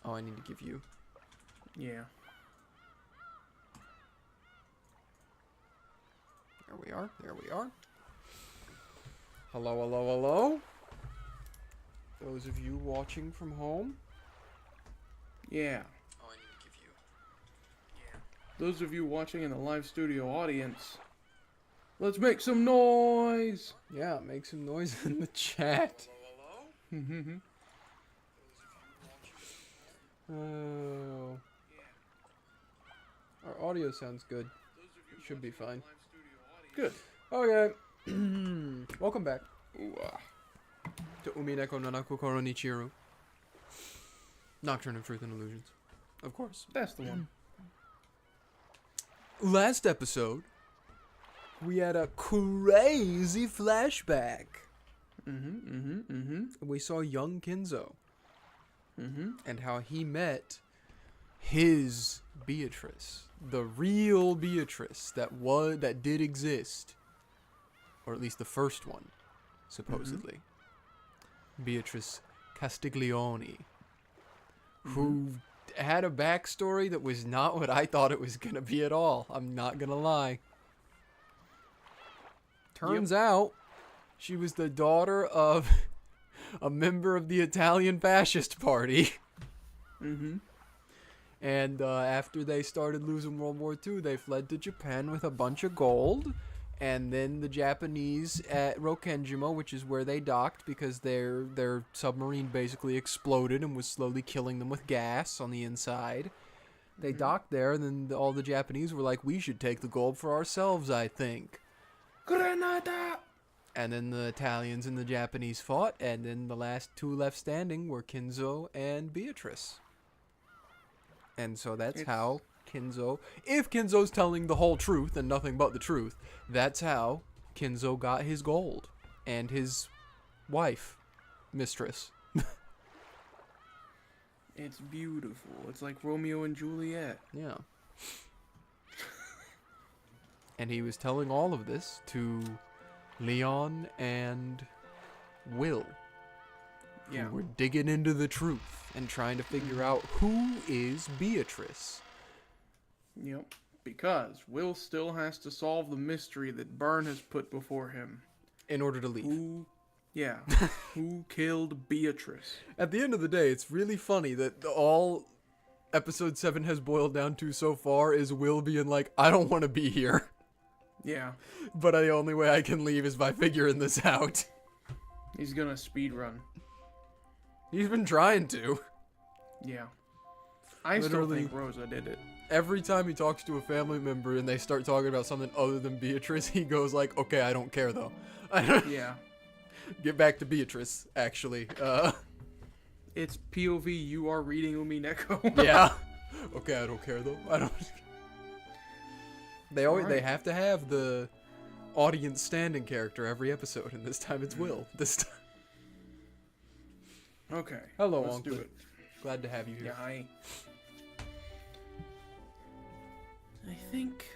Oh, I need to give you. Yeah. There we are. There we are. Hello, hello, hello. Those of you watching from home. Yeah. Oh, I need to give you. Those of you watching in the live studio audience, let's make some noise! Yeah, make some noise in the chat. Mm-hmm. Oh. Our audio sounds good. It should be fine. Good. Okay. Welcome back to Umineko no Naku, Koro ni Chiru. Nocturne of Truth and Illusions. Of course. That's the one. Last episode, we had a crazy flashback. We saw young Kinzo. And how he met his Beatrice. The real Beatrice that did exist. Or at least the first one, supposedly. Beatrice Castiglione. Who had a backstory that was not what I thought it was going to be at all. I'm not going to lie. Turns out, she was the daughter of a member of the Italian Fascist Party. And after they started losing World War II, they fled to Japan with a bunch of gold. And then the Japanese at Rokkenjima, which is where they docked because their submarine basically exploded and was slowly killing them with gas on the inside. They docked there, and then all the Japanese were like, we should take the gold for ourselves, I think. Granada! And then the Italians and the Japanese fought, and then the last two left standing were Kinzo and Beatrice. And so that's how Kinzo, if Kinzo's telling the whole truth and nothing but the truth, that's how Kinzo got his gold and his wife, mistress. It's beautiful. It's like Romeo and Juliet. Yeah. And he was telling all of this to Leon and Will. Yeah. Who were digging into the truth and trying to figure out who is Beatrice. Yep. Because Will still has to solve the mystery that Bern has put before him. In order to leave. Who killed Beatrice? At the end of the day, it's really funny that all episode 7 has boiled down to so far is Will being like, I don't want to be here. Yeah. But the only way I can leave is by figuring this out. He's gonna speed run. He's been trying to. Yeah. I still think Rosa did it. Every time he talks to a family member and they start talking about something other than Beatrice, he goes like, okay, I don't care though. Yeah. Get back to Beatrice, actually. It's POV, you are reading Umineko. Yeah. Okay, I don't care though. I don't. They have to have the audience standing character every episode, and this time it's Will. This time. Okay. Hello, let's Uncle. do it. Glad to have you here. Yeah, I think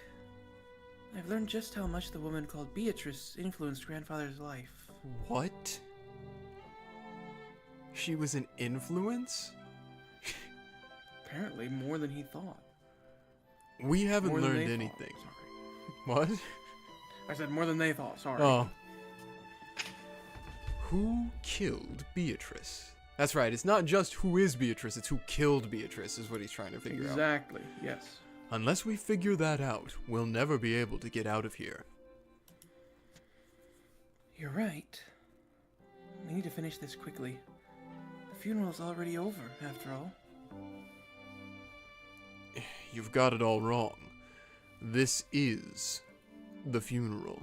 I've learned just how much the woman called Beatrice influenced grandfather's life. What? She was an influence? Apparently more than he thought. We haven't More than learned they anything. thought. Sorry. What? I said more than they thought, sorry. Oh. Who killed Beatrice? That's right, it's not just who is Beatrice, it's who killed Beatrice is what he's trying to figure out. Exactly, yes. Unless we figure that out, we'll never be able to get out of here. You're right. We need to finish this quickly. The funeral's already over, after all. You've got it all wrong. This is the funeral.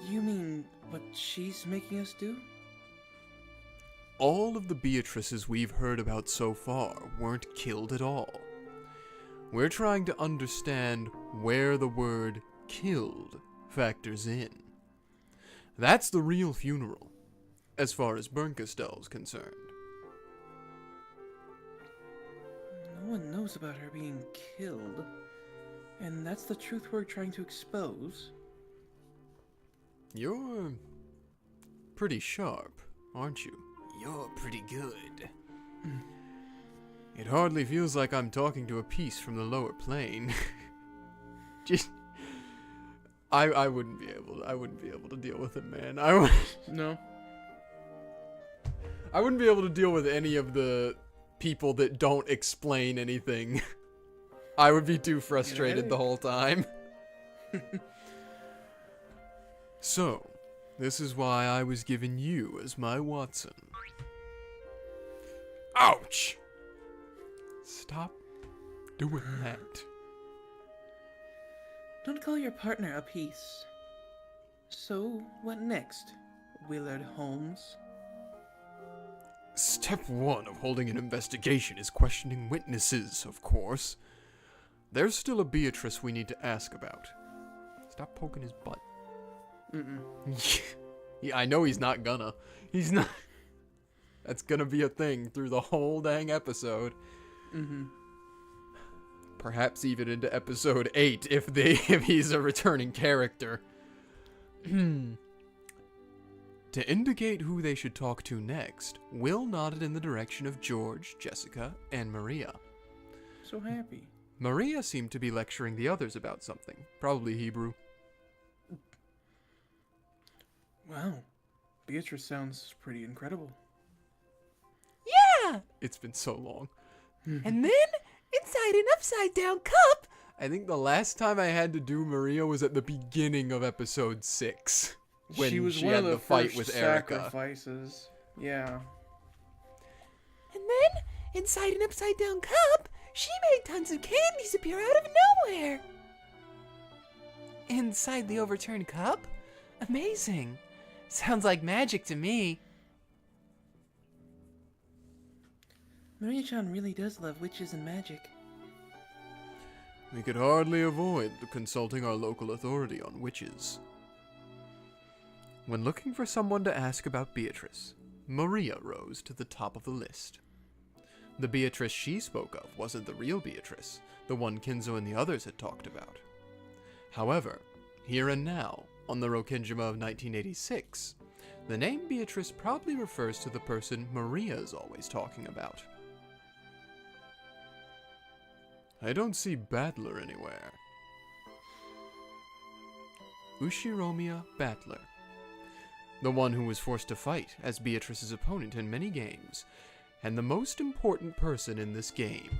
You mean what she's making us do? All of the Beatrices we've heard about so far weren't killed at all. We're trying to understand where the word killed factors in. That's the real funeral, as far as Bernkastel is concerned. No one knows about her being killed, and that's the truth we're trying to expose. You're pretty sharp, aren't you? You're pretty good. It hardly feels like I'm talking to a piece from the lower plane. Just, I wouldn't be able to deal with it, man. No. I wouldn't be able to deal with any of the people that don't explain anything. I would be too frustrated the whole time. So, this is why I was given you as my Watson. Ouch! Stop doing that. Don't call your partner a piece. So, what next, Willard Holmes? Step one of holding an investigation is questioning witnesses, of course. There's still a Beatrice we need to ask about. Stop poking his butt. Yeah, I know he's not gonna. He's not. That's gonna be a thing through the whole dang episode. Perhaps even into episode 8 if he's a returning character. To indicate who they should talk to next, Will nodded in the direction of George, Jessica, and Maria. So happy. Maria seemed to be lecturing the others about something, probably Hebrew. Wow, Beatrice sounds pretty incredible. Yeah! It's been so long. And then, inside an upside down cup. I think the last time I had to do Maria was at the beginning of episode 6. When she was she one had of the the fight first with Erica. sacrifices. Yeah. And then, inside an upside down cup, she made tons of candies appear out of nowhere. Inside the overturned cup? Amazing. Sounds like magic to me. Maria-chan really does love witches and magic. We could hardly avoid consulting our local authority on witches. When looking for someone to ask about Beatrice, Maria rose to the top of the list. The Beatrice she spoke of wasn't the real Beatrice, the one Kinzo and the others had talked about. However, here and now, on the Rokkenjima of 1986, the name Beatrice probably refers to the person Maria is always talking about. I don't see Battler anywhere. Ushiromiya Battler. The one who was forced to fight as Beatrice's opponent in many games, and the most important person in this game,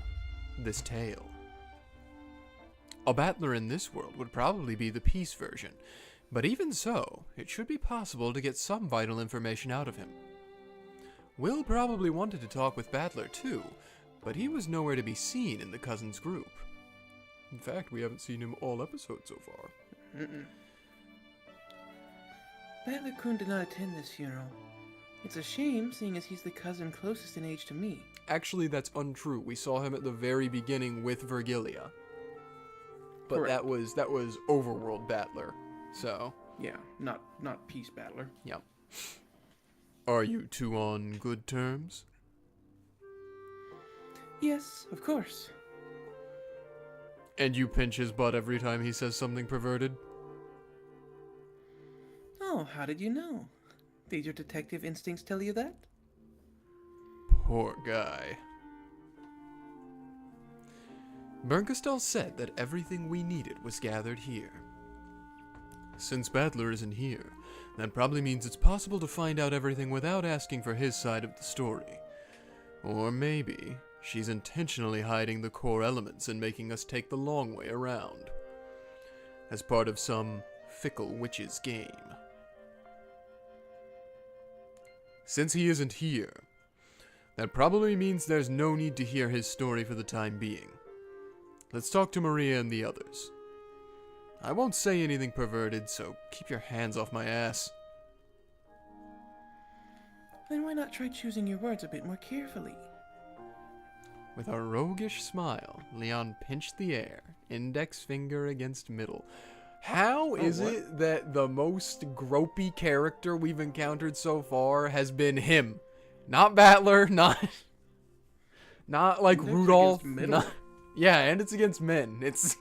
this tale. A battler in this world would probably be the peace version, but even so, it should be possible to get some vital information out of him. Will probably wanted to talk with Battler too, but he was nowhere to be seen in the cousins group. In fact, we haven't seen him all episode so far. Battler-kun did not attend this funeral. It's a shame, seeing as he's the cousin closest in age to me. Actually, that's untrue. We saw him at the very beginning with Virgilia. But Correct. that was Overworld Battler. So, Yeah, not Peace Battler. yeah. Are you two on good terms? Yes, of course. And you pinch his butt every time he says something perverted? Oh, how did you know? Did your detective instincts tell you that? Poor guy. Bernkastel said that everything we needed was gathered here. Since Battler isn't here, that probably means it's possible to find out everything without asking for his side of the story. Or maybe she's intentionally hiding the core elements and making us take the long way around. As part of some fickle witch's game. Since he isn't here, that probably means there's no need to hear his story for the time being. Let's talk to Maria and the others. I won't say anything perverted, so keep your hands off my ass. Then why not try choosing your words a bit more carefully? With a roguish smile, Leon pinched the air, index finger against middle. How is it that the most gropey character we've encountered so far has been him? Not Battler, not like Index Rudolph. against middle? Yeah, and it's against men. It's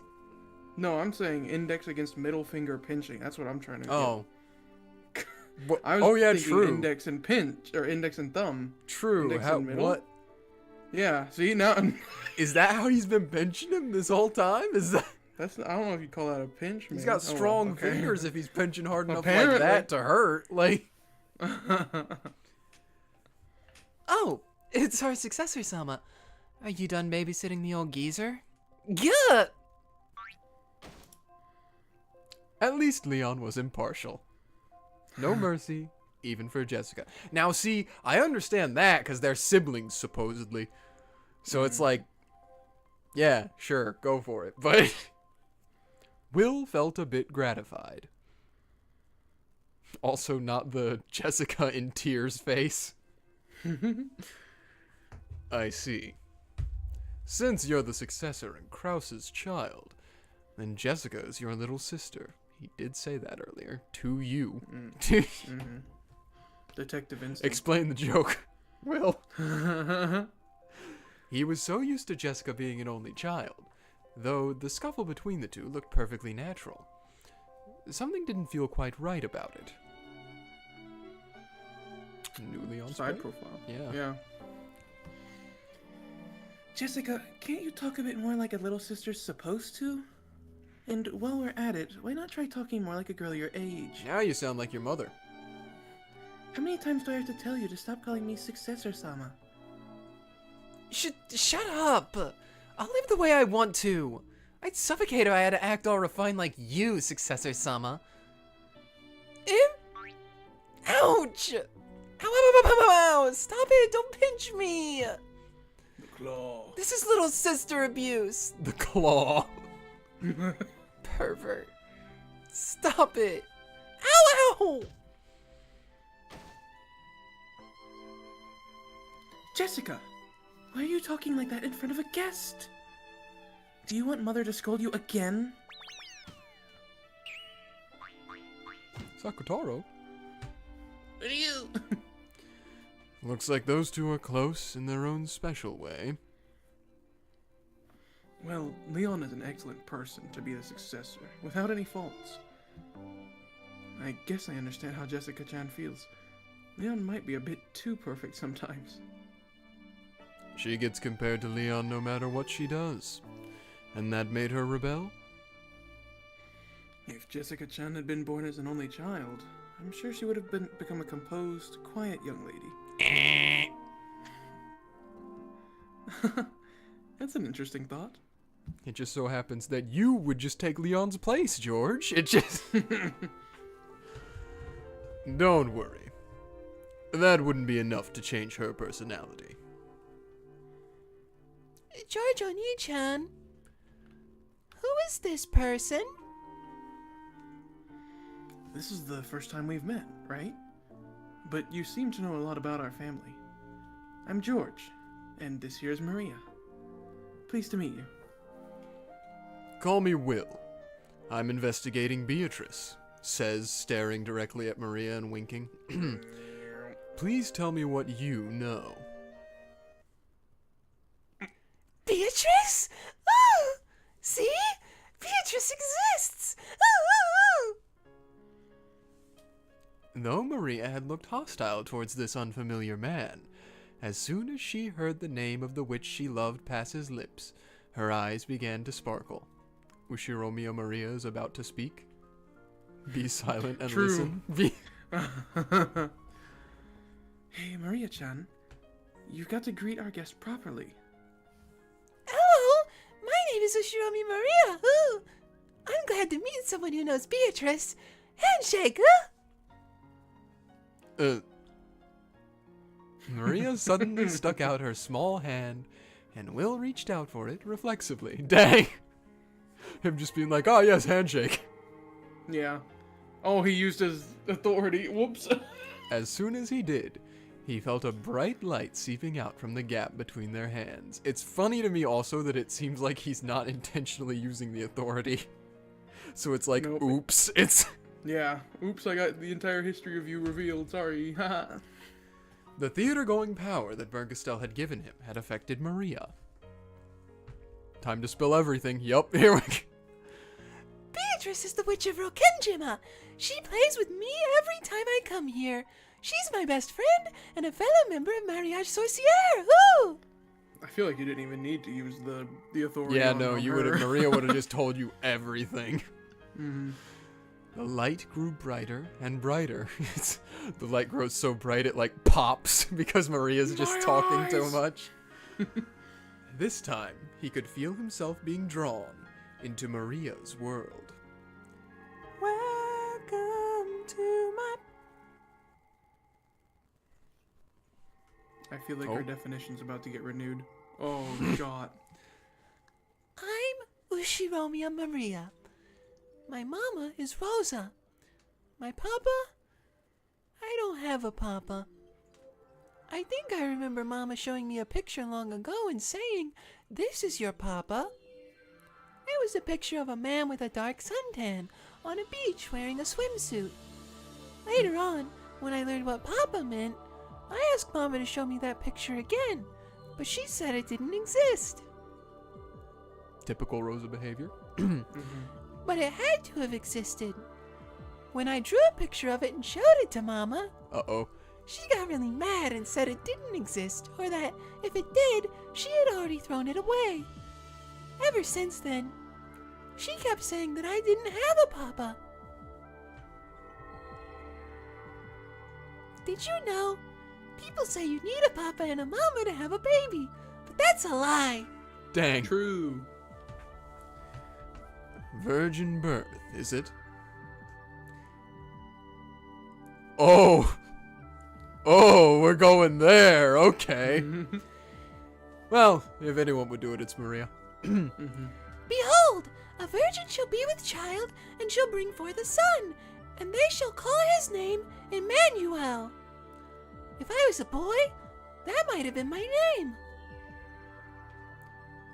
No, I'm saying index against middle finger pinching. That's what I'm trying to get. oh. I was yeah, thinking true. index and pinch, or index and thumb. True. Index How, and middle? what? Yeah, see, now... Is that how he's been pinching him this whole time? Is that... I don't know if you call that a pinch, man. He's got strong okay. fingers if he's pinching hard enough Apparently. like that to hurt. Like... Oh, it's our successor, Sama. Are you done babysitting the old geezer? Yeah! At least Leon was impartial. No mercy, even for Jessica. Now, see, I understand that because they're siblings, supposedly. So it's like, yeah, sure, go for it. But Will felt a bit gratified. Also, not the Jessica in tears face. I see. Since you're the successor and Krause's child, then Jessica is your little sister. He did say that earlier. To you. Detective instinct. Explain the joke. Will. He was so used to Jessica being an only child, though the scuffle between the two looked perfectly natural. Something didn't feel quite right about it. Newly on Side screen? profile. Yeah. Jessica, can't you talk a bit more like a little sister's supposed to? And while we're at it, why not try talking more like a girl your age? Now you sound like your mother. How many times do I have to tell you to stop calling me Successor-sama? Shut up! I'll live the way I want to. I'd suffocate if I had to act all refined like you, Successor Sama. Ouch! Ow, ow, ow, ow, ow, ow! Stop it! Don't pinch me! The claw. This is little sister abuse. The claw. Pervert. Stop it! Ow, ow! Jessica, why are you talking like that in front of a guest? Do you want Mother to scold you again? Sakutaro. You. Looks like those two are close in their own special way. Well, Leon is an excellent person to be the successor, without any faults. I guess I understand how Jessica-chan feels. Leon might be a bit too perfect sometimes. She gets compared to Leon no matter what she does. And that made her rebel? If Jessica-chan had been born as an only child, I'm sure she would have become a composed, quiet young lady. That's an interesting thought. It just so happens that you would just take Leon's place, George. It just... Don't worry. That wouldn't be enough to change her personality. George Oni-chan, who is this person? This is the first time we've met, right? But you seem to know a lot about our family. I'm George, and this here is Maria. Pleased to meet you. Call me Will. I'm investigating Beatrice, says, staring directly at Maria and winking. Please tell me what you know. Beatrice? Oh! See? Beatrice exists! Oh! Though Maria had looked hostile towards this unfamiliar man, as soon as she heard the name of the witch she loved pass his lips, her eyes began to sparkle. Ushiromiya Maria is about to speak. Be silent and True. listen. Hey, Maria-chan. You've got to greet our guest properly. Hello! My name is Ushiromiya Maria! Ooh! I'm glad to meet someone who knows Beatrice. Handshake, huh? Maria suddenly stuck out her small hand, and Will reached out for it reflexively. Dang! Him just being like, oh yes, handshake. Yeah. Oh, he used his authority. Whoops. As soon as he did, he felt a bright light seeping out from the gap between their hands. It's funny to me also that it seems like he's not intentionally using the authority. So it's like, Nope. oops, it's... Yeah. Oops, I got the entire history of you revealed. Sorry. The theater-going power that Bernkastel had given him had affected Maria. Time to spill everything. Yup, here we go. Beatrice is the witch of Rokkenjima. She plays with me every time I come here. She's my best friend and a fellow member of Mariage Sorcière. Ooh! I feel like you didn't even need to use the authority. Yeah, on no, on you her. would have. Maria would have just told you everything. Mhm. The light grew brighter and brighter. The light grows so bright it like pops because Maria's just My talking too eyes! much. This time, he could feel himself being drawn into Maria's world. Welcome to my... I feel like Oh. our definition's about to get renewed. Oh, God. I'm Ushiromiya Maria. My mama is Rosa. My papa? I don't have a papa. I think I remember Mama showing me a picture long ago and saying, "This is your papa." It was a picture of a man with a dark suntan on a beach wearing a swimsuit. Later on, when I learned what papa meant, I asked Mama to show me that picture again, but she said it didn't exist. Typical Rosa behavior. But it had to have existed. When I drew a picture of it and showed it to Mama, Uh-oh. she got really mad and said it didn't exist, or that if it did, she had already thrown it away. Ever since then, she kept saying that I didn't have a papa. Did you know? People say you need a papa and a mama to have a baby, but that's a lie. Dang. True. Virgin birth, is it? Oh! Oh, we're going there. Okay. Well, if anyone would do it, it's Maria. Behold, a virgin shall be with child, and shall bring forth a son, and they shall call his name Emmanuel. If I was a boy, that might have been my name.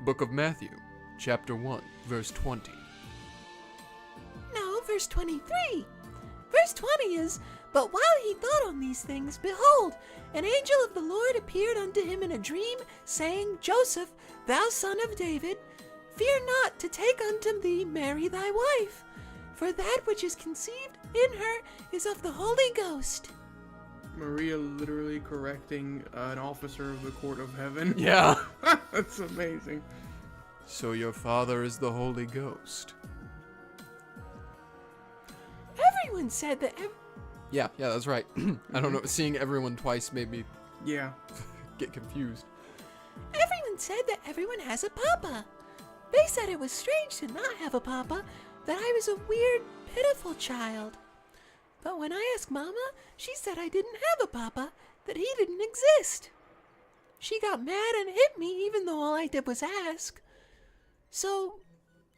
Book of Matthew, chapter 1, verse 20. No, verse 23. Verse 20 is, "But while he thought on these things, behold, an angel of the Lord appeared unto him in a dream, saying, Joseph, thou son of David, fear not to take unto thee Mary thy wife, for that which is conceived in her is of the Holy Ghost." Maria literally correcting an officer of the court of heaven. Yeah. That's amazing. So your father is the Holy Ghost. Everyone said that. Yeah, that's right. I don't know. Seeing everyone twice made me Yeah. get confused. Everyone said that everyone has a papa. They said it was strange to not have a papa, that I was a weird, pitiful child. But when I asked Mama, she said I didn't have a papa, that he didn't exist. She got mad and hit me even though all I did was ask. So,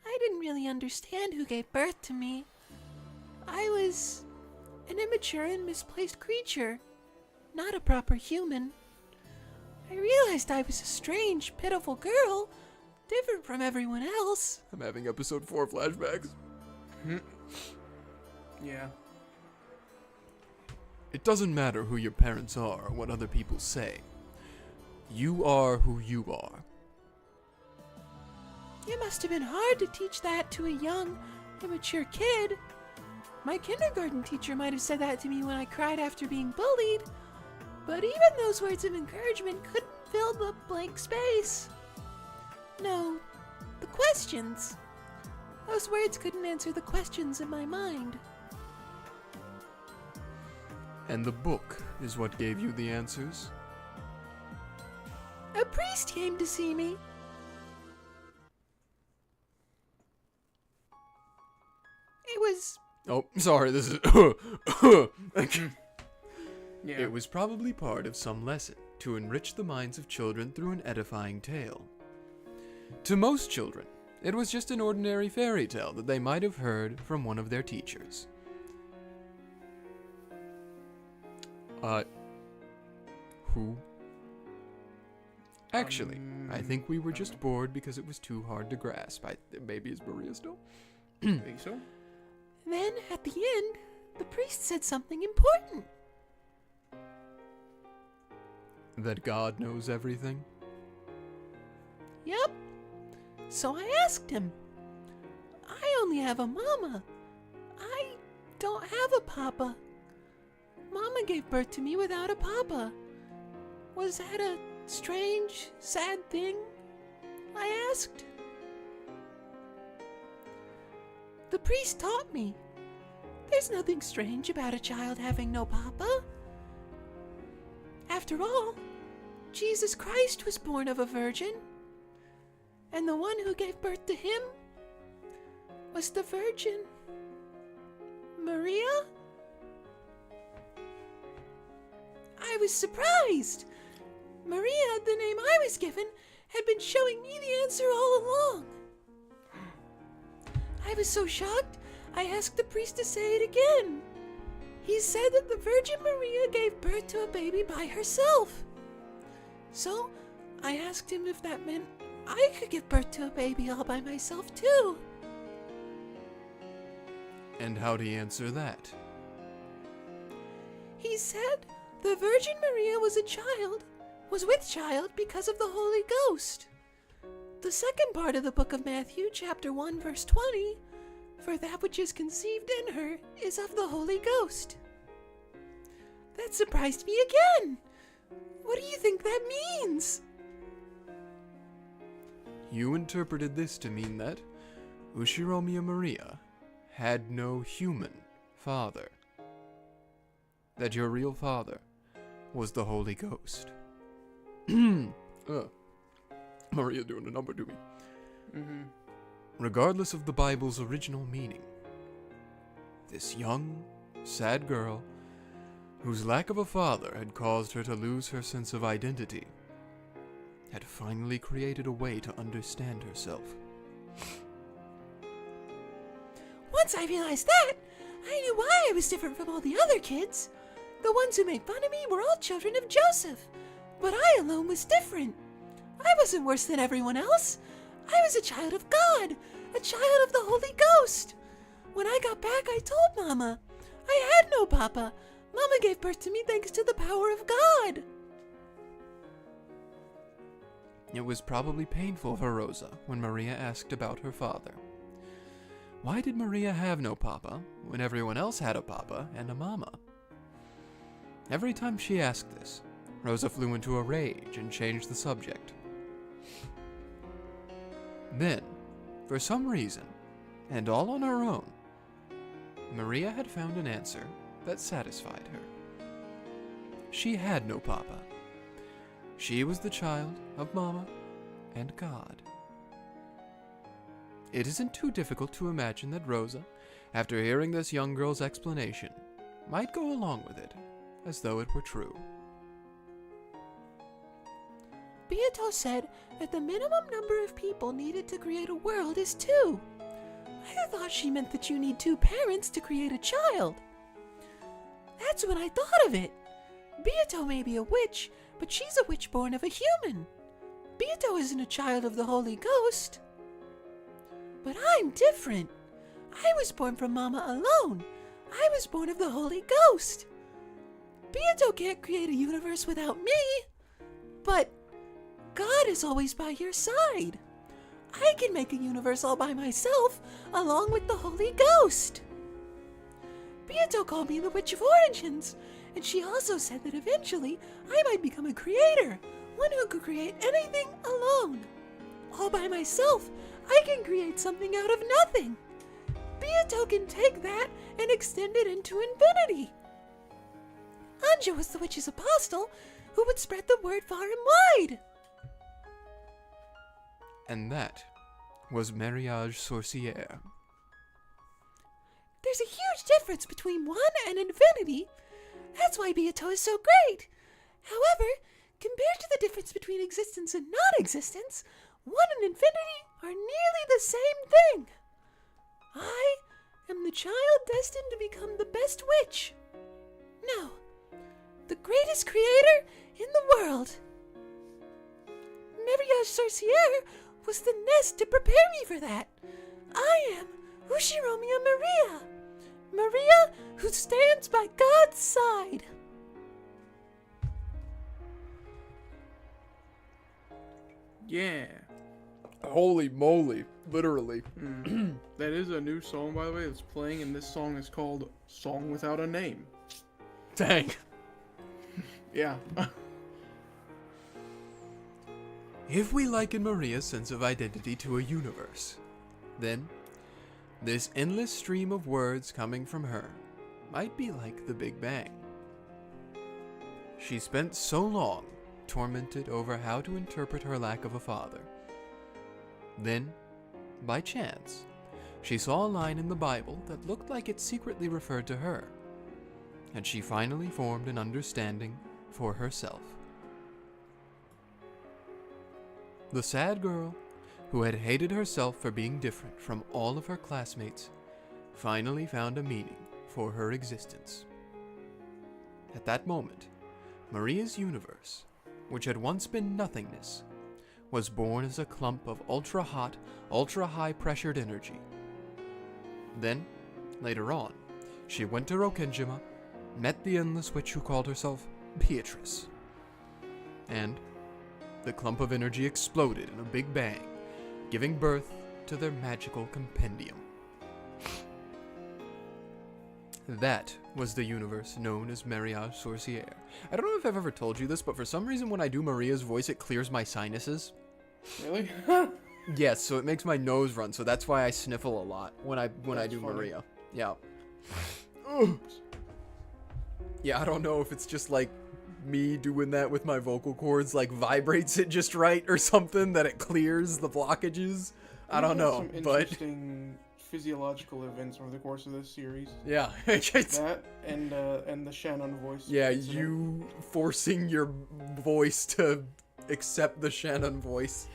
I didn't really understand who gave birth to me. I was an immature and misplaced creature, not a proper human. I realized I was a strange, pitiful girl, different from everyone else. I'm having episode 4 flashbacks. Yeah. It doesn't matter who your parents are or what other people say. You are who you are. It must have been hard to teach that to a young, immature kid. My kindergarten teacher might have said that to me when I cried after being bullied, but even those words of encouragement couldn't fill the blank space. No, the questions. Those words couldn't answer the questions in my mind. And the book is what gave you the answers? A priest came to see me. It was... Oh, sorry, this is... Yeah. It was probably part of some lesson to enrich the minds of children through an edifying tale. To most children, it was just an ordinary fairy tale that they might have heard from one of their teachers. Who? Actually, I think we were just bored because it was too hard to grasp. Maybe it's Maria still? Think so? Then, at the end, the priest said something important. That God knows everything? Yep. So I asked him. I only have a mama. I don't have a papa. Mama gave birth to me without a papa. Was that a strange, sad thing? I asked. The priest taught me. There's nothing strange about a child having no papa. After all, Jesus Christ was born of a virgin, and the one who gave birth to him was the Virgin Maria? I was surprised. Maria, the name I was given, had been showing me the answer all along. I was so shocked, I asked the priest to say it again. He said that the Virgin Maria gave birth to a baby by herself. So, I asked him if that meant I could give birth to a baby all by myself too. And how'd he answer that? He said the Virgin Maria was with child because of the Holy Ghost. The second part of the book of Matthew, chapter 1, verse 20, for that which is conceived in her is of the Holy Ghost. That surprised me again. What do you think that means? You interpreted this to mean that Ushiromiya Maria had no human father. That your real father was the Holy Ghost. Maria doing a number to me. Regardless of the Bible's original meaning, this young, sad girl, whose lack of a father had caused her to lose her sense of identity, had finally created a way to understand herself. Once I realized that, I knew why I was different from all the other kids. The ones who made fun of me were all children of Joseph, but I alone was different. I wasn't worse than everyone else. I was a child of God, a child of the Holy Ghost. When I got back, I told Mama. I had no papa. Mama gave birth to me thanks to the power of God. It was probably painful for Rosa when Maria asked about her father. Why did Maria have no papa when everyone else had a papa and a mama? Every time she asked this, Rosa flew into a rage and changed the subject. Then, for some reason, and all on her own, Maria had found an answer that satisfied her. She had no papa. She was the child of Mama and God. It isn't too difficult to imagine that Rosa, after hearing this young girl's explanation, might go along with it, as though it were true. Beato said that the minimum number of people needed to create a world is 2. I thought she meant that you need 2 parents to create a child. That's when I thought of it. Beato may be a witch, but she's a witch born of a human. Beato isn't a child of the Holy Ghost. But I'm different. I was born from Mama alone. I was born of the Holy Ghost. Beato can't create a universe without me. But God is always by your side. I can make a universe all by myself, along with the Holy Ghost. Beato called me the Witch of Origins, and she also said that eventually I might become a creator, one who could create anything alone. All by myself, I can create something out of nothing. Beato can take that and extend it into infinity. Anja was the witch's apostle, who would spread the word far and wide. And that was Mariage Sorcière. There's a huge difference between 1 and infinity. That's why Beato is so great. However, compared to the difference between existence and non-existence, 1 and infinity are nearly the same thing. I am the child destined to become the best witch. No, the greatest creator in the world. Mariage Sorcière was the nest to prepare me for that. I am Ushiromiya Maria. Maria who stands by God's side. Yeah. Holy moly, literally. That is a new song, by the way, that's playing, and this song is called Song Without a Name. Dang. Yeah. If we liken Maria's sense of identity to a universe, then this endless stream of words coming from her might be like the Big Bang. She spent so long tormented over how to interpret her lack of a father. Then, by chance, she saw a line in the Bible that looked like it secretly referred to her, and she finally formed an understanding for herself. The sad girl, who had hated herself for being different from all of her classmates, finally found a meaning for her existence. At that moment, Maria's universe, which had once been nothingness, was born as a clump of ultra-hot, ultra-high-pressured energy. Then, later on, she went to Rokkenjima, met the endless witch who called herself Beatrice, and the clump of energy exploded in a big bang, giving birth to their magical compendium. That was the universe known as Mariage Sorcière. I don't know if I've ever told you this, but for some reason when I do Maria's voice, it clears my sinuses. Really? Yes, so it makes my nose run, so that's why I sniffle a lot when I do funny. Maria. Yeah. Yeah, I don't know if it's just like me doing that with my vocal cords, like vibrates it just right or something that it clears the blockages. I don't know, some but interesting physiological events over the course of this series. yeah, That and the Shannon voice. yeah, incident. you forcing your voice to accept the Shannon voice.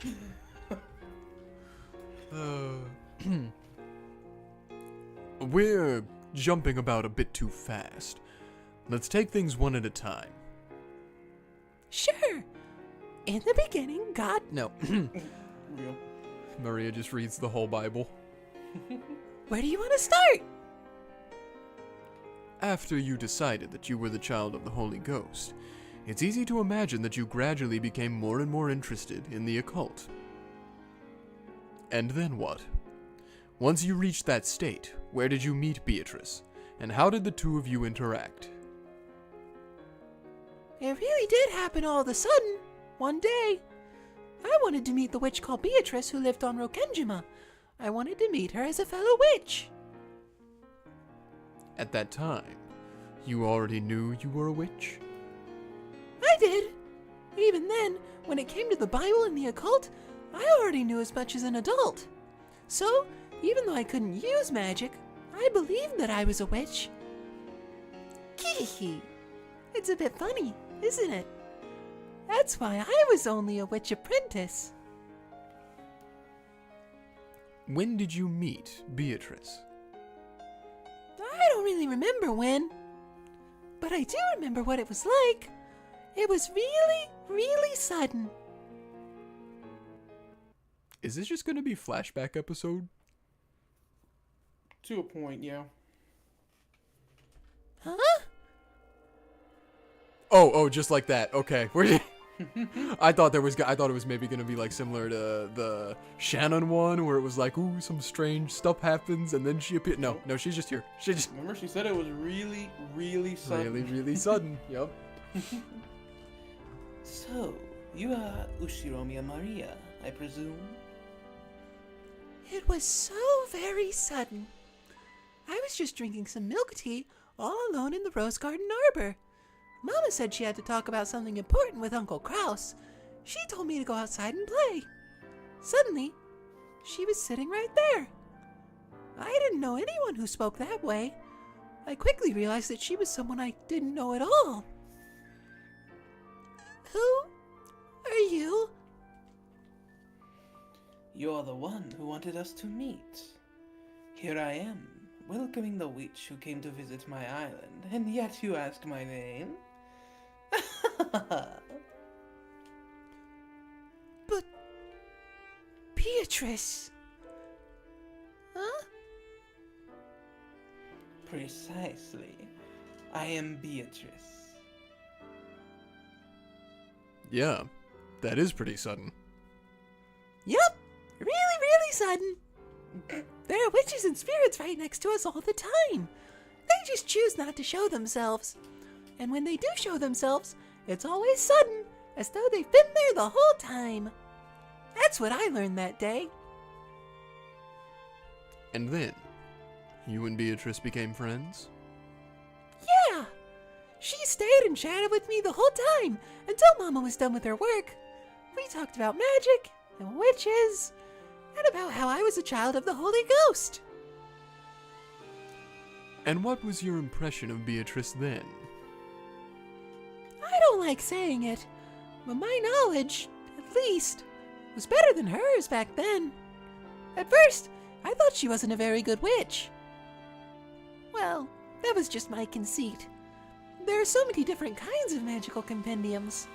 We're jumping about a bit too fast. Let's take things one at a time. Sure. In the beginning, God. No. Real. Maria just reads the whole Bible. Where do you want to start? After you decided that you were the child of the Holy Ghost, it's easy to imagine that you gradually became more and more interested in the occult. And then what? Once you reached that state, where did you meet Beatrice? And how did the two of you interact? It really did happen all of a sudden. One day, I wanted to meet the witch called Beatrice who lived on Rokkenjima. I wanted to meet her as a fellow witch. At that time, you already knew you were a witch? I did. Even then, when it came to the Bible and the occult, I already knew as much as an adult. So, even though I couldn't use magic, I believed that I was a witch. Kee-hee. It's a bit funny, isn't it? That's why I was only a witch apprentice. When did you meet Beatrice? I don't really remember when, but I do remember what it was like. It was really, really sudden. Is this just going to be flashback episode? To a point, yeah. Huh? Oh, just like that. Okay. I thought it was maybe going to be like similar to the Shannon one where it was like, ooh, some strange stuff happens and then she appeared. No, she's just here. She just Remember, she said it was really, really sudden. really, really sudden. Yep. So, you are Ushiromiya Maria, I presume? It was so very sudden. I was just drinking some milk tea all alone in the Rose Garden Arbor. Mama said she had to talk about something important with Uncle Kraus. She told me to go outside and play. Suddenly, she was sitting right there. I didn't know anyone who spoke that way. I quickly realized that she was someone I didn't know at all. Who are you? You're the one who wanted us to meet. Here I am, welcoming the witch who came to visit my island, and yet you ask my name? But Beatrice. Huh? Precisely. I am Beatrice. Yeah, that is pretty sudden. Yep, really, really sudden. There are witches and spirits right next to us all the time. They just choose not to show themselves. And when they do show themselves, it's always sudden, as though they've been there the whole time. That's what I learned that day. And then, you and Beatrice became friends? Yeah! She stayed and chatted with me the whole time until Mama was done with her work. We talked about magic and witches and about how I was a child of the Holy Ghost. And what was your impression of Beatrice then? I don't like saying it, but my knowledge, at least, was better than hers back then. At first, I thought she wasn't a very good witch. Well, that was just my conceit. There are so many different kinds of magical compendiums.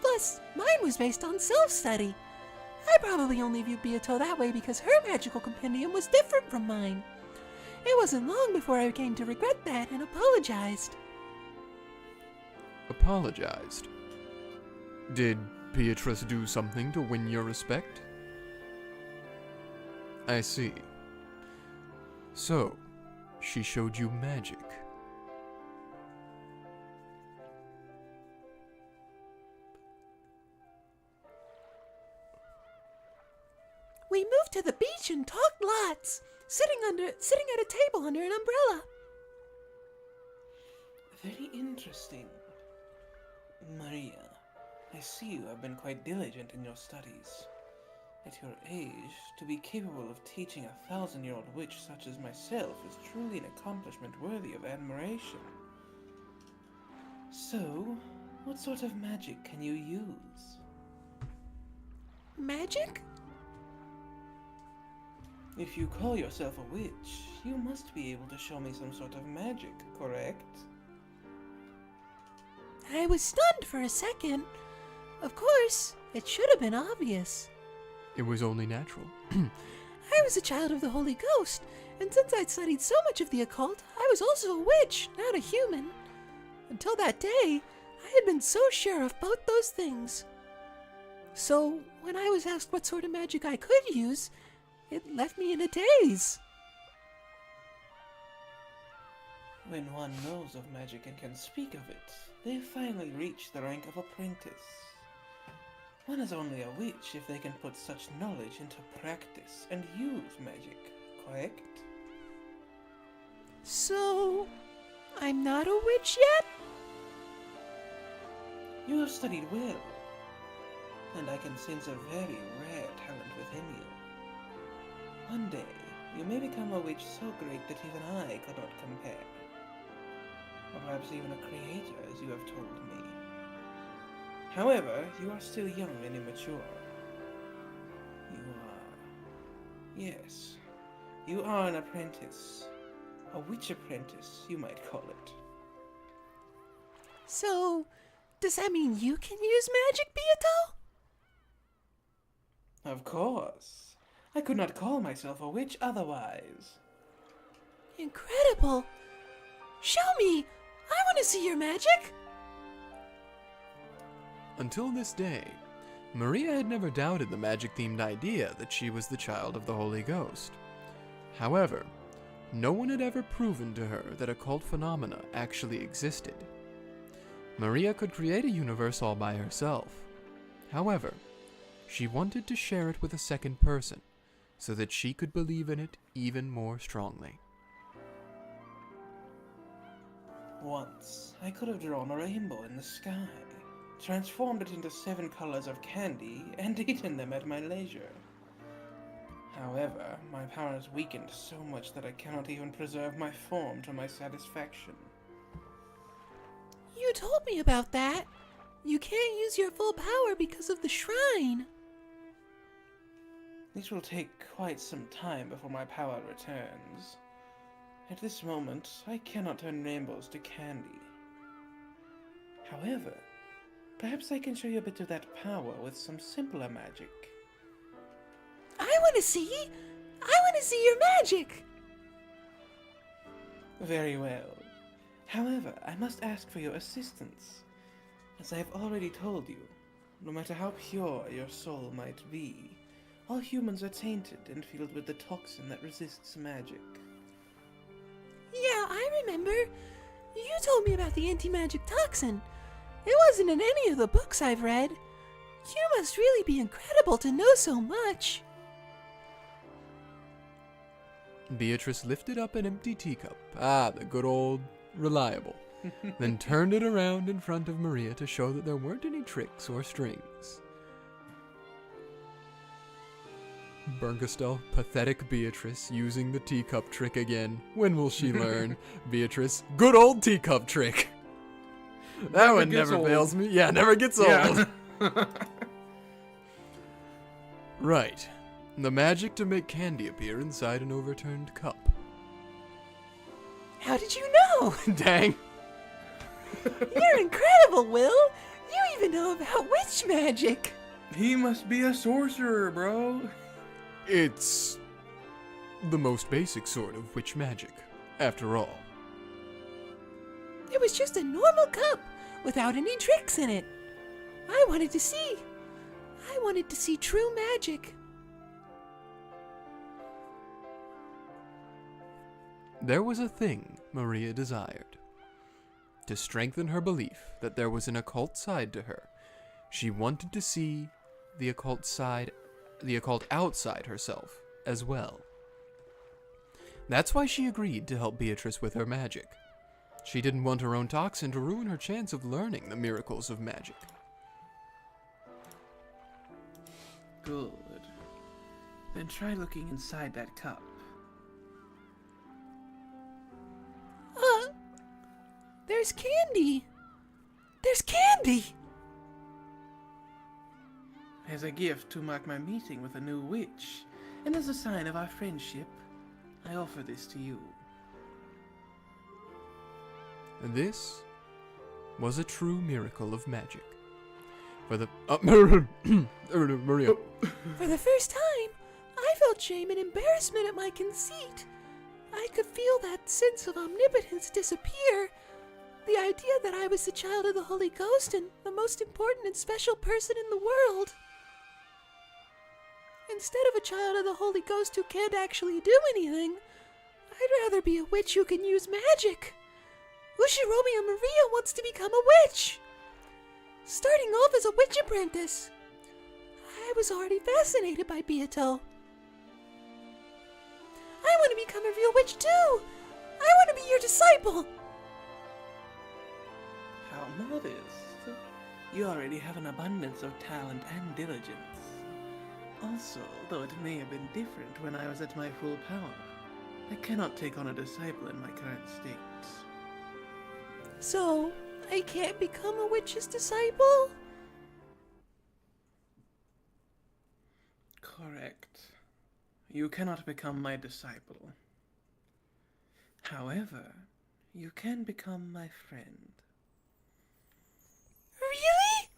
Plus, mine was based on self-study. I probably only viewed Beato that way because her magical compendium was different from mine. It wasn't long before I came to regret that and apologized. Apologized? Did Beatrice do something to win your respect? I see. So, she showed you magic. We moved to the beach and talked lots, sitting at a table under an umbrella. Very interesting. Maria, I see you have been quite diligent in your studies. At your age, to be capable of teaching a 1,000-year-old witch such as myself is truly an accomplishment worthy of admiration. So, what sort of magic can you use? Magic? If you call yourself a witch, you must be able to show me some sort of magic, correct? I was stunned for a second. Of course, it should have been obvious. It was only natural. I was a child of the Holy Ghost, and since I'd studied so much of the occult, I was also a witch, not a human. Until that day, I had been so sure of both those things. So, when I was asked what sort of magic I could use, it left me in a daze. When one knows of magic and can speak of it, they finally reach the rank of apprentice. One is only a witch if they can put such knowledge into practice and use magic, correct? So, I'm not a witch yet? You have studied well, and I can sense a very rare talent within you. One day, you may become a witch so great that even I could not compare. Or perhaps even a creator, as you have told me. However, you are still young and immature. Yes, you are an apprentice. A witch apprentice, you might call it. So, does that mean you can use magic, Beato? Of course. I could not call myself a witch otherwise. Incredible! Show me! I want to see your magic! Until this day, Maria had never doubted the magic-themed idea that she was the child of the Holy Ghost. However, no one had ever proven to her that occult phenomena actually existed. Maria could create a universe all by herself. However, she wanted to share it with a second person, so that she could believe in it even more strongly. Once, I could have drawn a rainbow in the sky, transformed it into 7 colors of candy, and eaten them at my leisure. However, my powers weakened so much that I cannot even preserve my form to my satisfaction. You told me about that. You can't use your full power because of the shrine. This will take quite some time before my power returns. At this moment, I cannot turn rainbows to candy. However, perhaps I can show you a bit of that power with some simpler magic. I want to see your magic! Very well. However, I must ask for your assistance. As I have already told you, no matter how pure your soul might be, all humans are tainted and filled with the toxin that resists magic. Yeah, I remember. You told me about the anti-magic toxin. It wasn't in any of the books I've read. You must really be incredible to know so much. Beatrice lifted up an empty teacup. Ah, the good old reliable. Then turned it around in front of Maria to show that there weren't any tricks or strings. Bernkastel, pathetic Beatrice, using the teacup trick again. When will she learn? Beatrice, good old teacup trick. That Never one gets never old. fails me. Yeah, never gets old. Yeah. Right. The magic to make candy appear inside an overturned cup. How did you know? Dang. You're incredible, Will. You even know about witch magic. He must be a sorcerer, bro. It's the most basic sort of witch magic, after all. It was just a normal cup without any tricks in it. I wanted to see true magic. There was a thing Maria desired. To strengthen her belief that there was an occult side to her, she wanted to see the occult outside herself as well. That's why she agreed to help Beatrice with her magic. She didn't want her own toxin to ruin her chance of learning the miracles of magic. Good. Then try looking inside that cup. There's candy. There's candy. As a gift to mark my meeting with a new witch, and as a sign of our friendship, I offer this to you. This was a true miracle of magic. For the Maria. For the first time, I felt shame and embarrassment at my conceit. I could feel that sense of omnipotence disappear. The idea that I was the child of the Holy Ghost and the most important and special person in the world. Instead of a child of the Holy Ghost who can't actually do anything, I'd rather be a witch who can use magic. Ushiromiya Maria wants to become a witch. Starting off as a witch apprentice. I was already fascinated by Beato. I want to become a real witch too. I want to be your disciple. How modest. You already have an abundance of talent and diligence. Also, though it may have been different when I was at my full power, I cannot take on a disciple in my current state. So, I can't become a witch's disciple? Correct. You cannot become my disciple. However, you can become my friend. Really?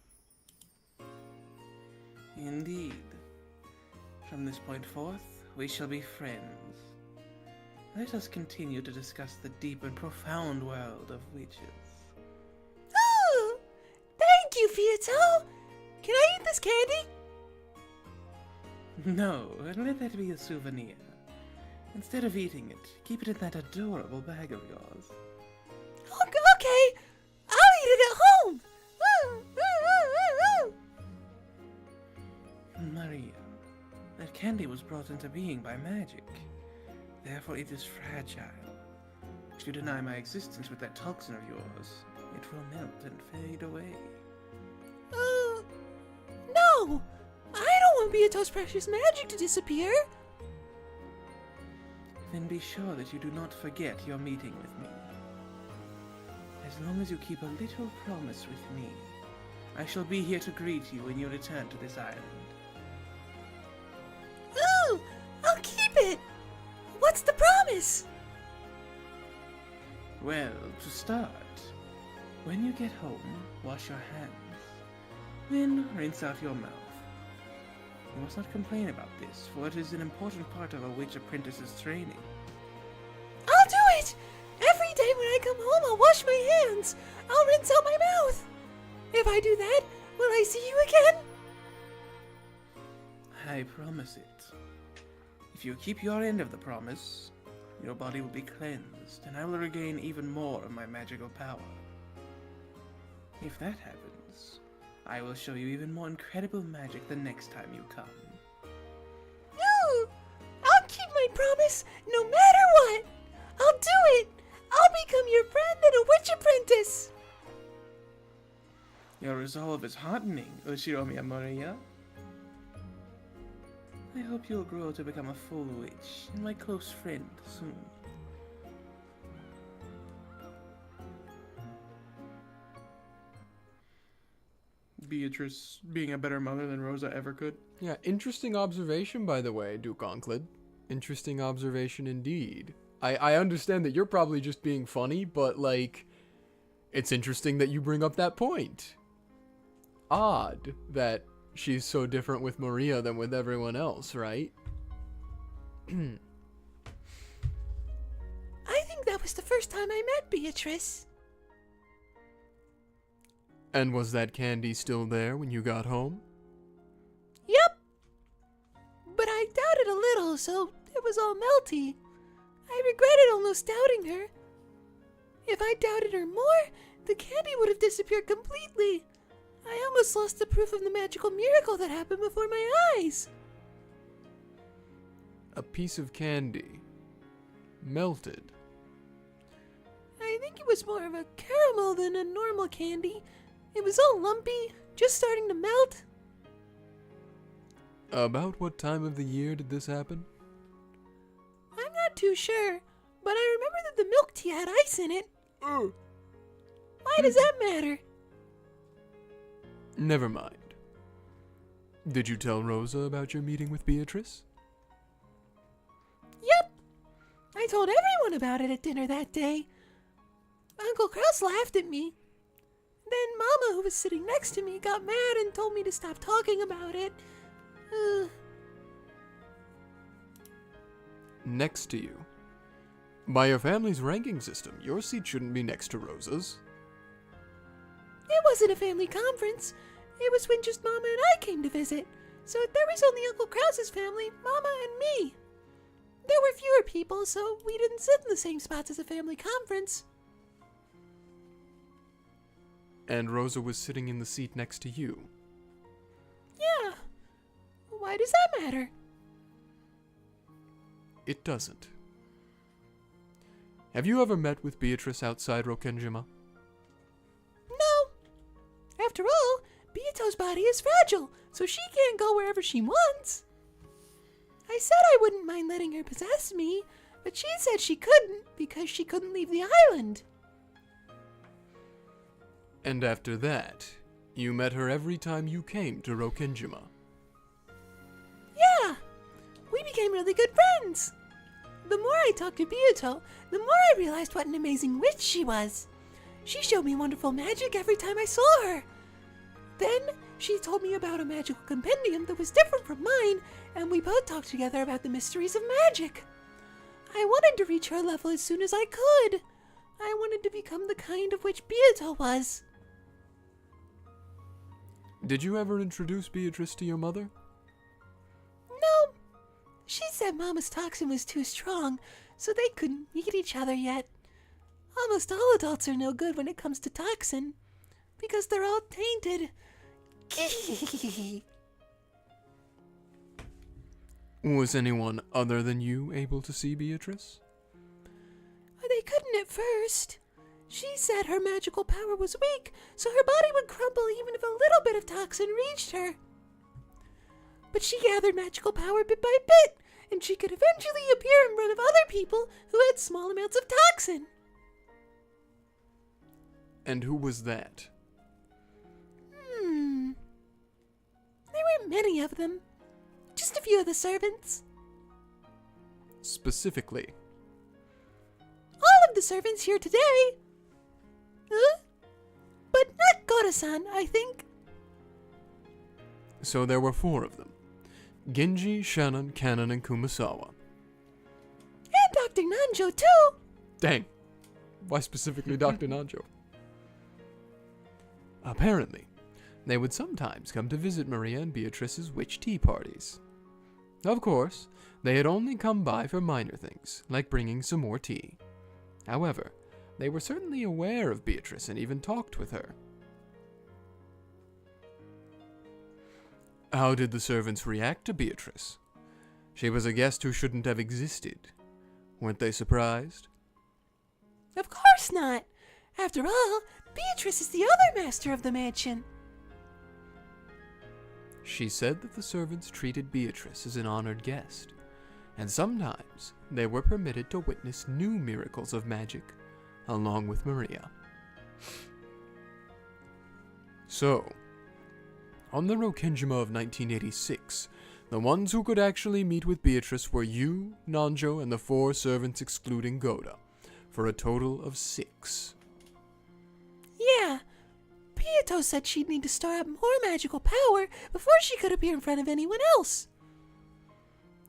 Indeed. From this point forth, we shall be friends. Let us continue to discuss the deep and profound world of witches. Oh, thank you, Beato. Can I eat this candy? No, let that be a souvenir. Instead of eating it, keep it in that adorable bag of yours. Okay, I'll eat it at home. Maria, that candy was brought into being by magic. Therefore it is fragile. If you deny my existence with that toxin of yours, it will melt and fade away. No. I don't want Beato's precious magic to disappear. Then be sure that you do not forget your meeting with me. As long as you keep a little promise with me, I shall be here to greet you when you return to this island. Ooh, I'll keep it. What's the promise? Well, to start, when you get home, wash your hands. Then rinse out your mouth. You must not complain about this, for it is an important part of a witch apprentice's training. I'll do it. Every day when I come home, I'll wash my hands. I'll rinse out my mouth. If I do that, will I see you again? I promise it. If you keep your end of the promise, your body will be cleansed, and I will regain even more of my magical power. If that happens, I will show you even more incredible magic the next time you come. No! I'll keep my promise no matter what! I'll do it! I'll become your friend and a witch apprentice! Your resolve is heartening, Ushiromiya Maria. I hope you'll grow to become a full witch and my close friend soon. Beatrice being a better mother than Rosa ever could. Yeah, interesting observation, by the way, Duke Onkled. Interesting observation indeed. I understand that you're probably just being funny, but, like, it's interesting that you bring up that point. Odd that she's so different with Maria than with everyone else, right? I think that was the first time I met Beatrice. And was that candy still there when you got home? Yep. But I doubted a little, so it was all melty. I regretted almost doubting her. If I doubted her more, the candy would have disappeared completely. I almost lost the proof of the magical miracle that happened before my eyes. A piece of candy. Melted. I think it was more of a caramel than a normal candy. It was all lumpy, just starting to melt. About what time of the year did this happen? I'm not too sure, but I remember that the milk tea had ice in it. Why does that matter? Never mind. Did you tell Rosa about your meeting with Beatrice? Yep. I told everyone about it at dinner that day. Uncle Kraus laughed at me. Then Mama, who was sitting next to me, got mad and told me to stop talking about it. Next to you. By your family's ranking system, your seat shouldn't be next to Rosa's. It wasn't a family conference. It was when just Mama and I came to visit. So there was only Uncle Krause's family, Mama, and me. There were fewer people, so we didn't sit in the same spots as a family conference. And Rosa was sitting in the seat next to you. Yeah. Why does that matter? It doesn't. Have you ever met with Beatrice outside Rokkenjima? No. After all, Beato's body is fragile, so she can't go wherever she wants. I said I wouldn't mind letting her possess me, but she said she couldn't because she couldn't leave the island. And after that, you met her every time you came to Rokkenjima. Yeah, we became really good friends. The more I talked to Beato, the more I realized what an amazing witch she was. She showed me wonderful magic every time I saw her. Then she told me about a magical compendium that was different from mine, and we both talked together about the mysteries of magic. I wanted to reach her level as soon as I could. I wanted to become the kind of witch Beato was. Did you ever introduce Beatrice to your mother? No. She said Mama's toxin was too strong, so they couldn't meet each other yet. Almost all adults are no good when it comes to toxin, because they're all tainted. Was anyone other than you able to see Beatrice? They couldn't at first. She said her magical power was weak, so her body would crumble even if a little bit of toxin reached her. But she gathered magical power bit by bit, and she could eventually appear in front of other people who had small amounts of toxin. And who was that? There were many of them. Just a few of the servants. Specifically? All of the servants here today. But not Koro-san, I think. So there were 4 of them. Genji, Shannon, Kanon, and Kumasawa. And Dr. Nanjo, too. Dang. Why specifically Dr. Nanjo? Apparently, they would sometimes come to visit Maria and Beatrice's witch tea parties. Of course, they had only come by for minor things, like bringing some more tea. However, they were certainly aware of Beatrice and even talked with her. How did the servants react to Beatrice? She was a guest who shouldn't have existed. Weren't they surprised? Of course not. After all, Beatrice is the other master of the mansion. She said that the servants treated Beatrice as an honored guest, and sometimes they were permitted to witness new miracles of magic, along with Maria. So, on the Rokkenjima of 1986, the ones who could actually meet with Beatrice were you, Nanjo, and the 4 servants excluding Goda, for a total of 6. Yeah, Pieto said she'd need to store up more magical power before she could appear in front of anyone else.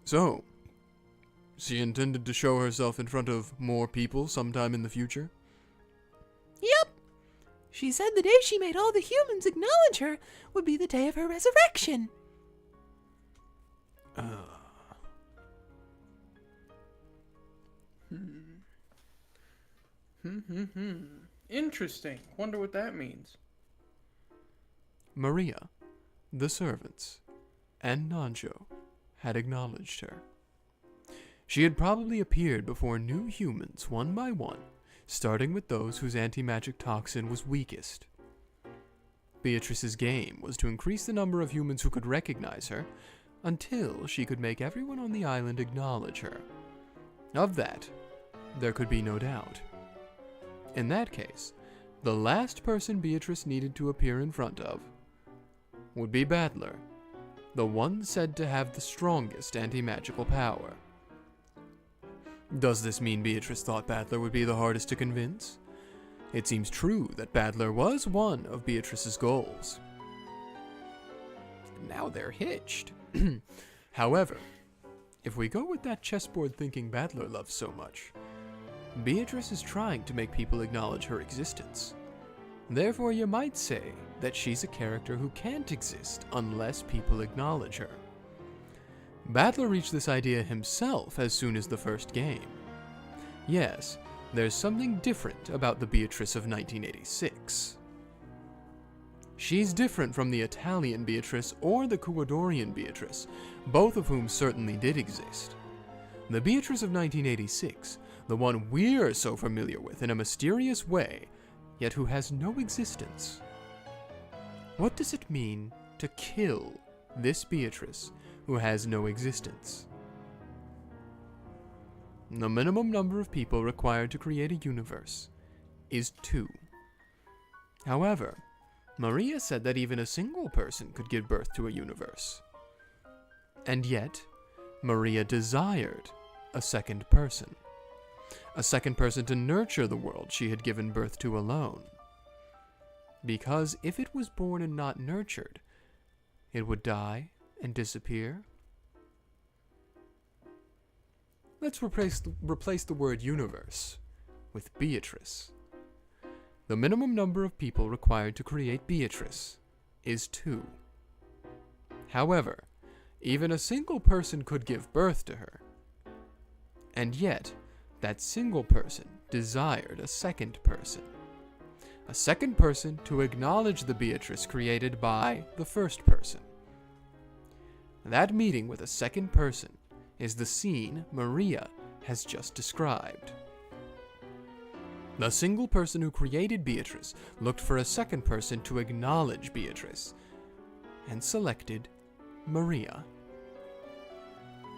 So, she intended to show herself in front of more people sometime in the future? Yep. She said the day she made all the humans acknowledge her would be the day of her resurrection. Interesting. Wonder what that means. Maria, the servants, and Nanjo had acknowledged her. She had probably appeared before new humans one by one, starting with those whose anti-magic toxin was weakest. Beatrice's game was to increase the number of humans who could recognize her until she could make everyone on the island acknowledge her. Of that, there could be no doubt. In that case, the last person Beatrice needed to appear in front of would be Battler, the one said to have the strongest anti-magical power. Does this mean Beatrice thought Battler would be the hardest to convince? It seems true that Battler was one of Beatrice's goals. Now they're hitched. However, if we go with that chessboard thinking Battler loves so much, Beatrice is trying to make people acknowledge her existence. Therefore, you might say that she's a character who can't exist unless people acknowledge her. Battler reached this idea himself as soon as the first game. Yes, there's something different about the Beatrice of 1986. She's different from the Italian Beatrice or the Ecuadorian Beatrice, both of whom certainly did exist. The Beatrice of 1986, the one we're so familiar with in a mysterious way, yet who has no existence. What does it mean to kill this Beatrice who has no existence? The minimum number of people required to create a universe is 2. However, Maria said that even a single person could give birth to a universe. And yet, Maria desired a second person. A second person to nurture the world she had given birth to alone. Because if it was born and not nurtured, it would die and disappear. Let's replace the word universe with Beatrice. The minimum number of people required to create Beatrice is 2. However, even a single person could give birth to her. And yet, that single person desired a second person. A second person to acknowledge the Beatrice created by the first person. That meeting with a second person is the scene Maria has just described. The single person who created Beatrice looked for a second person to acknowledge Beatrice, and selected Maria.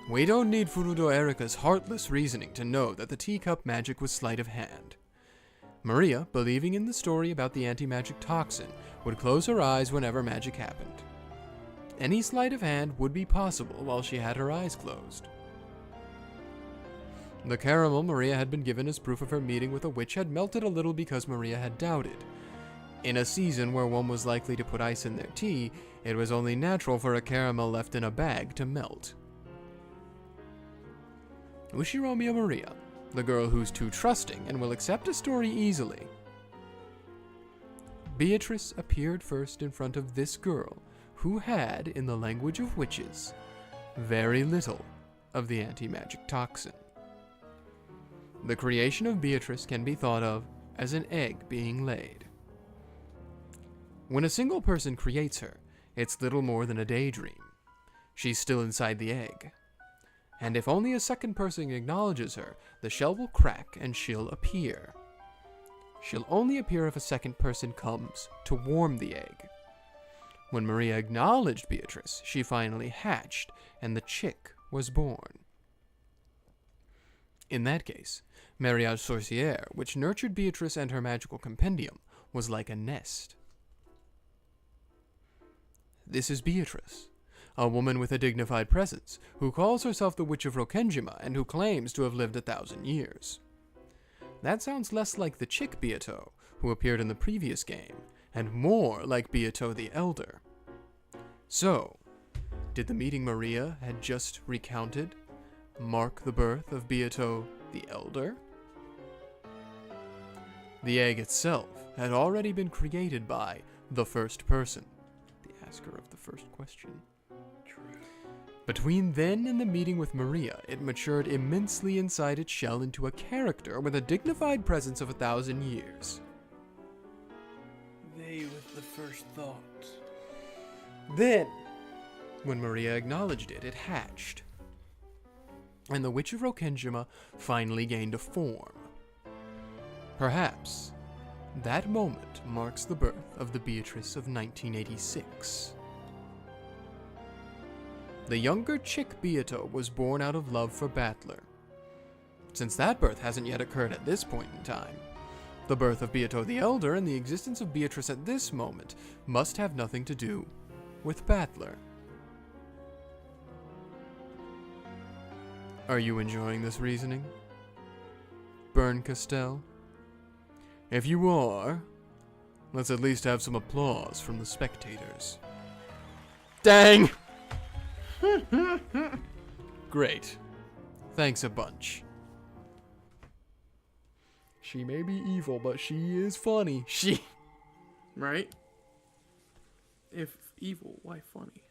We don't need Furudo Erika's heartless reasoning to know that the teacup magic was sleight of hand. Maria, believing in the story about the anti-magic toxin, would close her eyes whenever magic happened. Any sleight of hand would be possible while she had her eyes closed. The caramel Maria had been given as proof of her meeting with a witch had melted a little because Maria had doubted. In a season where one was likely to put ice in their tea, it was only natural for a caramel left in a bag to melt. Ushiromiya Maria, the girl who's too trusting and will accept a story easily. Beatrice appeared first in front of this girl, who had, in the language of witches, very little of the anti-magic toxin. The creation of Beatrice can be thought of as an egg being laid. When a single person creates her, It's little more than a daydream. She's still inside the egg. And if only a second person acknowledges her, the shell will crack and she'll appear. She'll only appear if a second person comes to warm the egg. When Maria acknowledged Beatrice, she finally hatched, and the chick was born. In that case, Mariage Sorcière, which nurtured Beatrice and her magical compendium, was like a nest. This is Beatrice, a woman with a dignified presence, who calls herself the Witch of Rokkenjima and who claims to have lived 1,000 years. That sounds less like the chick Beato, who appeared in the previous game, and more like Beato the Elder. So, did the meeting Maria had just recounted mark the birth of Beato the Elder? The egg itself had already been created by the first person, the asker of the first question. Between then and the meeting with Maria, it matured immensely inside its shell into a character with a dignified presence of 1,000 years. They with the first thought. Then, when Maria acknowledged it, it hatched. And the Witch of Rokkenjima finally gained a form. Perhaps that moment marks the birth of the Beatrice of 1986. The younger chick Beato was born out of love for Battler. Since that birth hasn't yet occurred at this point in time, the birth of Beato the Elder and the existence of Beatrice at this moment must have nothing to do with Battler. Are you enjoying this reasoning, Bernkastel? If you are, let's at least have some applause from the spectators. Dang! Great. Thanks a bunch. She may be evil, but she is funny. Right? If evil, why funny?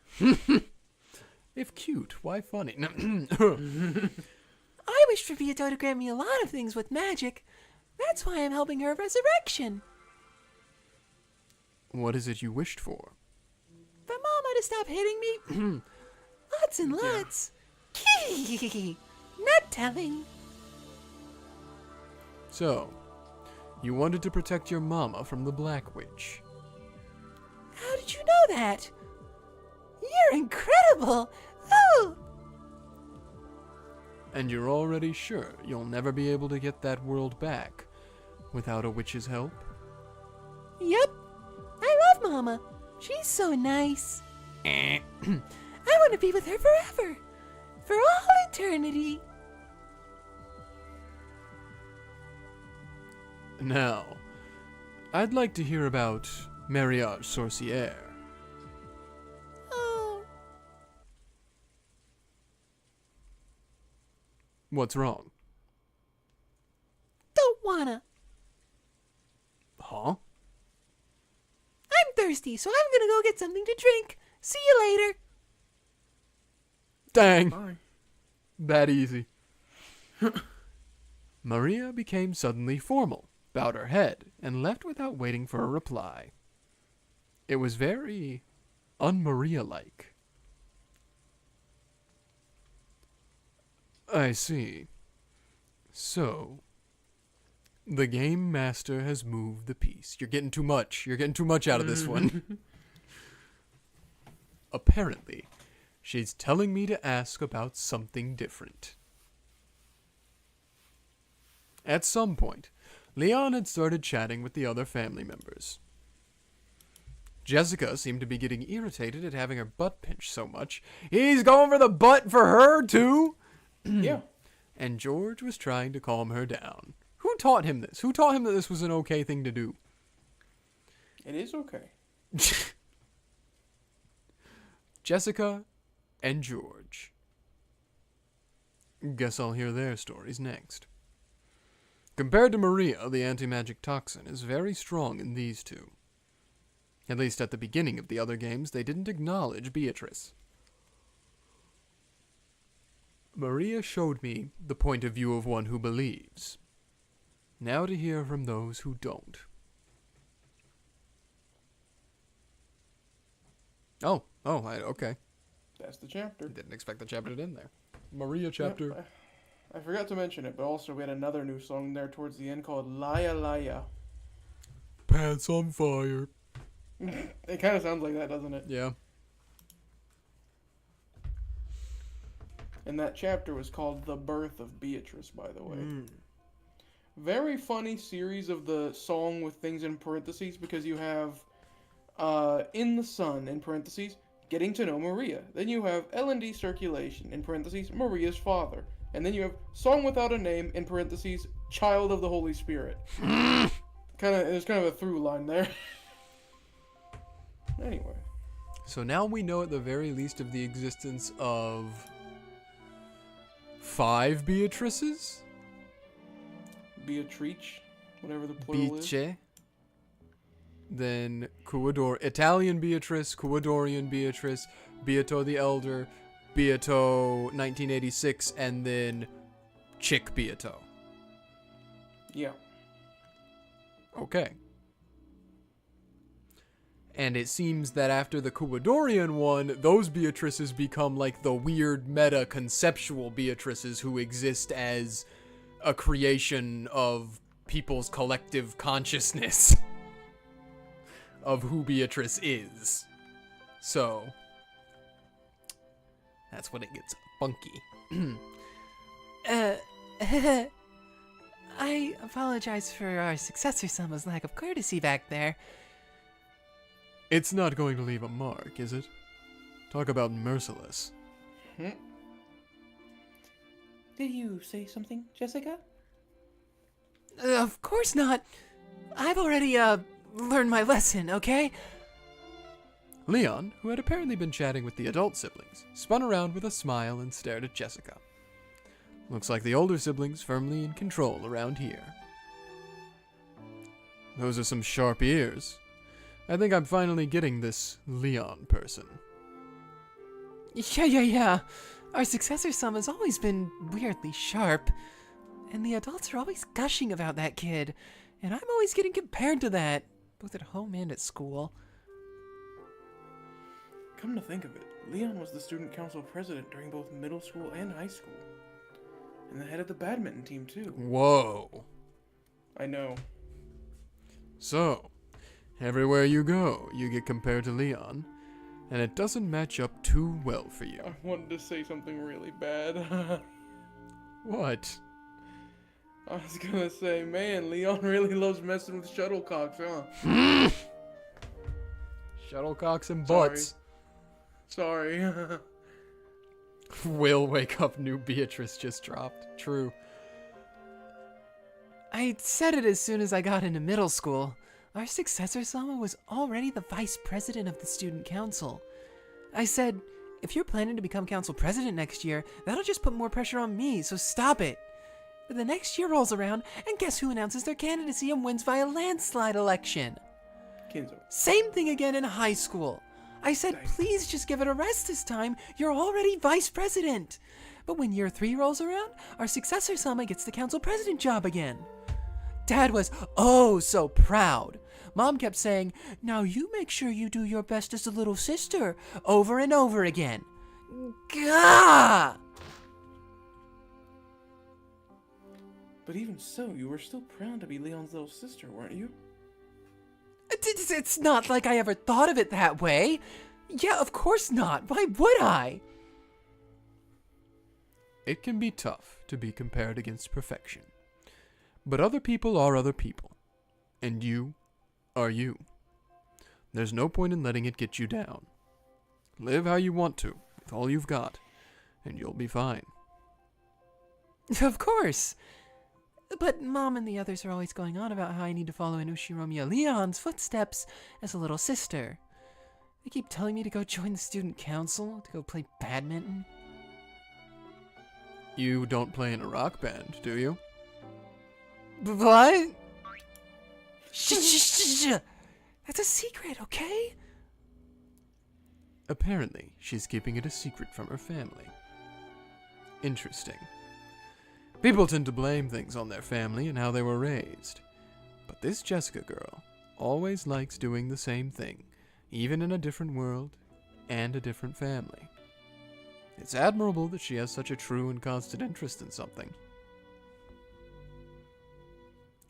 If cute, why funny? I wish for Beato to grant me a lot of things with magic. That's why I'm helping her resurrection. What is it you wished for? For Mama to stop hitting me. Lots and lots. Not telling. So, you wanted to protect your mama from the Black Witch. How did you know that? You're incredible. Oh. And you're already sure you'll never be able to get that world back without a witch's help? Yep. I love Mama. She's so nice. I want to be with her forever. For all eternity. Now, I'd like to hear about Mariage Sorcière. Oh. What's wrong? Don't wanna. Huh? I'm thirsty, so I'm gonna go get something to drink. See you later. Dang. Bye. That easy. Maria became suddenly formal, bowed her head, and left without waiting for a reply. It was very un-Maria-like. I see. So, the game master has moved the piece. You're getting too much. You're getting too much out of this one. Apparently, she's telling me to ask about something different. At some point, Leon had started chatting with the other family members. Jessica seemed to be getting irritated at having her butt pinched so much. He's going for the butt for her, too? Yeah. And George was trying to calm her down. Who taught him this? Who taught him that this was an okay thing to do? It is okay. Jessica and George. Guess I'll hear their stories next. Compared to Maria, the anti-magic toxin is very strong in these two. At least at the beginning of the other games, they didn't acknowledge Beatrice. Maria showed me the point of view of one who believes. Now to hear from those who don't. Okay. That's the chapter. Didn't expect the chapter to end there. Maria chapter. Yep, I forgot to mention it, but also we had another new song there towards the end called Laya Laya. Pants on fire. It kind of sounds like that, doesn't it? Yeah. And that chapter was called The Birth of Beatrice, by the way. Mm. Very funny series of the song with things in parentheses, because you have In the Sun, in parentheses, Getting to Know Maria. Then you have L&D Circulation, in parentheses, Maria's father. And then you have Song Without a Name, in parentheses, Child of the Holy Spirit. There's kind of a through line there. Anyway. So now we know at the very least of the existence of 5 Beatrices? Beatrice, whatever the plural is. Bice. Then Italian Beatrice, Ecuadorian Beatrice, Beato the Elder, Beato 1986, and then Chick Beato. Yeah. Okay. And it seems that after the Ecuadorian one, those Beatrices become like the weird meta conceptual Beatrices who exist as a creation of people's collective consciousness of who Beatrice is. So, that's when it gets funky. I apologize for our successor Sama's lack of courtesy back there. It's not going to leave a mark, is it? Talk about merciless. Did you say something, Jessica? Of course not. I've already, learned my lesson, okay? Leon, who had apparently been chatting with the adult siblings, spun around with a smile and stared at Jessica. Looks like the older siblings firmly in control around here. Those are some sharp ears. I think I'm finally getting this Leon person. Yeah. Our successor Sama's always been weirdly sharp. And the adults are always gushing about that kid. And I'm always getting compared to that, both at home and at school. Come to think of it, Leon was the student council president during both middle school and high school. And the head of the badminton team, too. Whoa. I know. So, everywhere you go, you get compared to Leon, and it doesn't match up too well for you. I wanted to say something really bad. What? I was gonna say, man, Leon really loves messing with shuttlecocks, huh? Shuttlecocks and butts. Sorry. Will wake up, new Beatrice just dropped. True. I said it as soon as I got into middle school. Our successor Sama was already the vice president of the student council. I said, if you're planning to become council president next year, that'll just put more pressure on me, so stop it. But the next year rolls around, and guess who announces their candidacy and wins by a landslide election? Kinzo. Same thing again in high school. I said, please just give it a rest this time. You're already vice president. But when year 3 rolls around, our successor Sama gets the council president job again. Dad was oh so proud. Mom kept saying, now you make sure you do your best as a little sister, over and over again. Gah! But even so, you were still proud to be Leon's little sister, weren't you? It's not like I ever thought of it that way. Yeah, of course not. Why would I? It can be tough to be compared against perfection. But other people are other people. And you are you. There's no point in letting it get you down. Live how you want to, with all you've got, and you'll be fine. Of course. But Mom and the others are always going on about how I need to follow in Ushiromiya Leon's footsteps as a little sister. They keep telling me to go join the student council, to go play badminton. You don't play in a rock band, do you? What? Shh. That's a secret, okay? Apparently, she's keeping it a secret from her family. Interesting. People tend to blame things on their family and how they were raised. But this Jessica girl always likes doing the same thing, even in a different world, and a different family. It's admirable that she has such a true and constant interest in something.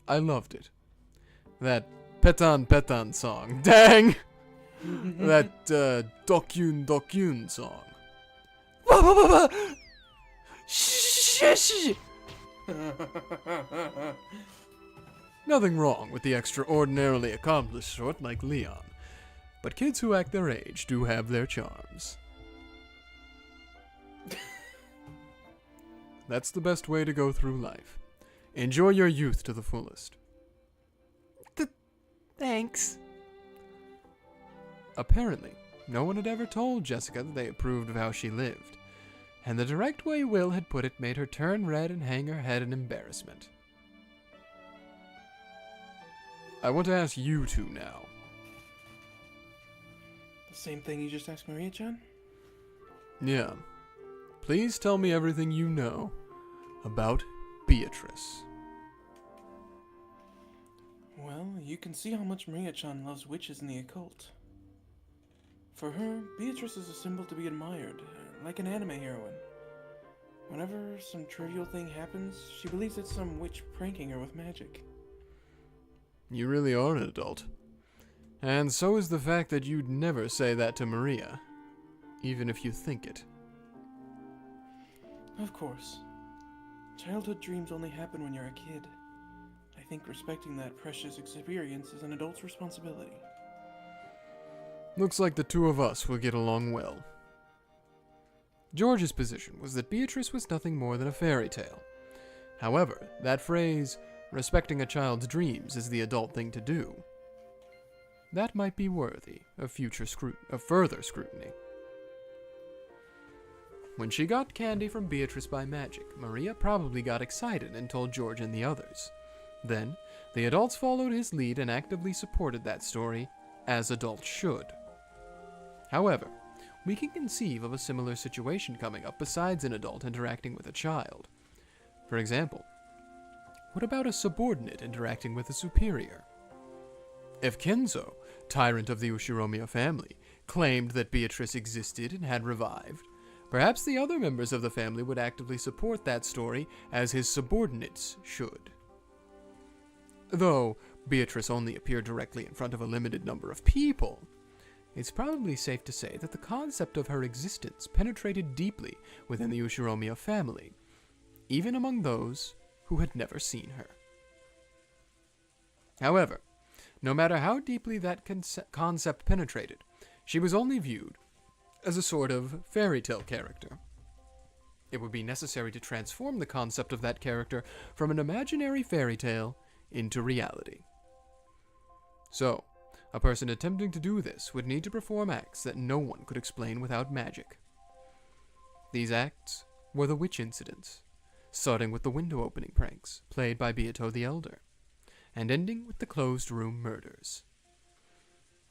I loved it. That Petan Petan song. Dang! That Dokyun Dokyun song. Shh. Nothing wrong with the extraordinarily accomplished sort like Leon, but kids who act their age do have their charms. That's the best way to go through life. Enjoy your youth to the fullest. Thanks. Apparently, no one had ever told Jessica that they approved of how she lived, and the direct way Will had put it made her turn red and hang her head in embarrassment. I want to ask you two now. The same thing you just asked Maria-chan? Yeah. Please tell me everything you know about Beatrice. Well, you can see how much Maria-chan loves witches and the occult. For her, Beatrice is a symbol to be admired, like an anime heroine. Whenever some trivial thing happens, she believes it's some witch pranking her with magic. You really are an adult. And so is the fact that you'd never say that to Maria, even if you think it. Of course. Childhood dreams only happen when you're a kid. I think respecting that precious experience is an adult's responsibility. Looks like the two of us will get along well. George's position was that Beatrice was nothing more than a fairy tale. However, that phrase, respecting a child's dreams is the adult thing to do, that might be worthy of further scrutiny. When she got candy from Beatrice by magic, Maria probably got excited and told George and the others. Then, the adults followed his lead and actively supported that story, as adults should. However, we can conceive of a similar situation coming up besides an adult interacting with a child. For example, what about a subordinate interacting with a superior? If Kinzo, tyrant of the Ushiromiya family, claimed that Beatrice existed and had revived, perhaps the other members of the family would actively support that story as his subordinates should. Though Beatrice only appeared directly in front of a limited number of people, it's probably safe to say that the concept of her existence penetrated deeply within the Ushiromiya family, even among those who had never seen her. However, no matter how deeply that concept penetrated, she was only viewed as a sort of fairy tale character. It would be necessary to transform the concept of that character from an imaginary fairy tale into reality. So, a person attempting to do this would need to perform acts that no one could explain without magic. These acts were the witch incidents, starting with the window opening pranks played by Beato the Elder, and ending with the closed room murders.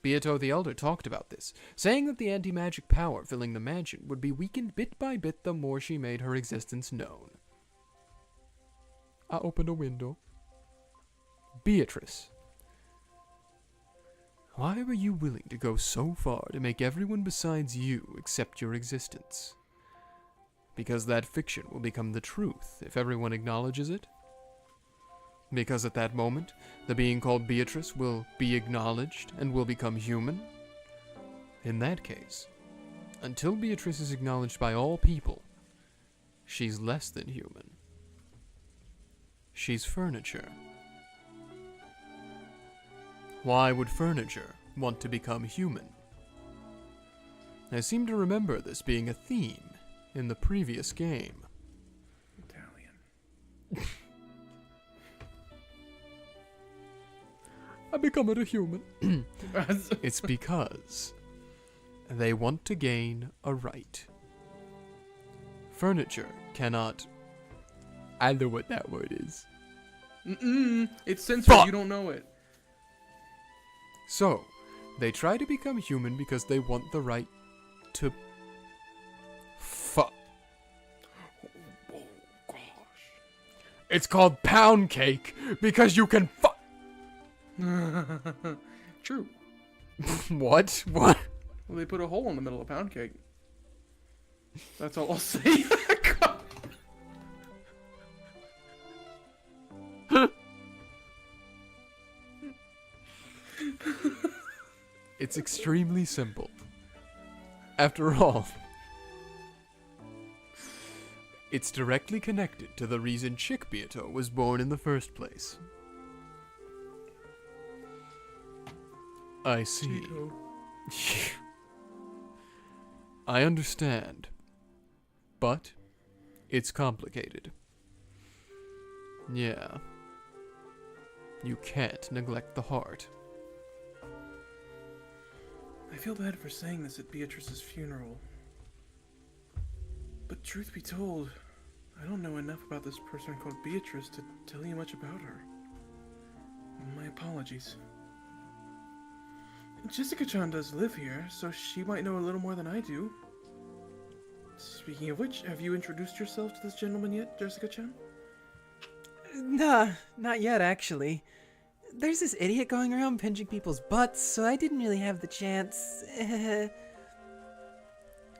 Beato the Elder talked about this, saying that the anti-magic power filling the mansion would be weakened bit by bit the more she made her existence known. I opened a window. Beatrice, why were you willing to go so far to make everyone besides you accept your existence? Because that fiction will become the truth if everyone acknowledges it? Because at that moment, the being called Beatrice will be acknowledged and will become human? In that case, until Beatrice is acknowledged by all people, she's less than human. She's furniture. Why would furniture want to become human? I seem to remember this being a theme in the previous game. Italian. I become a human. It's because they want to gain a right. Furniture cannot... I know what that word is. It's censored, Fuck. You don't know it. So, they try to become human because they want the right to... Fuck. Oh, gosh. It's called pound cake because you can fuck... True. What? What? Well, they put a hole in the middle of pound cake. That's all I'll say. It's extremely simple. After all, it's directly connected to the reason Chick Beato was born in the first place. I see. I understand. But it's complicated. Yeah. You can't neglect the heart. I feel bad for saying this at Beatrice's funeral. But truth be told, I don't know enough about this person called Beatrice to tell you much about her. My apologies. Jessica-chan does live here, so she might know a little more than I do. Speaking of which, have you introduced yourself to this gentleman yet, Jessica-chan? Nah, not yet, actually. There's this idiot going around pinching people's butts, so I didn't really have the chance.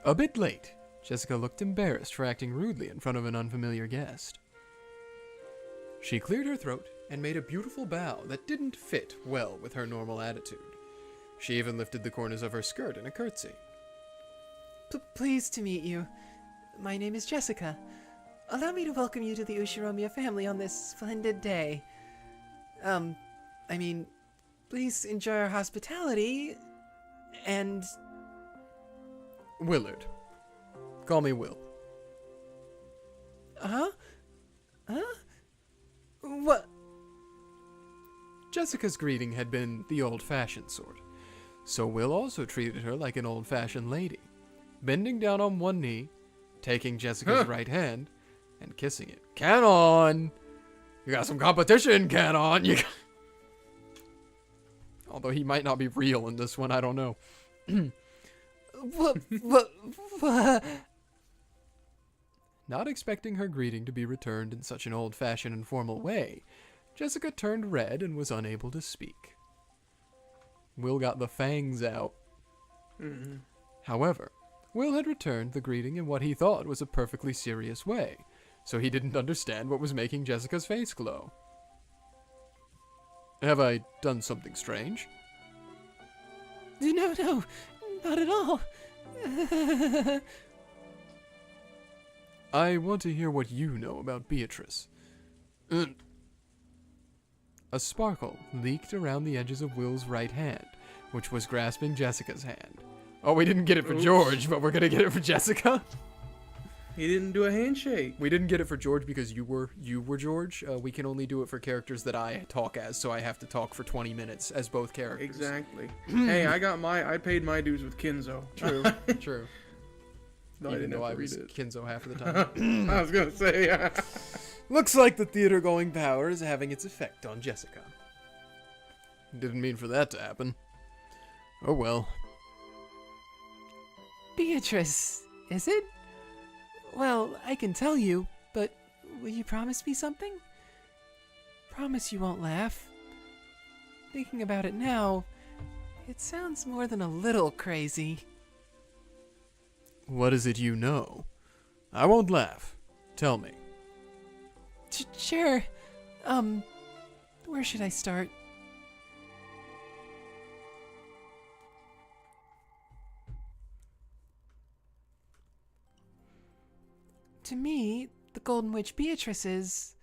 A bit late, Jessica looked embarrassed for acting rudely in front of an unfamiliar guest. She cleared her throat and made a beautiful bow that didn't fit well with her normal attitude. She even lifted the corners of her skirt in a curtsy. Pleased to meet you. My name is Jessica. Allow me to welcome you to the Ushiromiya family on this splendid day. Please enjoy our hospitality, and... Willard. Call me Will. Huh? Huh? What? Jessica's greeting had been the old-fashioned sort, so Will also treated her like an old-fashioned lady, bending down on one knee, taking Jessica's right hand, and kissing it. Canon! You got some competition, Canon! Although he might not be real in this one, I don't know. What? Not expecting her greeting to be returned in such an old-fashioned and formal way, Jessica turned red and was unable to speak. Will got the fangs out. However, Will had returned the greeting in what he thought was a perfectly serious way, so he didn't understand what was making Jessica's face glow. Have I done something strange? No, not at all. I want to hear what you know about Beatrice. A sparkle leaked around the edges of Will's right hand, which was grasping Jessica's hand. Oh, we didn't get it for George, but we're gonna get it for Jessica? He didn't do a handshake. We didn't get it for George because you were George. We can only do it for characters that I talk as, so I have to talk for 20 minutes as both characters. Exactly. Hey, I paid my dues with Kinzo. True, true. No, Even though I read was it. Kinzo half of the time. I was gonna say. Looks like the theater-going power is having its effect on Jessica. Didn't mean for that to happen. Oh well. Beatrice, is it? Well, I can tell you, but will you promise me something? Promise you won't laugh. Thinking about it now, it sounds more than a little crazy. What is it you know? I won't laugh. Tell me. Sure. Where should I start? To me, the Golden Witch Beatrice is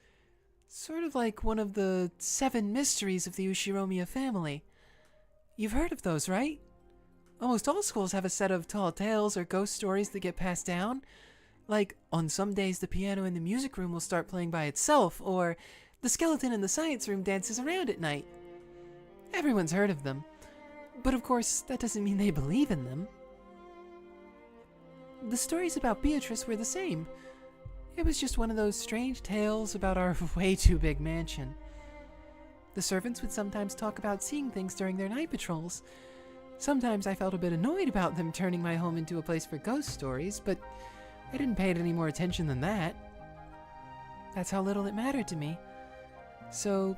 sort of like one of the 7 mysteries of the Ushiromiya family. You've heard of those, right? Almost all schools have a set of tall tales or ghost stories that get passed down. Like, on some days the piano in the music room will start playing by itself, or the skeleton in the science room dances around at night. Everyone's heard of them. But of course, that doesn't mean they believe in them. The stories about Beatrice were the same. It was just one of those strange tales about our way too big mansion. The servants would sometimes talk about seeing things during their night patrols. Sometimes I felt a bit annoyed about them turning my home into a place for ghost stories, but I didn't pay it any more attention than that. That's how little it mattered to me. So,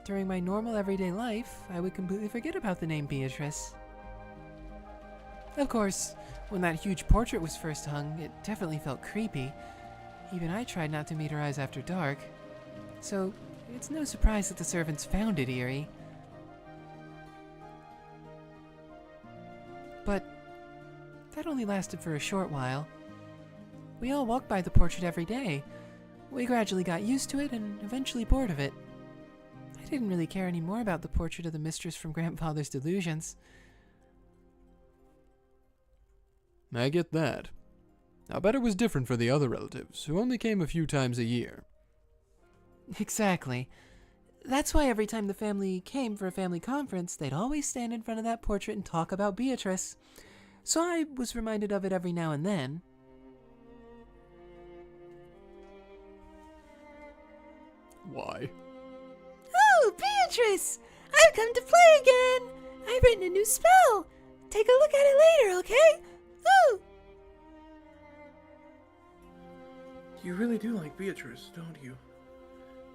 during my normal everyday life, I would completely forget about the name Beatrice. Of course, when that huge portrait was first hung, it definitely felt creepy. Even I tried not to meet her eyes after dark. So, it's no surprise that the servants found it eerie. But that only lasted for a short while. We all walked by the portrait every day. We gradually got used to it and eventually bored of it. I didn't really care anymore about the portrait of the mistress from Grandfather's Delusions. I get that. I bet it was different for the other relatives, who only came a few times a year. Exactly. That's why every time the family came for a family conference, they'd always stand in front of that portrait and talk about Beatrice. So I was reminded of it every now and then. Why? Oh, Beatrice! I've come to play again! I've written a new spell! Take a look at it later, okay? Ooh! You really do like Beatrice, don't you?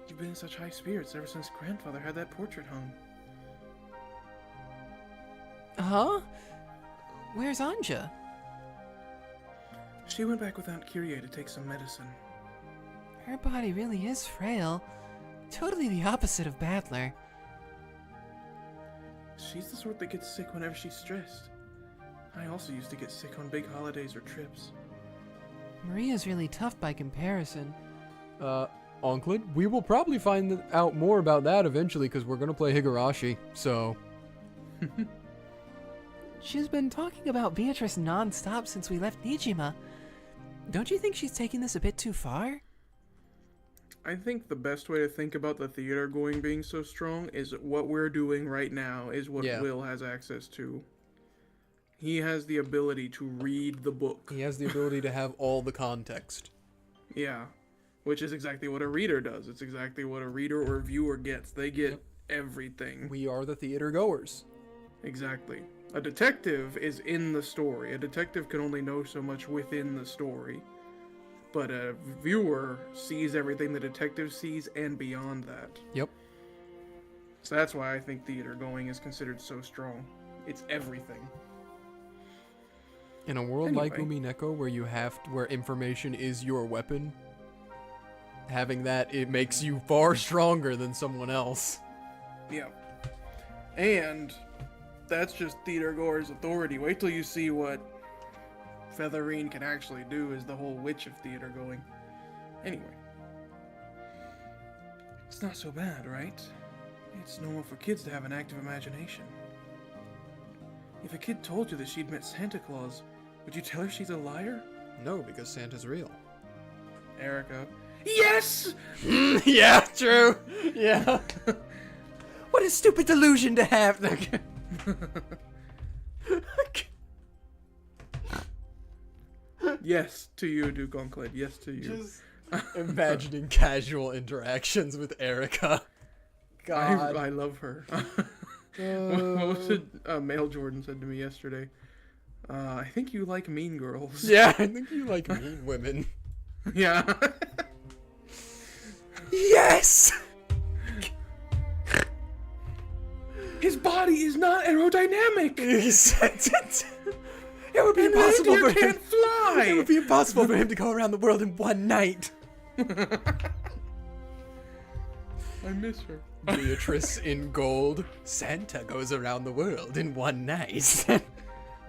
You've been in such high spirits ever since Grandfather had that portrait hung. Huh? Where's Anja? She went back with Aunt Kyrie to take some medicine. Her body really is frail. Totally the opposite of Battler. She's the sort that gets sick whenever she's stressed. I also used to get sick on big holidays or trips. Maria's really tough by comparison. Onkled, we will probably find out more about that eventually because we're going to play Higurashi, so... She's been talking about Beatrice non-stop since we left Nijima. Don't you think she's taking this a bit too far? I think the best way to think about the theater going being so strong is what we're doing right now is what Will has access to. He has the ability to read the book. He has the ability to have all the context. Yeah, which is exactly what a reader does. It's exactly what a reader or viewer gets. They get everything. We are the theater goers. Exactly. A detective is in the story. A detective can only know so much within the story. But a viewer sees everything the detective sees and beyond that. Yep. So that's why I think theater going is considered so strong. It's everything. In a world like Umineko where information is your weapon, having that, it makes you far stronger than someone else. Yeah. And that's just theater goer's authority. Wait till you see what Featherine can actually do as the whole witch of theater going. Anyway. It's not so bad, right? It's normal for kids to have an active imagination. If a kid told you that she'd met Santa Claus, would you tell her she's a liar? No, because Santa's real. Erica. Yes! Yeah, true. Yeah. What a stupid delusion to have. Yes to you, Duke Onkled. Yes to you. Just imagining casual interactions with Erica. God. I love her. What was it Male Jordan said to me yesterday? I think you like mean girls. Yeah, I think you like mean women. Yeah. Yes! His body is not aerodynamic! He said it. It would be And impossible for reindeer him. can't fly! It would be impossible for him to go around the world in one night. I miss her. Beatrice in gold. Santa goes around the world in one night.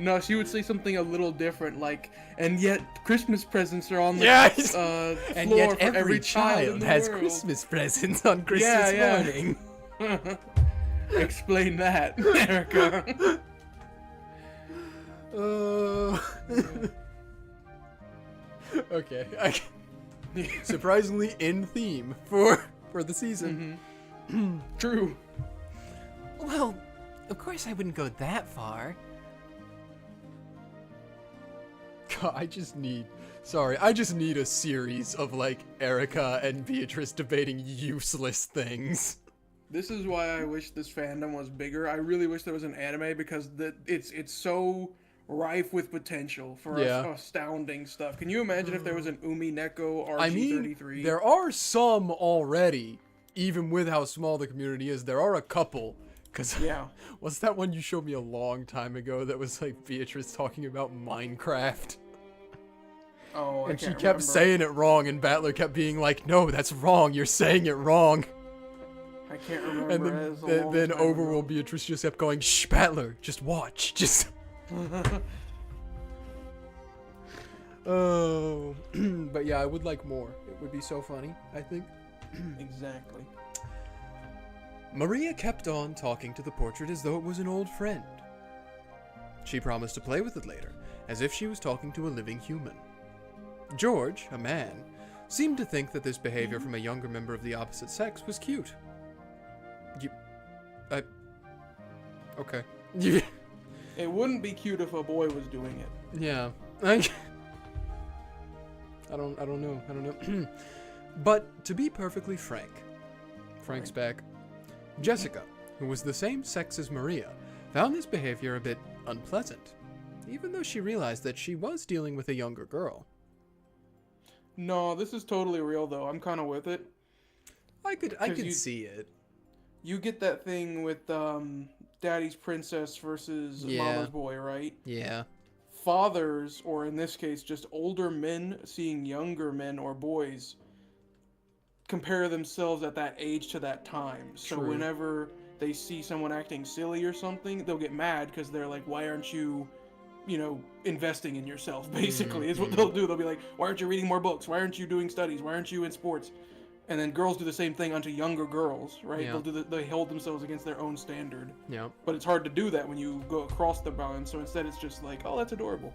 No, she would say something a little different, like, and yet Christmas presents are on the floor and yet for every child in the has world. Christmas presents on Christmas morning. Explain that, Erica. Okay. Surprisingly in theme for the season. Mm-hmm. True. Well, of course I wouldn't go that far. God, I just need a series of, like, Erica and Beatrice debating useless things. This is why I wish this fandom was bigger. I really wish there was an anime because it's so rife with potential for astounding stuff. Can you imagine if there was an Umineko RG33? I mean, there are some already, even with how small the community is. There are a couple Cause Yeah. was that one you showed me a long time ago that was like Beatrice talking about Minecraft? Oh, I And she can't kept remember. saying it wrong, and Battler kept being like, "No, that's wrong. You're saying it wrong." I can't remember. And It was a then, long then time overall, ago. Beatrice just kept going, "Shh, Battler, just watch, just." Oh, but yeah, I would like more. It would be so funny, I think. Exactly. Maria kept on talking to the portrait as though it was an old friend. She promised to play with it later, as if she was talking to a living human. George, a man, seemed to think that this behavior from a younger member of the opposite sex was cute. Okay. It wouldn't be cute if a boy was doing it. Yeah. I don't know. But to be perfectly frank, Frank's back. Jessica, who was the same sex as Maria, found this behavior a bit unpleasant, even though she realized that she was dealing with a younger girl. No, this is totally real though. I'm kind of with it. I could you- see it. You get that thing with Daddy's princess versus Yeah. Mama's boy, right? Yeah. Fathers, or in this case, just older men seeing younger men or boys compare themselves at that age to that time. So True. whenever they see someone acting silly or something, they'll get mad because they're like, why aren't you, investing in yourself, basically, is what they'll do. They'll be like, why aren't you reading more books? Why aren't you doing studies? Why aren't you in sports? And then girls do the same thing onto younger girls, right? Yeah. They hold themselves against their own standard. Yeah. But it's hard to do that when you go across the bound, so instead it's just like, oh, that's adorable.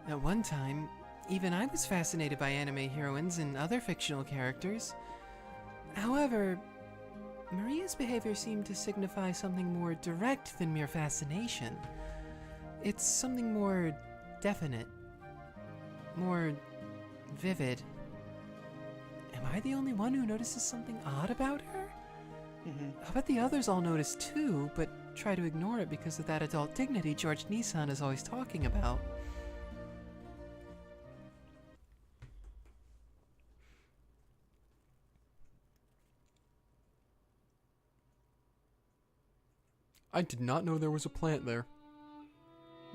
At one time, even I was fascinated by anime heroines and other fictional characters. However, Maria's behavior seemed to signify something more direct than mere fascination. It's something more definite, more vivid. Am I the only one who notices something odd about her? I bet the others all notice too, but try to ignore it because of that adult dignity George Nissan is always talking about. I did not know there was a plant there,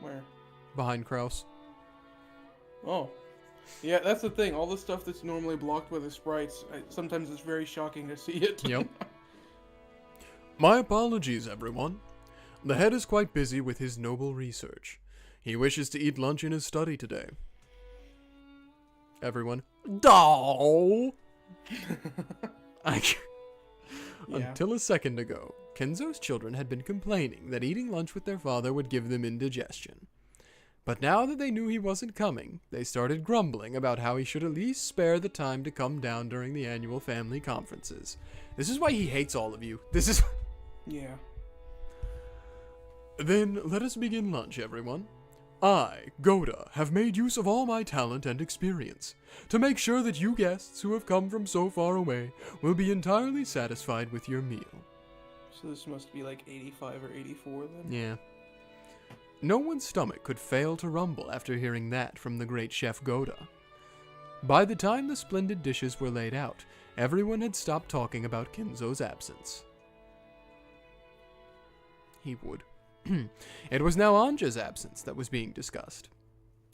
Where? behind Kraus. Oh. Yeah, that's the thing. All the stuff that's normally blocked by the sprites, sometimes it's very shocking to see it. Yep. My apologies, everyone. The head is quite busy with his noble research. He wishes to eat lunch in his study today. Everyone. Doll! Yeah. Until a second ago, Kinzo's children had been complaining that eating lunch with their father would give them indigestion. But now that they knew he wasn't coming, they started grumbling about how he should at least spare the time to come down during the annual family conferences. This is why he hates all of you. This is... Yeah. Then let us begin lunch, everyone. I, Goda, have made use of all my talent and experience to make sure that you guests who have come from so far away will be entirely satisfied with your meal. So this must be like 85 or 84 then? Yeah. No one's stomach could fail to rumble after hearing that from the great chef Goda. By the time the splendid dishes were laid out, everyone had stopped talking about Kinzo's absence. He would. It was now Anja's absence that was being discussed.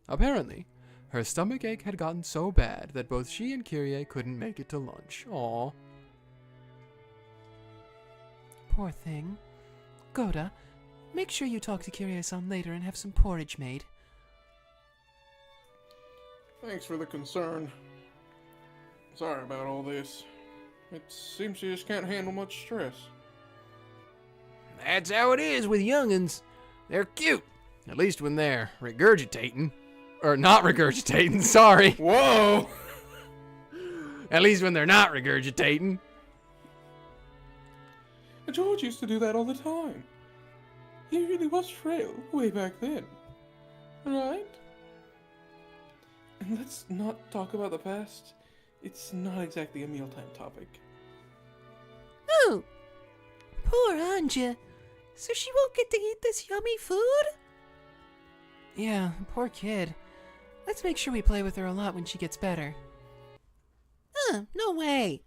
Apparently, her stomach ache had gotten so bad that both she and Kyrie couldn't make it to lunch. Aww. Poor thing. Goda, make sure you talk to Kirie-san later and have some porridge made. Thanks for the concern. Sorry about all this. It seems she just can't handle much stress. That's how it is with young'uns. They're cute. At least when they're regurgitating. Or not regurgitating, sorry. Whoa! At least when they're not regurgitating. George used to do that all the time. He really was frail way back then. Right? And let's not talk about the past. It's not exactly a mealtime topic. Oh, poor Anja. So she won't get to eat this yummy food? Yeah, poor kid. Let's make sure we play with her a lot when she gets better. No way.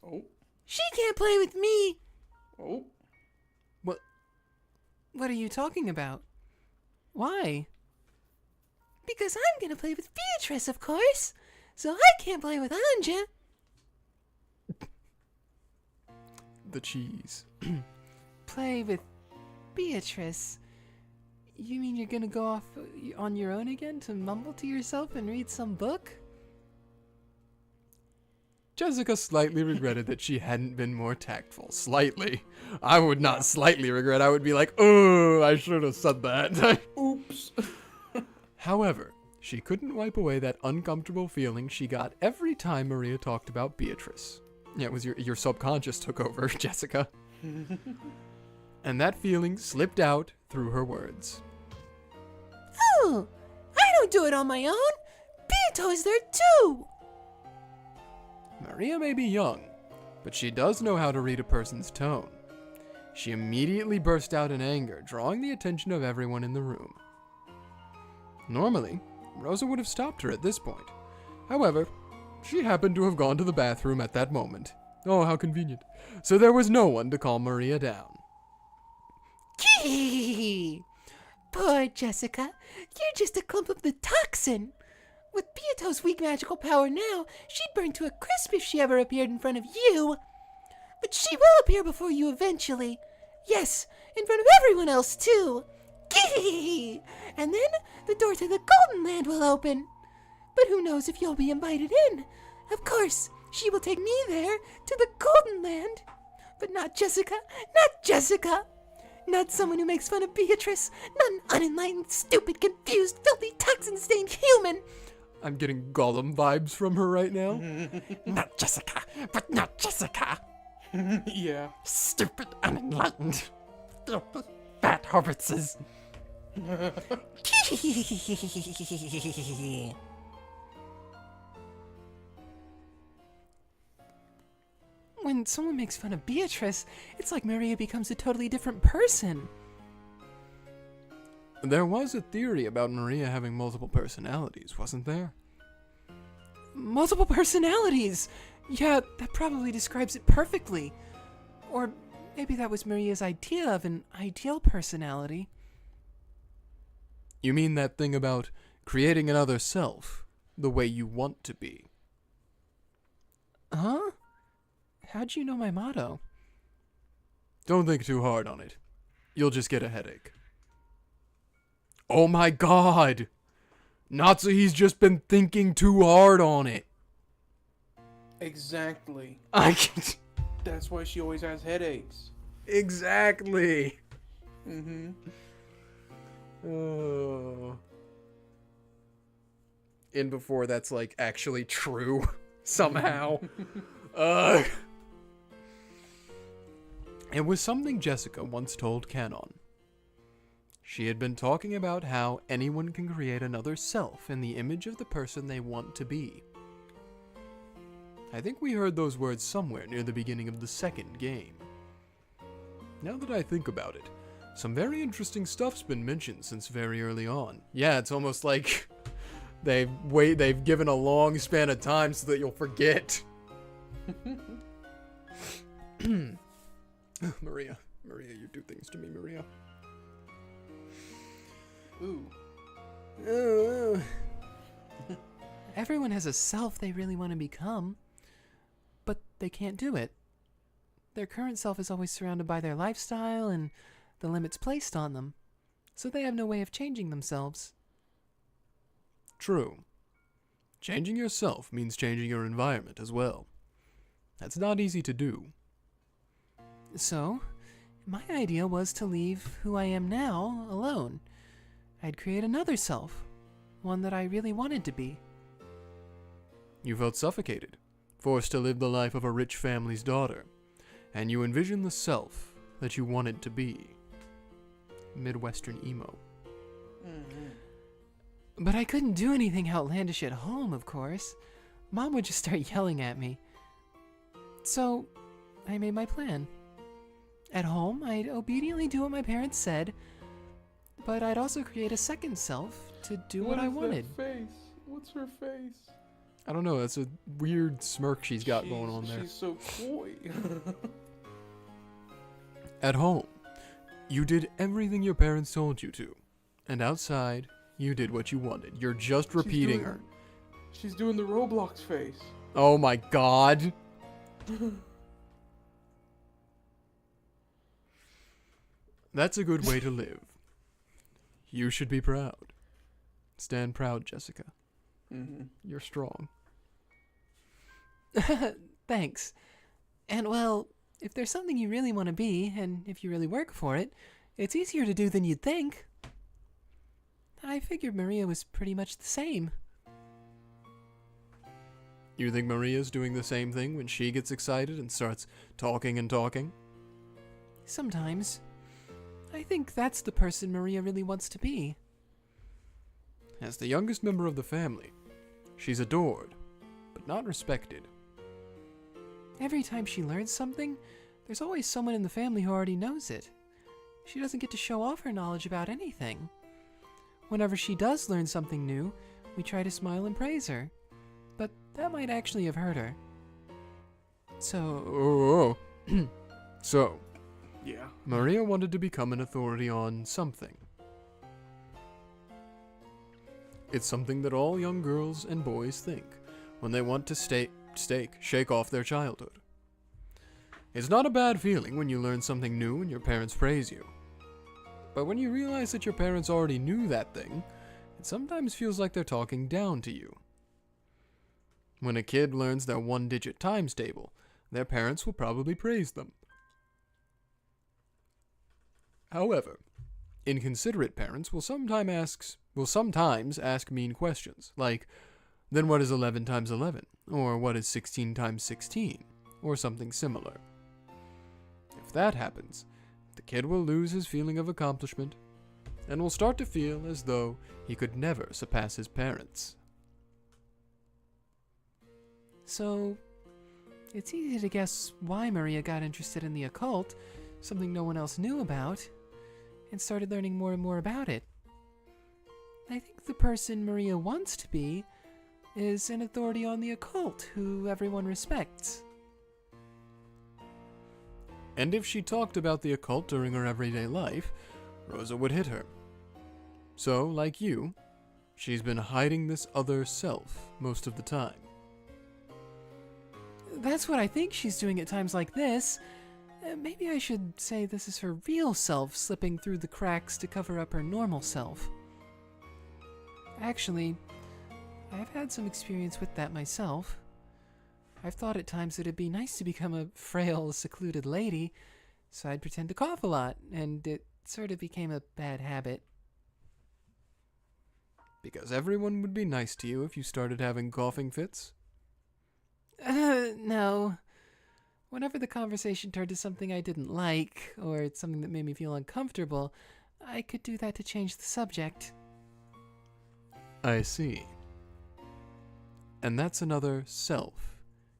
Oh, She can't play with me. Oh. What are you talking about? Why? Because I'm gonna play with Beatrice, of course. So I can't play with Anja. The cheese. Play with Beatrice? You mean you're gonna go off on your own again to mumble to yourself and read some book? Jessica slightly regretted that she hadn't been more tactful. Slightly. I would not slightly regret. I would be like, oh, I should have said that. Oops. However, she couldn't wipe away that uncomfortable feeling she got every time Maria talked about Beatrice. Yeah, it was your subconscious took over, Jessica. And that feeling slipped out through her words. Oh, I don't do it on my own. Beato is there too. Maria may be young, but she does know how to read a person's tone. She immediately burst out in anger, drawing the attention of everyone in the room. Normally, Rosa would have stopped her at this point. However, she happened to have gone to the bathroom at that moment. Oh, how convenient. So there was no one to calm Maria down. Poor Jessica, you're just a clump of the toxin. With Beato's weak magical power now, she'd burn to a crisp if she ever appeared in front of you. But she will appear before you eventually. Yes, in front of everyone else too. And then the door to the Golden Land will open. But who knows if you'll be invited in. Of course, she will take me there to the Golden Land. But not Jessica, not Jessica. Not someone who makes fun of Beatrice. Not an unenlightened, stupid, confused, filthy, toxin-stained human. I'm getting Gollum vibes from her right now. Not Jessica, but not Jessica. Yeah. Stupid, unenlightened, fat hobbitses. When someone makes fun of Beatrice, it's like Maria becomes a totally different person. There was a theory about Maria having multiple personalities, wasn't there? Multiple personalities! Yeah, that probably describes it perfectly. Or maybe that was Maria's idea of an ideal personality. You mean that thing about creating another self, the way you want to be? Huh? How'd you know my motto? Don't think too hard on it. You'll just get a headache. Oh my god! Natsuhi's just been thinking too hard on it. Exactly. I can... That's why she always has headaches. Exactly. Mm-hmm. Oh. In before that's like actually true somehow. It was something Jessica once told Canon. She had been talking about how anyone can create another self in the image of the person they want to be. I think we heard those words somewhere near the beginning of the second game. Now that I think about it, some very interesting stuff's been mentioned since very early on. Yeah, it's almost like they've given a long span of time so that you'll forget. Maria, you do things to me, Maria. Ooh. Everyone has a self they really want to become, but they can't do it. Their current self is always surrounded by their lifestyle and the limits placed on them, so they have no way of changing themselves. True. Changing yourself means changing your environment as well. That's not easy to do. So, my idea was to leave who I am now alone. I'd create another self, one that I really wanted to be. You felt suffocated, forced to live the life of a rich family's daughter, and you envisioned the self that you wanted to be. Midwestern emo. Mm-hmm. But I couldn't do anything outlandish at home, of course. Mom would just start yelling at me. So, I made my plan. At home, I'd obediently do what my parents said, but I'd also create a second self to do what I wanted. That face? What's her face? I don't know, that's a weird smirk she's got going on there. She's so coy. At home, you did everything your parents told you to. And outside, you did what you wanted. You're just repeating her. She's doing the Roblox face. Oh my god. That's a good way to live. You should be proud. Stand proud, Jessica. Mm-hmm. You're strong. Thanks. And well, if there's something you really want to be, and if you really work for it, it's easier to do than you'd think. I figured Maria was pretty much the same. You think Maria's doing the same thing when she gets excited and starts talking and talking? Sometimes. I think that's the person Maria really wants to be. As the youngest member of the family, she's adored, but not respected. Every time she learns something, there's always someone in the family who already knows it. She doesn't get to show off her knowledge about anything. Whenever she does learn something new, we try to smile and praise her. But that might actually have hurt her. So... So, Yeah. Maria wanted to become an authority on something. It's something that all young girls and boys think when they want to shake off their childhood. It's not a bad feeling when you learn something new and your parents praise you. But when you realize that your parents already knew that thing, it sometimes feels like they're talking down to you. When a kid learns their one-digit times table, their parents will probably praise them. However, inconsiderate parents will sometimes ask mean questions, like, then what is 11 times 11? Or what is 16 times 16? Or something similar. If that happens, the kid will lose his feeling of accomplishment, and will start to feel as though he could never surpass his parents. So, it's easy to guess why Maria got interested in the occult, something no one else knew about, and started learning more and more about it. I think the person Maria wants to be is an authority on the occult who everyone respects. And if she talked about the occult during her everyday life, Rosa would hit her. So, like you, she's been hiding this other self most of the time. That's what I think she's doing at times like this. Maybe I should say this is her real self slipping through the cracks to cover up her normal self. Actually, I've had some experience with that myself. I've thought at times that it'd be nice to become a frail, secluded lady, so I'd pretend to cough a lot, and it sort of became a bad habit. Because everyone would be nice to you if you started having coughing fits? No. Whenever the conversation turned to something I didn't like, or something that made me feel uncomfortable, I could do that to change the subject. I see. And that's another self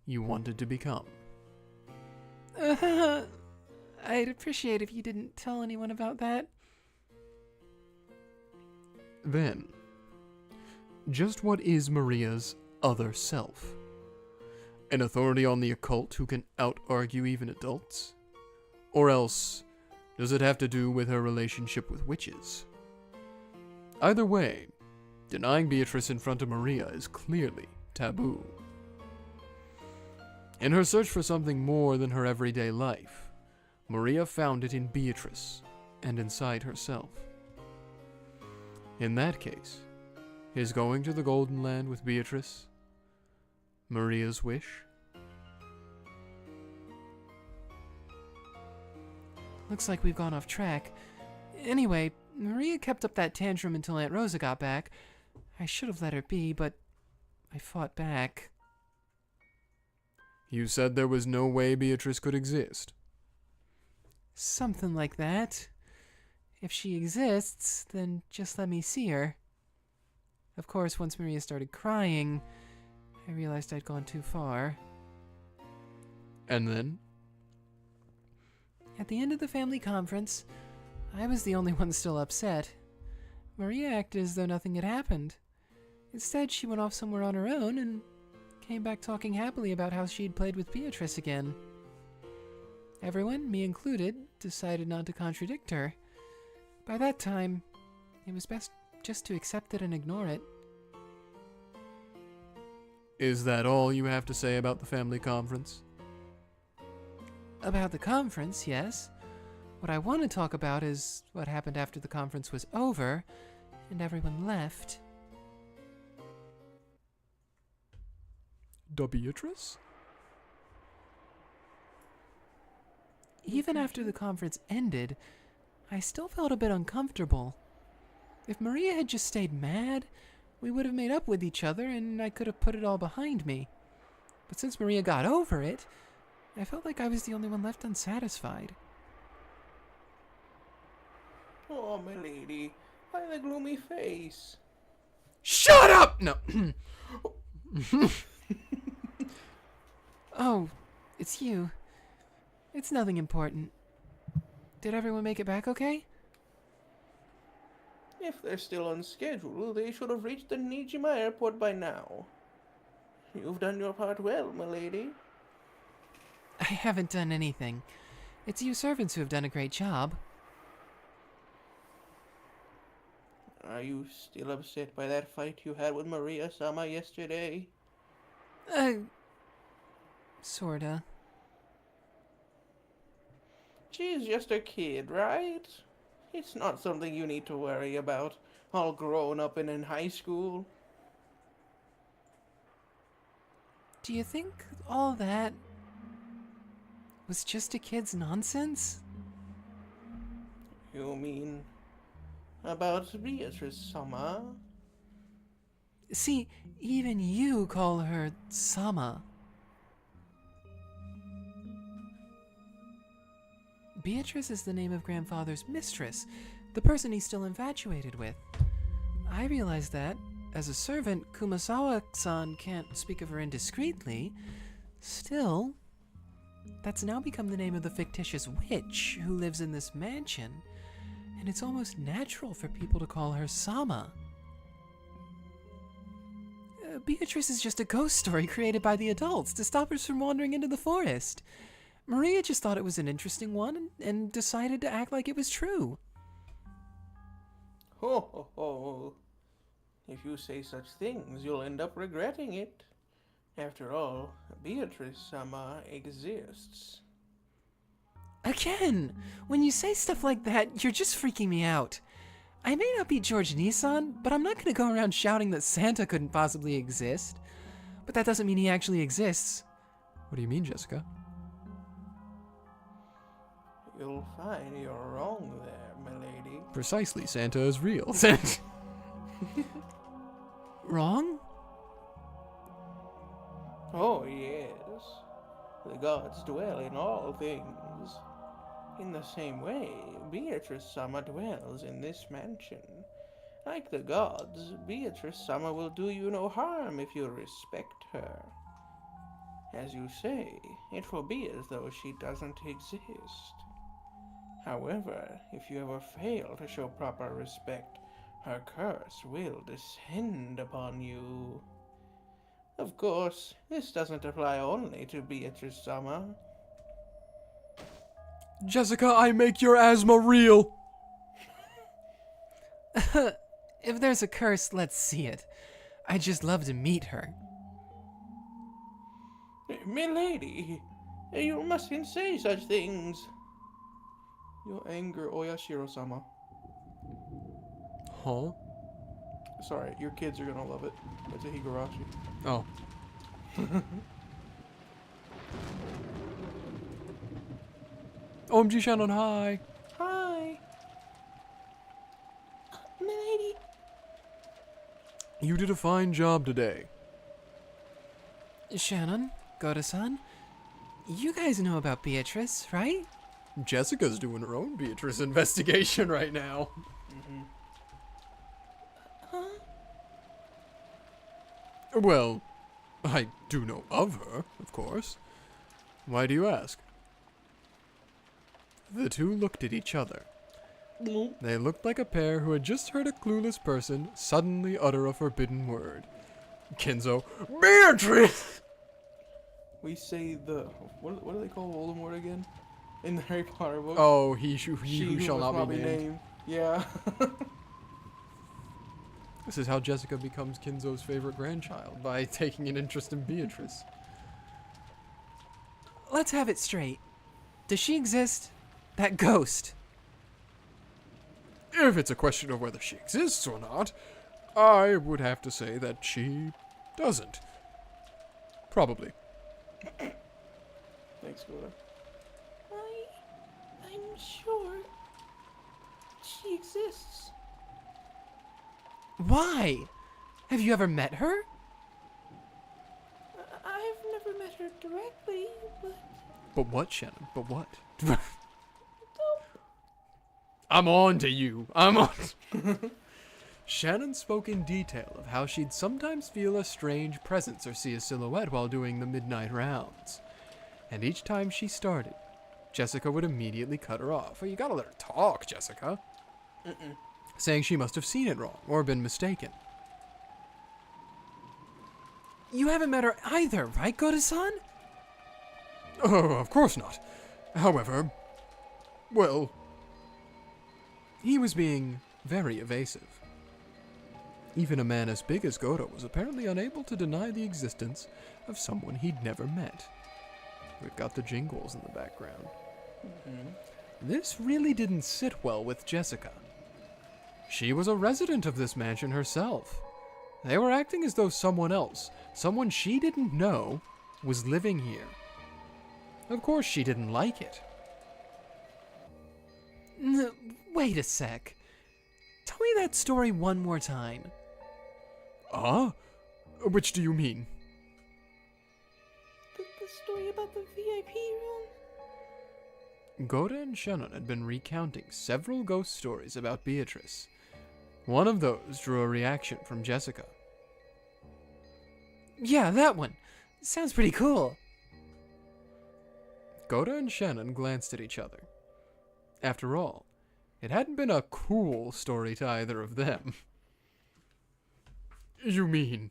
you wanted to become. I'd appreciate if you didn't tell anyone about that. Then, just what is Maria's other self? An authority on the occult who can out-argue even adults? Or else, does it have to do with her relationship with witches? Either way, denying Beatrice in front of Maria is clearly taboo. In her search for something more than her everyday life, Maria found it in Beatrice and inside herself. In that case, is going to the Golden Land with Beatrice Maria's wish? Looks like we've gone off track. Anyway, Maria kept up that tantrum until Aunt Rosa got back. I should have let her be, but I fought back. You said there was no way Beatrice could exist. Something like that. If she exists, then just let me see her. Of course, once Maria started crying, I realized I'd gone too far. And then? At the end of the family conference, I was the only one still upset. Maria acted as though nothing had happened. Instead, she went off somewhere on her own, and came back talking happily about how she'd played with Beatrice again. Everyone, me included, decided not to contradict her. By that time, it was best just to accept it and ignore it. Is that all you have to say about the family conference? About the conference, yes. What I want to talk about is what happened after the conference was over and everyone left. Da Beatrice? Even after the conference ended, I still felt a bit uncomfortable. If Maria had just stayed mad, we would have made up with each other and I could have put it all behind me. But since Maria got over it, I felt like I was the only one left unsatisfied. Oh, my lady, why the gloomy face? Shut up! No. Oh, it's you. It's nothing important. Did everyone make it back okay? If they're still on schedule, they should have reached the Nijima airport by now. You've done your part well, my lady. I haven't done anything. It's you servants who have done a great job. Are you still upset by that fight you had with Maria-sama yesterday? Sorta. She's just a kid, right? It's not something you need to worry about, all grown up and in high school. Do you think all that was just a kid's nonsense? You mean about Beatrice-sama? See, even you call her Sama. Beatrice is the name of Grandfather's mistress, the person he's still infatuated with. I realize that, as a servant, Kumasawa-san can't speak of her indiscreetly. Still, that's now become the name of the fictitious witch who lives in this mansion, and it's almost natural for people to call her Sama. Beatrice is just a ghost story created by the adults to stop us from wandering into the forest. Maria just thought it was an interesting one and decided to act like it was true. Ho ho ho. If you say such things, you'll end up regretting it. After all, Beatrice-sama exists. Again, when you say stuff like that, you're just freaking me out. I may not be George Nissan, but I'm not going to go around shouting that Santa couldn't possibly exist. But that doesn't mean he actually exists. What do you mean, Jessica? You'll find you're wrong there, my lady. Precisely, Santa is real. Wrong? Oh, yes. The gods dwell in all things. In the same way, Beatrice-sama dwells in this mansion. Like the gods, Beatrice-sama will do you no harm if you respect her. As you say, it will be as though she doesn't exist. However, if you ever fail to show proper respect, her curse will descend upon you. Of course, this doesn't apply only to Beatrice-sama. Jessica, I make your asthma real. If there's a curse, let's see it. I'd just love to meet her. Milady, you mustn't say such things. You'll anger Oyashiro-sama. Huh? Sorry, your kids are gonna love it. It's a Higurashi. Oh. OMG Shannon, hi. Hi. Milady. You did a fine job today. Shannon, Goda-san, you guys know about Beatrice, right? Jessica's doing her own Beatrice investigation right now. Well, I do know of her, of course. Why do you ask? The two looked at each other. They looked like a pair who had just heard a clueless person suddenly utter a forbidden word. Kinzo, Beatrice! We say the what do they call Voldemort again? In the Harry Potter book. Oh, he who She shall must not be named. Yeah. This is how Jessica becomes Kinzo's favorite grandchild, by taking an interest in Beatrice. Let's have it straight. Does she exist? That ghost. If it's a question of whether she exists or not, I would have to say that she doesn't. Probably. Thanks, Koro. I'm sure she exists. Why? Have you ever met her? I've never met her directly, but But what, Shannon? But what? I'm on to you. I'm on. Shannon spoke in detail of how she'd sometimes feel a strange presence or see a silhouette while doing the midnight rounds. And each time she started, Jessica would immediately cut her off. Well, you gotta let her talk, Jessica. Saying she must have seen it wrong or been mistaken. You haven't met her either, right, Goda-san? Oh, of course not. However, well, he was being very evasive. Even a man as big as Koro was apparently unable to deny the existence of someone he'd never met. We've got the jingles in the background. This really didn't sit well with Jessica. She was a resident of this mansion herself. They were acting as though someone else, someone she didn't know, was living here. Of course she didn't like it. Wait a sec. Tell me that story one more time. Which do you mean? the story about the VIP room. Goda and Shannon had been recounting several ghost stories about Beatrice. One of those drew a reaction from Jessica. Yeah, that one. Sounds pretty cool. Goda and Shannon glanced at each other. After all, it hadn't been a cool story to either of them. You mean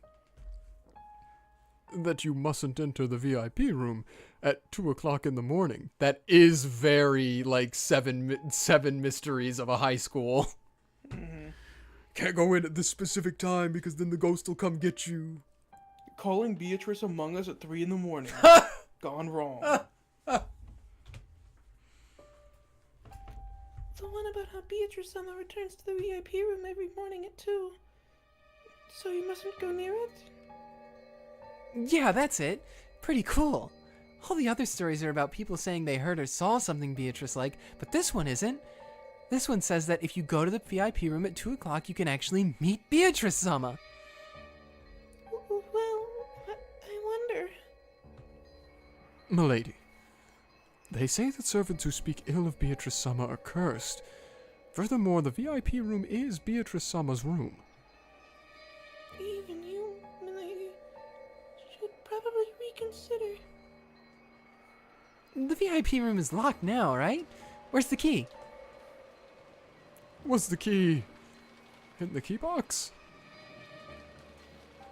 that you mustn't enter the VIP room at 2 o'clock in the morning? That is very, like, seven mysteries of a high school. Can't go in at this specific time because then the ghost will come get you. Calling Beatrice Among Us at 3 in the morning. Gone wrong. The one about how Beatrice Sama returns to the VIP room every morning at 2. So you mustn't go near it? Yeah, that's it. Pretty cool. All the other stories are about people saying they heard or saw something Beatrice like, but this one isn't. This one says that if you go to the VIP room at 2 o'clock, you can actually meet Beatrice Sama. Well, I wonder. Milady, they say that servants who speak ill of Beatrice Sama are cursed. Furthermore, the VIP room is Beatrice Sama's room. Even you, milady, should probably reconsider. The VIP room is locked now, right? Where's the key? Was the key in the key box?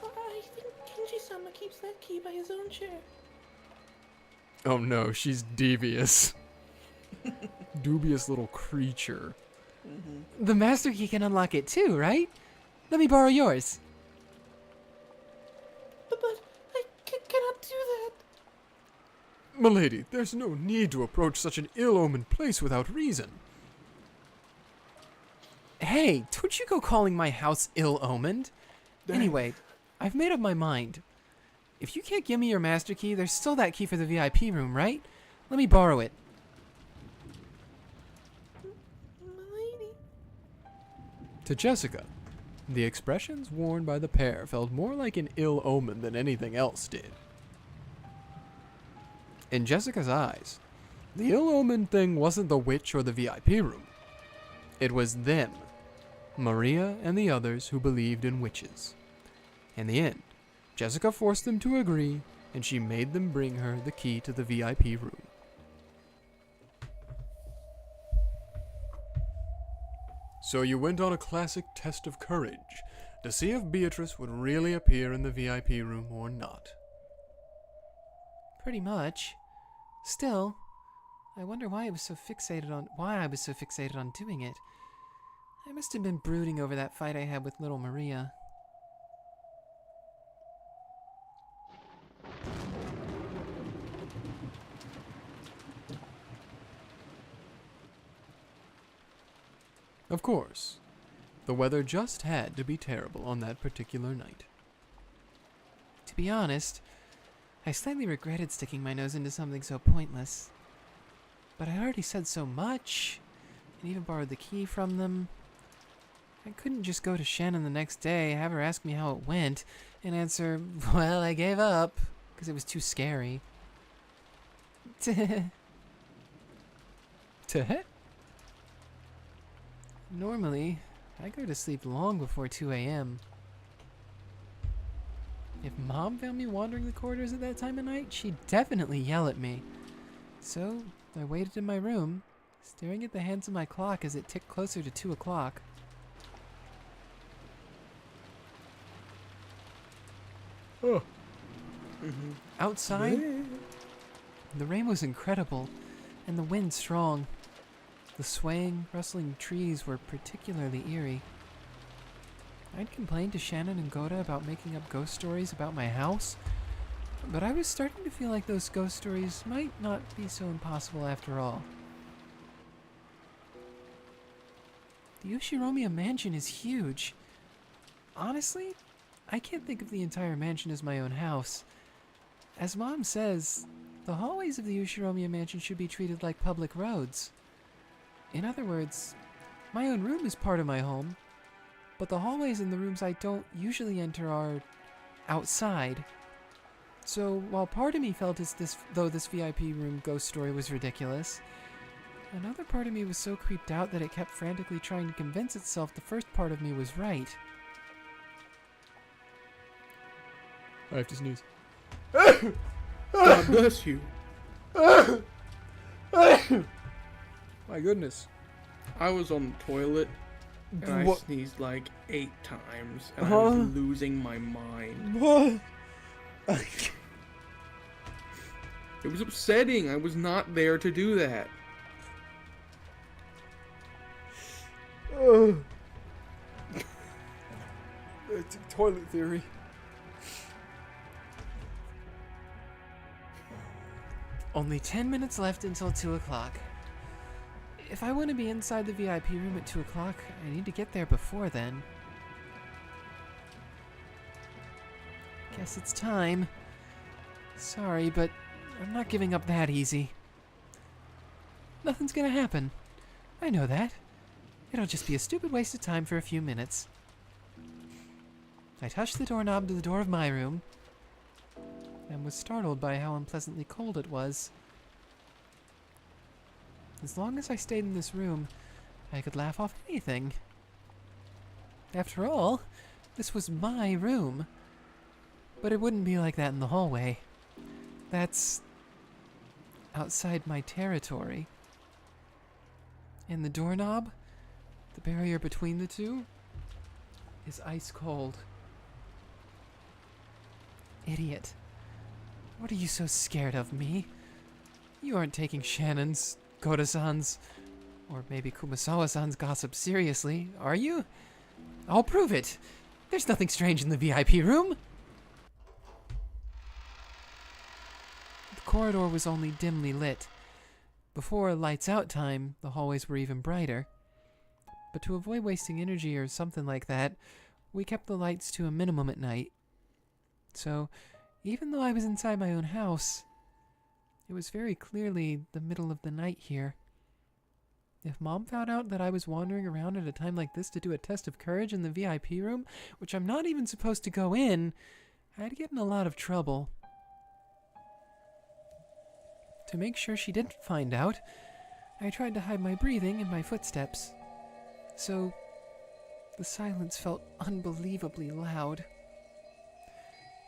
I think Kenji-sama keeps that key by his own chair. Oh no, she's devious. Dubious little creature. The master key can unlock it too, right? Let me borrow yours. But I cannot do that. Milady, there's no need to approach such an ill-omened place without reason. Hey, don't you go calling my house ill-omened. Anyway, I've made up my mind. If you can't give me your master key, there's still that key for the VIP room, right? Let me borrow it. Milady. To Jessica, the expressions worn by the pair felt more like an ill omen than anything else did. In Jessica's eyes, the ill-omened thing wasn't the witch or the VIP room. It was them, Maria and the others who believed in witches. In the end, Jessica forced them to agree, and she made them bring her the key to the VIP room. So you went on a classic test of courage, to see if Beatrice would really appear in the VIP room or not. Pretty much. Still, I wonder why I was so fixated on doing it. I must have been brooding over that fight I had with little Maria. Of course, the weather just had to be terrible on that particular night. To be honest, I slightly regretted sticking my nose into something so pointless. But I already said so much, and even borrowed the key from them. I couldn't just go to Shannon the next day, have her ask me how it went, and answer, well, I gave up, because it was too scary. Normally, I go to sleep long before 2 a.m. If Mom found me wandering the corridors at that time of night, she'd definitely yell at me. So, I waited in my room, staring at the hands of my clock as it ticked closer to 2 o'clock. Oh. Outside, the rain was incredible, and the wind strong. The swaying, rustling trees were particularly eerie. I'd complained to Shannon and Goda about making up ghost stories about my house, but I was starting to feel like those ghost stories might not be so impossible after all. The Ushiromiya mansion is huge. Honestly, I can't think of the entire mansion as my own house. As Mom says, the hallways of the Ushiromiya mansion should be treated like public roads. In other words, my own room is part of my home, but the hallways in the rooms I don't usually enter are outside. So while part of me felt though this VIP room ghost story was ridiculous, another part of me was so creeped out that it kept frantically trying to convince itself the first part of me was right. I have to sneeze. God bless you. My goodness. I was on the toilet and I What? sneezed like 8 times and I was losing my mind. What? It was upsetting. I was not there to do that. It's a toilet theory. Only 10 minutes left until 2 o'clock. If I want to be inside the VIP room at 2 o'clock, I need to get there before then. Guess it's time. Sorry, but I'm not giving up that easy. Nothing's gonna happen. I know that. It'll just be a stupid waste of time for a few minutes. I touched the doorknob to the door of my room, and was startled by how unpleasantly cold it was. As long as I stayed in this room, I could laugh off anything. After all, this was my room. But it wouldn't be like that in the hallway. That's outside my territory. And the doorknob, the barrier between the two, is ice cold. Idiot. What are you so scared of, me? You aren't taking Shannon's, Koda-san's, or maybe Kumasawa-san's gossip seriously, are you? I'll prove it. There's nothing strange in the VIP room. The corridor was only dimly lit. Before lights out time, the hallways were even brighter. But to avoid wasting energy or something like that, we kept the lights to a minimum at night. So, even though I was inside my own house, it was very clearly the middle of the night here. If Mom found out that I was wandering around at a time like this to do a test of courage in the VIP room, which I'm not even supposed to go in, I'd get in a lot of trouble. To make sure she didn't find out, I tried to hide my breathing and my footsteps. So, the silence felt unbelievably loud.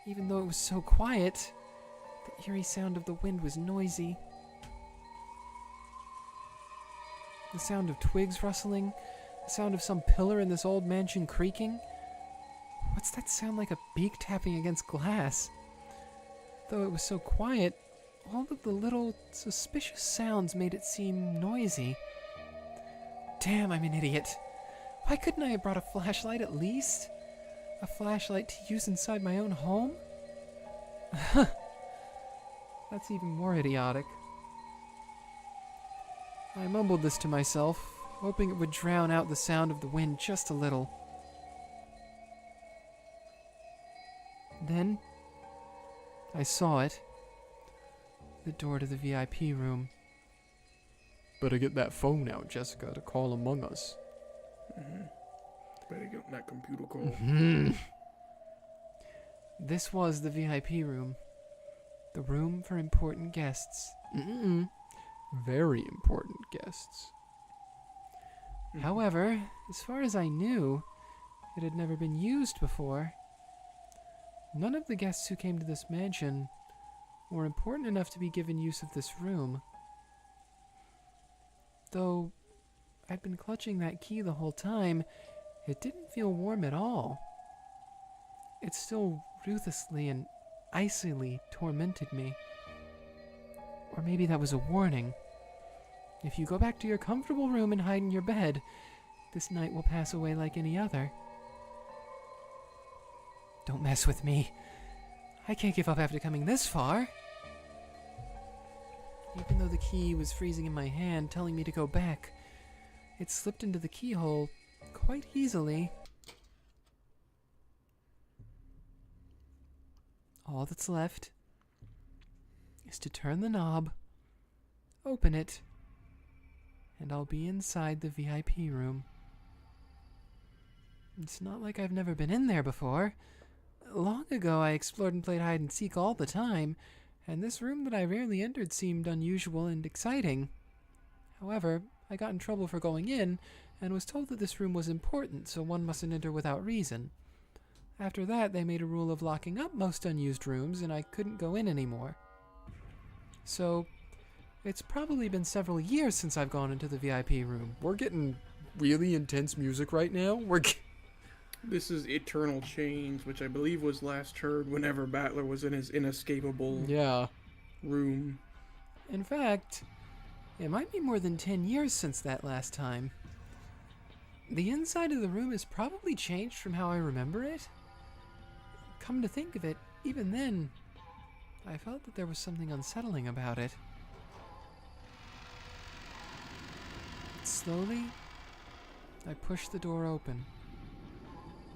Even though it was so quiet, the eerie sound of the wind was noisy. The sound of twigs rustling, the sound of some pillar in this old mansion creaking. What's that sound like a beak tapping against glass? Though it was so quiet, all of the little suspicious sounds made it seem noisy. Damn, I'm an idiot. Why couldn't I have brought a flashlight at least? A flashlight to use inside my own home? That's even more idiotic. I mumbled this to myself, hoping it would drown out the sound of the wind just a little. Then, I saw it. The door to the VIP room. Better get that phone out, Jessica, to call Among Us. Better get that computer call. This was the VIP room. The room for important guests. Very important guests. However, as far as I knew, it had never been used before. None of the guests who came to this mansion were important enough to be given use of this room. Though I'd been clutching that key the whole time, it didn't feel warm at all. It still ruthlessly and icily tormented me. Or maybe that was a warning. If you go back to your comfortable room and hide in your bed, this night will pass away like any other. Don't mess with me. I can't give up after coming this far. Even though the key was freezing in my hand, telling me to go back, it slipped into the keyhole quite easily. All that's left is to turn the knob, open it, and I'll be inside the VIP room. It's not like I've never been in there before. Long ago, I explored and played hide and seek all the time, and this room that I rarely entered seemed unusual and exciting. However, I got in trouble for going in, and was told that this room was important, so one mustn't enter without reason. After that, they made a rule of locking up most unused rooms, and I couldn't go in anymore. So, it's probably been several years since I've gone into the VIP room. We're getting really intense music right now. This is Eternal Chains, which I believe was last heard whenever Battler was in his inescapable room. In fact, it might be more than 10 years since that last time. The inside of the room has probably changed from how I remember it. Come to think of it, even then, I felt that there was something unsettling about it. Slowly, I pushed the door open.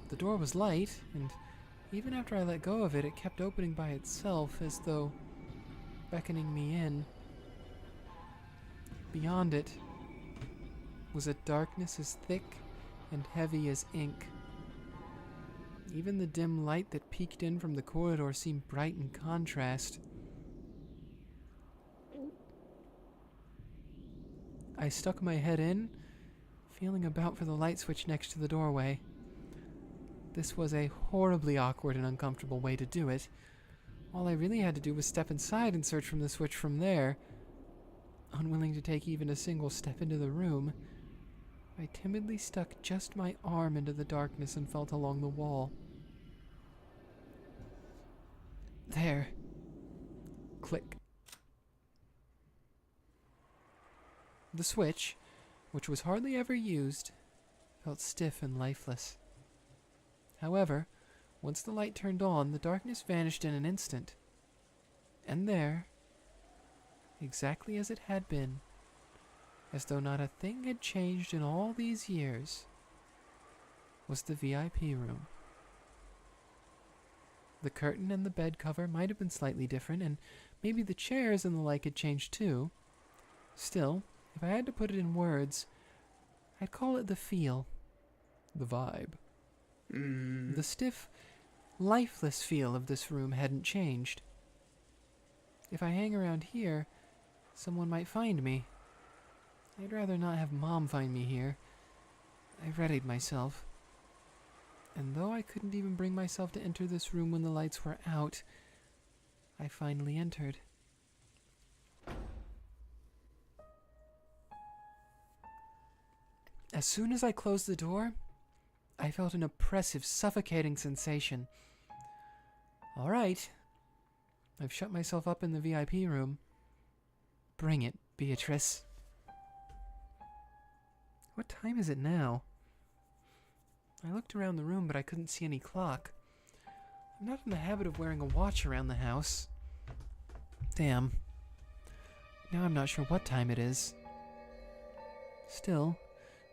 The door was light, and even after I let go of it, it kept opening by itself, as though beckoning me in. Beyond it was a darkness as thick and heavy as ink. Even the dim light that peeked in from the corridor seemed bright in contrast. I stuck my head in, feeling about for the light switch next to the doorway. This was a horribly awkward and uncomfortable way to do it. All I really had to do was step inside and search from the switch from there. Unwilling to take even a single step into the room, I timidly stuck just my arm into the darkness and felt along the wall. There. Click. The switch, which was hardly ever used, felt stiff and lifeless. However, once the light turned on, the darkness vanished in an instant. And there, exactly as it had been, as though not a thing had changed in all these years, was the VIP room. The curtain and the bed cover might have been slightly different, and maybe the chairs and the like had changed too. Still, if I had to put it in words, I'd call it the feel. The vibe. The stiff, lifeless feel of this room hadn't changed. If I hang around here, someone might find me. I'd rather not have Mom find me here. I readied myself. And though I couldn't even bring myself to enter this room when the lights were out, I finally entered. As soon as I closed the door, I felt an oppressive, suffocating sensation. All right. I've shut myself up in the VIP room. Bring it, Beatrice. What time is it now? I looked around the room, but I couldn't see any clock. I'm not in the habit of wearing a watch around the house. Damn. Now I'm not sure what time it is. Still,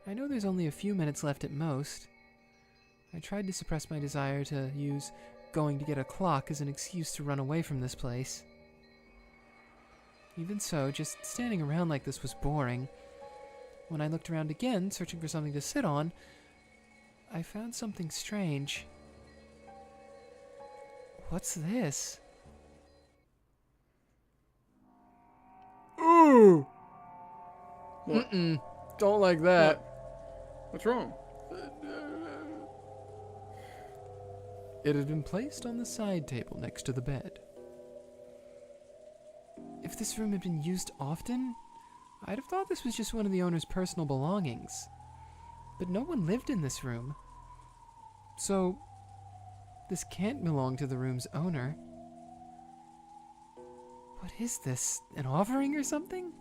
I know there's only a few minutes left at most. I tried to suppress my desire to use going to get a clock as an excuse to run away from this place. Even so, just standing around like this was boring. When I looked around again, searching for something to sit on, I found something strange. What's this? Ooh! What? Mm-mm. Don't like that. What's wrong? It had been placed on the side table next to the bed. If this room had been used often, I'd have thought this was just one of the owner's personal belongings. But no one lived in this room. So, this can't belong to the room's owner. What is this? An offering or something?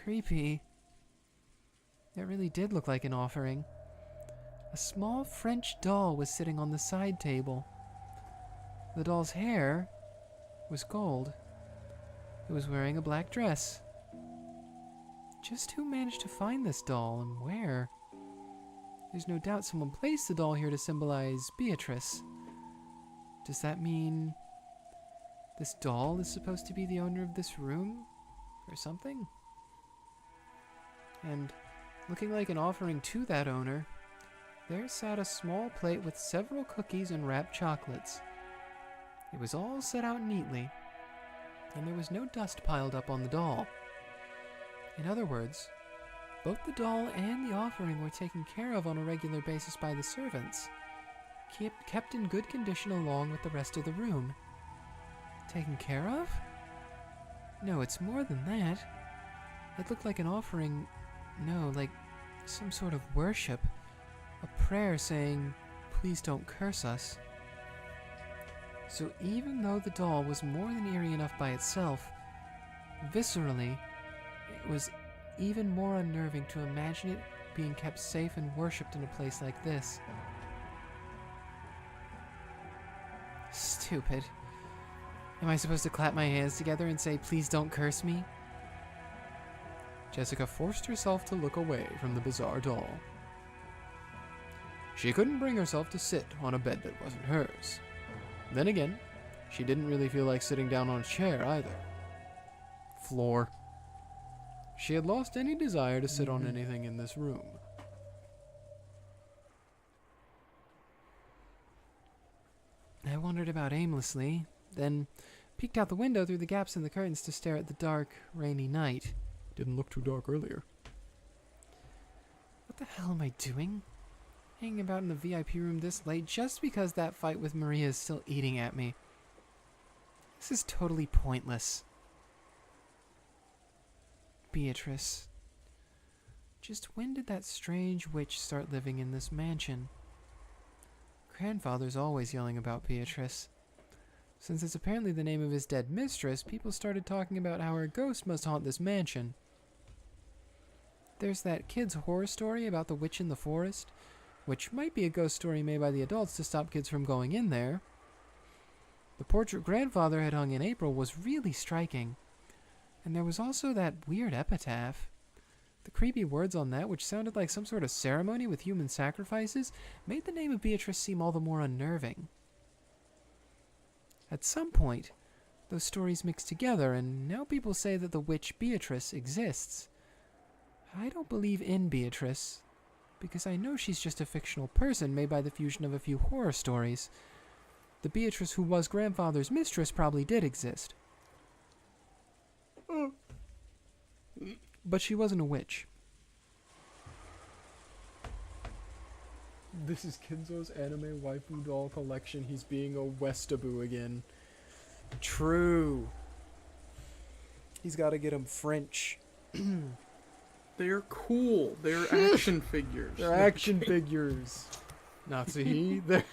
Creepy. It really did look like an offering. A small French doll was sitting on the side table. The doll's hair was gold. It was wearing a black dress. Just who managed to find this doll and where? There's no doubt someone placed the doll here to symbolize Beatrice. Does that mean this doll is supposed to be the owner of this room or something? And looking like an offering to that owner, there sat a small plate with several cookies and wrapped chocolates. It was all set out neatly, and there was no dust piled up on the doll. In other words, both the doll and the offering were taken care of on a regular basis by the servants, kept in good condition along with the rest of the room. Taken care of? No, it's more than that. It looked like an offering, like some sort of worship. A prayer saying, "Please don't curse us." So even though the doll was more than eerie enough by itself, viscerally, it was even more unnerving to imagine it being kept safe and worshipped in a place like this. Stupid. Am I supposed to clap my hands together and say, "Please don't curse me"? Jessica forced herself to look away from the bizarre doll. She couldn't bring herself to sit on a bed that wasn't hers. Then again, she didn't really feel like sitting down on a chair either. Floor. She had lost any desire to sit on anything in this room. I wandered about aimlessly, then peeked out the window through the gaps in the curtains to stare at the dark, rainy night. Didn't look too dark earlier. What the hell am I doing? Hanging about in the VIP room this late just because that fight with Maria is still eating at me. This is totally pointless. Beatrice. Just when did that strange witch start living in this mansion? Grandfather's always yelling about Beatrice. Since it's apparently the name of his dead mistress, people started talking about how her ghost must haunt this mansion. There's that kid's horror story about the witch in the forest, which might be a ghost story made by the adults to stop kids from going in there. The portrait grandfather had hung in April was really striking. And there was also that weird epitaph. The creepy words on that, which sounded like some sort of ceremony with human sacrifices, made the name of Beatrice seem all the more unnerving. At some point, those stories mixed together, and now people say that the witch Beatrice exists. I don't believe in Beatrice, because I know she's just a fictional person made by the fusion of a few horror stories. The Beatrice who was grandfather's mistress probably did exist. But she wasn't a witch. This is Kinzo's anime waifu doll collection. He's being a Westaboo again. True. He's got to get him French. They're cool. They're action figures. They're action figures. Nazi, there.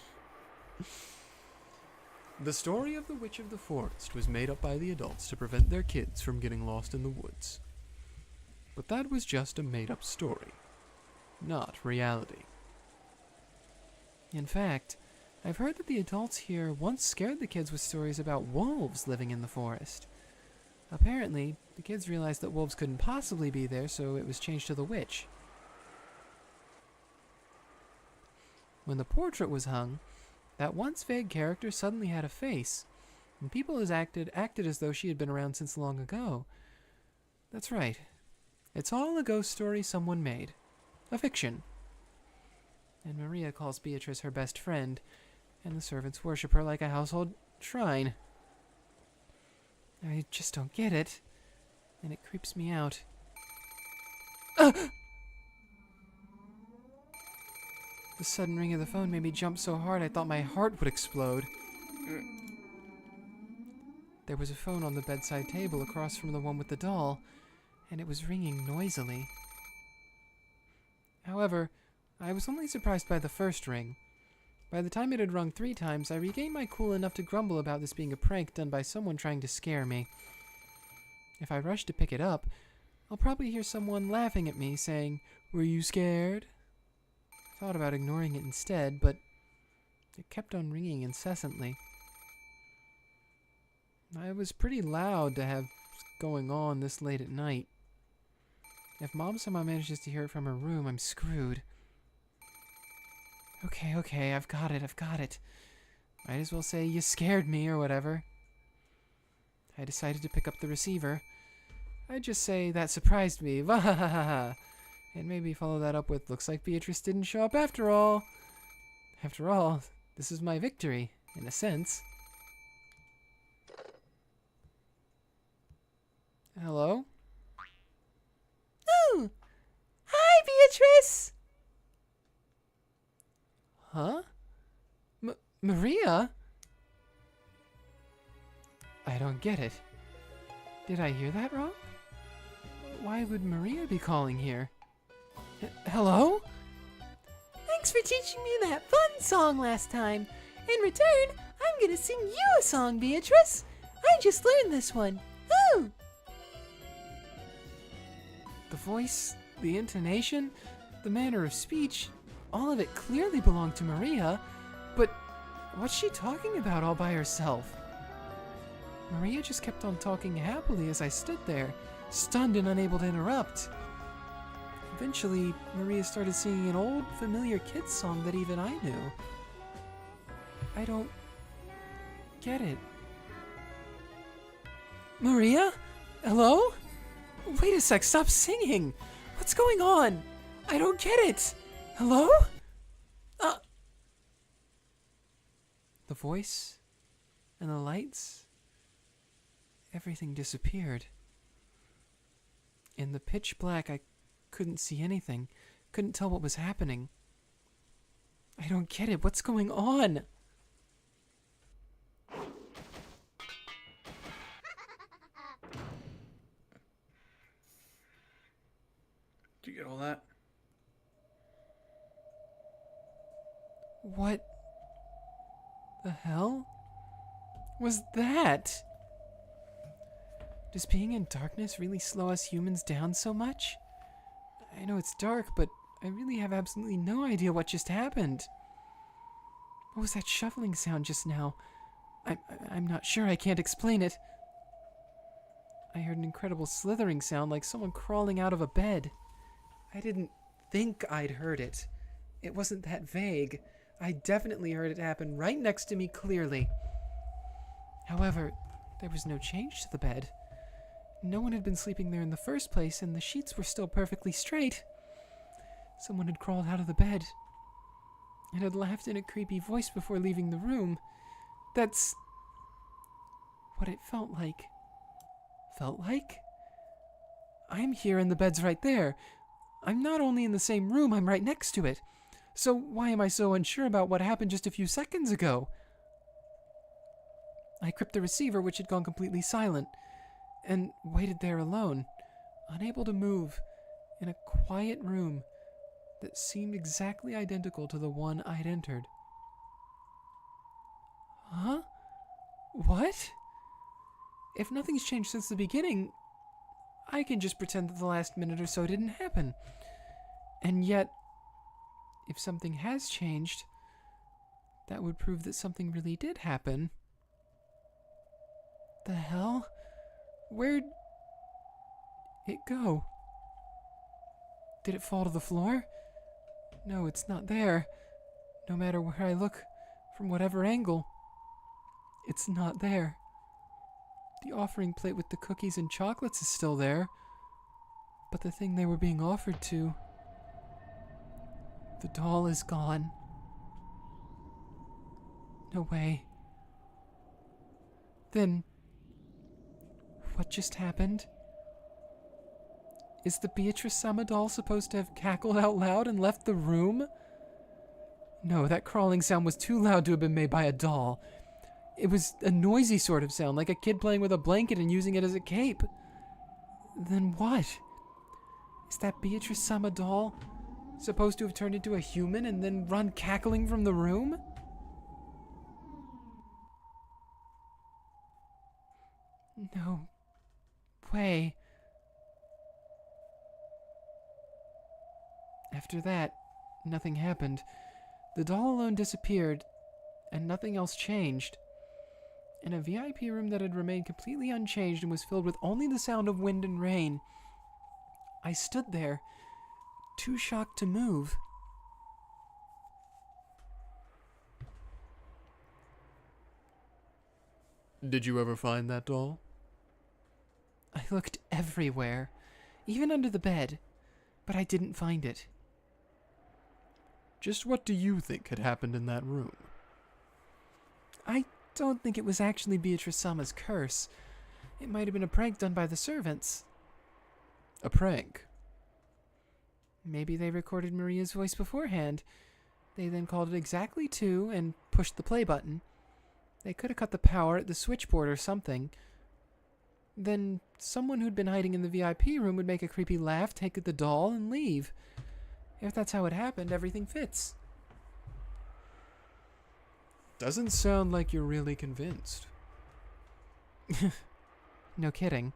The story of the Witch of the Forest was made up by the adults to prevent their kids from getting lost in the woods. But that was just a made-up story, not reality. In fact, I've heard that the adults here once scared the kids with stories about wolves living in the forest. Apparently, the kids realized that wolves couldn't possibly be there, so it was changed to the witch. When the portrait was hung, that once vague character suddenly had a face, and people acted as though she had been around since long ago. That's right. It's all a ghost story someone made. A fiction. And Maria calls Beatrice her best friend, and the servants worship her like a household shrine. I just don't get it, and it creeps me out. The sudden ring of the phone made me jump so hard I thought my heart would explode. There was a phone on the bedside table across from the one with the doll, and it was ringing noisily. However, I was only surprised by the first ring. By the time it had rung 3 times, I regained my cool enough to grumble about this being a prank done by someone trying to scare me. If I rush to pick it up, I'll probably hear someone laughing at me, saying, "Were you scared?" I thought about ignoring it instead, but it kept on ringing incessantly. I was pretty loud to have going on this late at night. If Mom somehow manages to hear it from her room, I'm screwed. Okay, I've got it. Might as well say you scared me or whatever. I decided to pick up the receiver. I'd just say that surprised me, vahahaha, and maybe follow that up with, looks like Beatrice didn't show up after all. After all, this is my victory, in a sense. Hello? Oh! Hi, Beatrice! Huh? Maria? I don't get it. Did I hear that wrong? Why would Maria be calling here? Hello? Thanks for teaching me that fun song last time. In return, I'm gonna sing you a song, Beatrice. I just learned this one. Ooh! The voice, the intonation, the manner of speech, all of it clearly belonged to Maria, but what's she talking about all by herself? Maria just kept on talking happily as I stood there, stunned and unable to interrupt. Eventually, Maria started singing an old, familiar kids' song that even I knew. I don't get it. Maria? Hello? Wait a sec, stop singing! What's going on? I don't get it! Hello? The voice and the lights, everything disappeared. In the pitch black, I couldn't see anything, couldn't tell what was happening. I don't get it. What's going on? Did you get all that? What the hell was that? Does being in darkness really slow us humans down so much? I know it's dark, but I really have absolutely no idea what just happened. What was that shuffling sound just now? I'm not sure. I can't explain it. I heard an incredible slithering sound like someone crawling out of a bed. I didn't think I'd heard it. It wasn't that vague. I definitely heard it happen right next to me clearly. However, there was no change to the bed. No one had been sleeping there in the first place, and the sheets were still perfectly straight. Someone had crawled out of the bed and had laughed in a creepy voice before leaving the room. That's what it felt like. Felt like? I'm here and the bed's right there. I'm not only in the same room, I'm right next to it. So why am I so unsure about what happened just a few seconds ago? I gripped the receiver, which had gone completely silent, and waited there alone, unable to move, in a quiet room, that seemed exactly identical to the one I'd entered. Huh? What? If nothing's changed since the beginning, I can just pretend that the last minute or so didn't happen. And yet, if something has changed, that would prove that something really did happen. The hell? Where'd it go? Did it fall to the floor? No, it's not there. No matter where I look, from whatever angle, it's not there. The offering plate with the cookies and chocolates is still there, but the thing they were being offered to, the doll is gone. No way. Then, what just happened? Is the Beatrice-sama doll supposed to have cackled out loud and left the room? No, that crawling sound was too loud to have been made by a doll. It was a noisy sort of sound, like a kid playing with a blanket and using it as a cape. Then what? Is that Beatrice-sama doll supposed to have turned into a human and then run cackling from the room? No way. After that, nothing happened. The doll alone disappeared, and nothing else changed. In a VIP room that had remained completely unchanged and was filled with only the sound of wind and rain, I stood there, too shocked to move. Did you ever find that doll? I looked everywhere, even under the bed, but I didn't find it. Just what do you think had happened in that room? I don't think it was actually Beatrice-sama's curse. It might have been a prank done by the servants. A prank? Maybe they recorded Maria's voice beforehand. They then called it exactly 2 and pushed the play button. They could have cut the power at the switchboard or something. Then someone who'd been hiding in the VIP room would make a creepy laugh, take the doll, and leave. If that's how it happened, everything fits. Doesn't sound like you're really convinced. No kidding.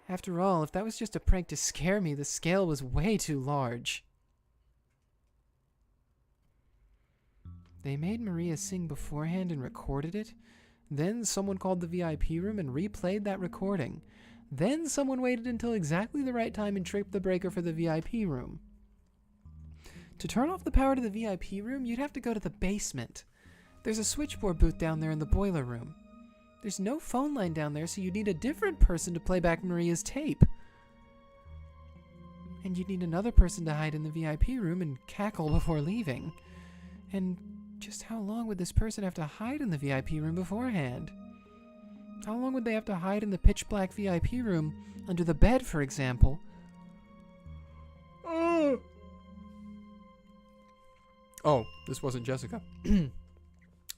After all, if that was just a prank to scare me, the scale was way too large. They made Maria sing beforehand and recorded it. Then someone called the VIP room and replayed that recording. Then someone waited until exactly the right time and tripped the breaker for the VIP room. To turn off the power to the VIP room, you'd have to go to the basement. There's a switchboard booth down there in the boiler room. There's no phone line down there, so you'd need a different person to play back Maria's tape. And you'd need another person to hide in the VIP room and cackle before leaving. And just how long would this person have to hide in the VIP room beforehand? How long would they have to hide in the pitch black VIP room under the bed, for example? Oh, this wasn't Jessica.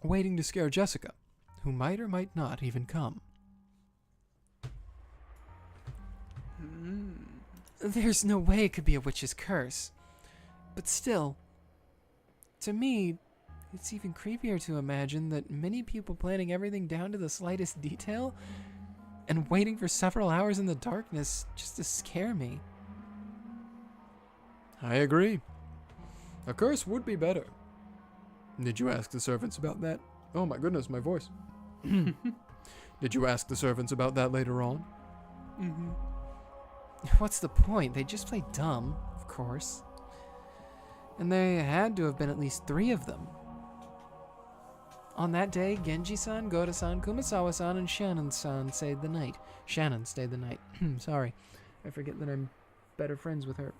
Waiting to scare Jessica, who might or might not even come. There's no way it could be a witch's curse. But still, to me, it's even creepier to imagine that many people planning everything down to the slightest detail and waiting for several hours in the darkness just to scare me. I agree. A curse would be better. Did you ask the servants about that? Oh my goodness, my voice. Did you ask the servants about that later on? Mm-hmm. What's the point? They just play dumb, of course. And there had to have been at least 3 of them. On that day, Genji-san, Goda-san, Kumasawa-san, and Shannon-san stayed the night. Shannon stayed the night. Sorry. I forget that I'm better friends with her.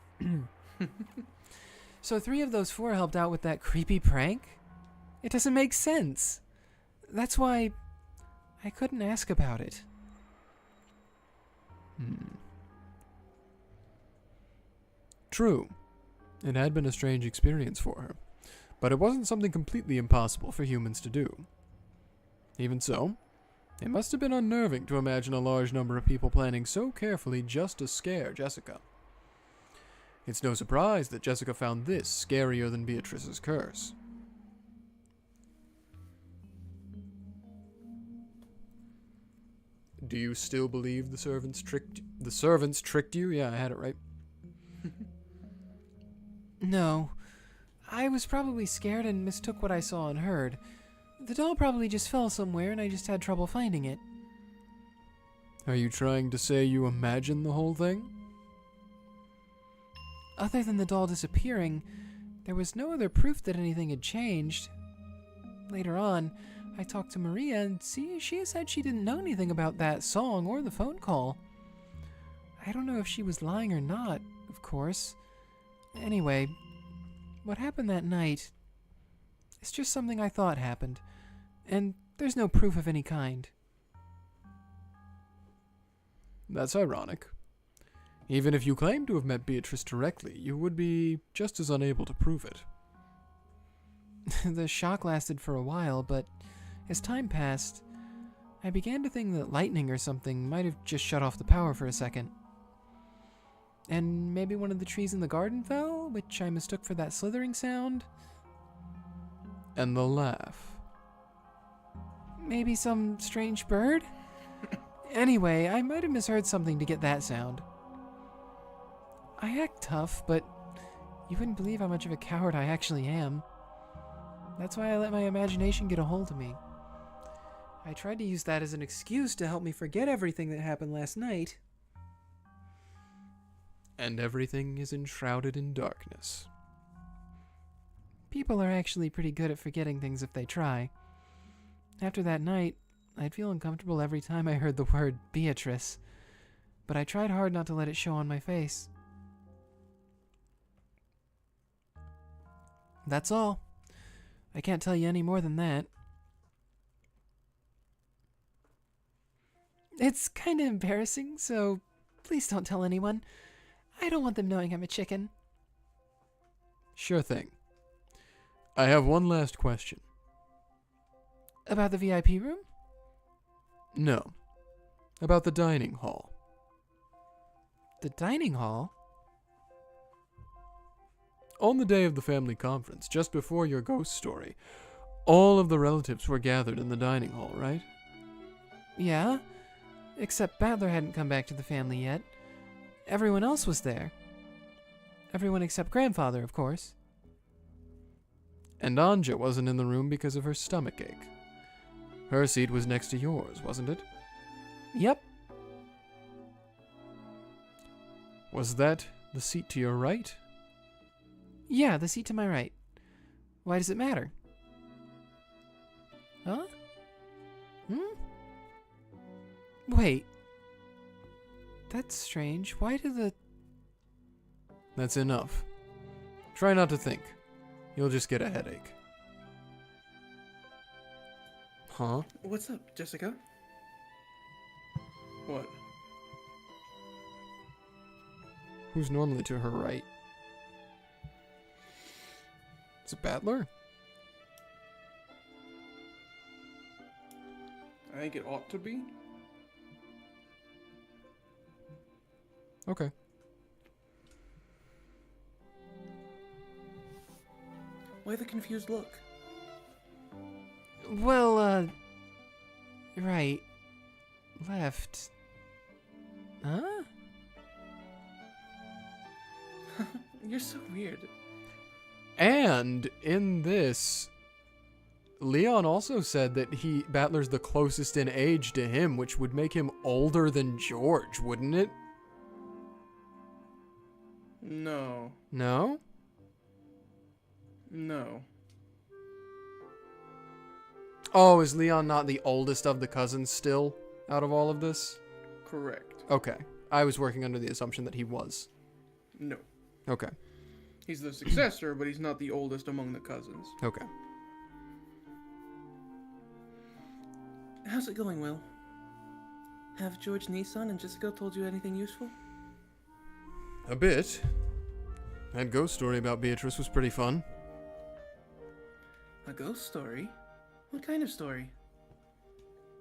So 3 of those 4 helped out with that creepy prank? It doesn't make sense. That's why I couldn't ask about it. True. It had been a strange experience for her, but it wasn't something completely impossible for humans to do. Even so, it must have been unnerving to imagine a large number of people planning so carefully just to scare Jessica. It's no surprise that Jessica found this scarier than Beatrice's curse. Do you still believe the servants tricked you? Yeah, I had it right. No. I was probably scared and mistook what I saw and heard. The doll probably just fell somewhere and I just had trouble finding it. Are you trying to say you imagined the whole thing? Other than the doll disappearing, there was no other proof that anything had changed. Later on, I talked to Maria and she said she didn't know anything about that song or the phone call. I don't know if she was lying or not, of course. Anyway, what happened that night is just something I thought happened, and there's no proof of any kind. That's ironic. Even if you claim to have met Beatrice directly, you would be just as unable to prove it. The shock lasted for a while, but as time passed, I began to think that lightning or something might have just shut off the power for a second. And maybe one of the trees in the garden fell, which I mistook for that slithering sound. And the laugh. Maybe some strange bird? Anyway, I might have misheard something to get that sound. I act tough, but you wouldn't believe how much of a coward I actually am. That's why I let my imagination get a hold of me. I tried to use that as an excuse to help me forget everything that happened last night. And everything is enshrouded in darkness. People are actually pretty good at forgetting things if they try. After that night, I'd feel uncomfortable every time I heard the word Beatrice, but I tried hard not to let it show on my face. That's all. I can't tell you any more than that. It's kind of embarrassing, so please don't tell anyone. I don't want them knowing I'm a chicken. Sure thing. I have one last question. About the VIP room? No. About the dining hall. The dining hall? On the day of the family conference, just before your ghost story, all of the relatives were gathered in the dining hall, right? Yeah, except Battler hadn't come back to the family yet. Everyone else was there. Everyone except Grandfather, of course. And Anja wasn't in the room because of her stomachache. Her seat was next to yours, wasn't it? Yep. Was that the seat to your right? Yeah, the seat to my right. Why does it matter? Huh? Wait. That's strange. Why do the... That's enough. Try not to think. You'll just get a headache. Huh? What's up, Jessica? What? Who's normally to her right? Is it Battler? I think it ought to be. Okay. Why the confused look? Well, right. Left. Huh? You're so weird. And in this, Leon also said that Battler's the closest in age to him, which would make him older than George, wouldn't it? No. No? No. Oh, is Leon not the oldest of the cousins still out of all of this? Correct. Okay. I was working under the assumption that he was. No. Okay. He's the successor, but he's not the oldest among the cousins. Okay. How's it going, Will? Have George Nissan and Jessica told you anything useful? A bit. That ghost story about Beatrice was pretty fun. A ghost story? What kind of story?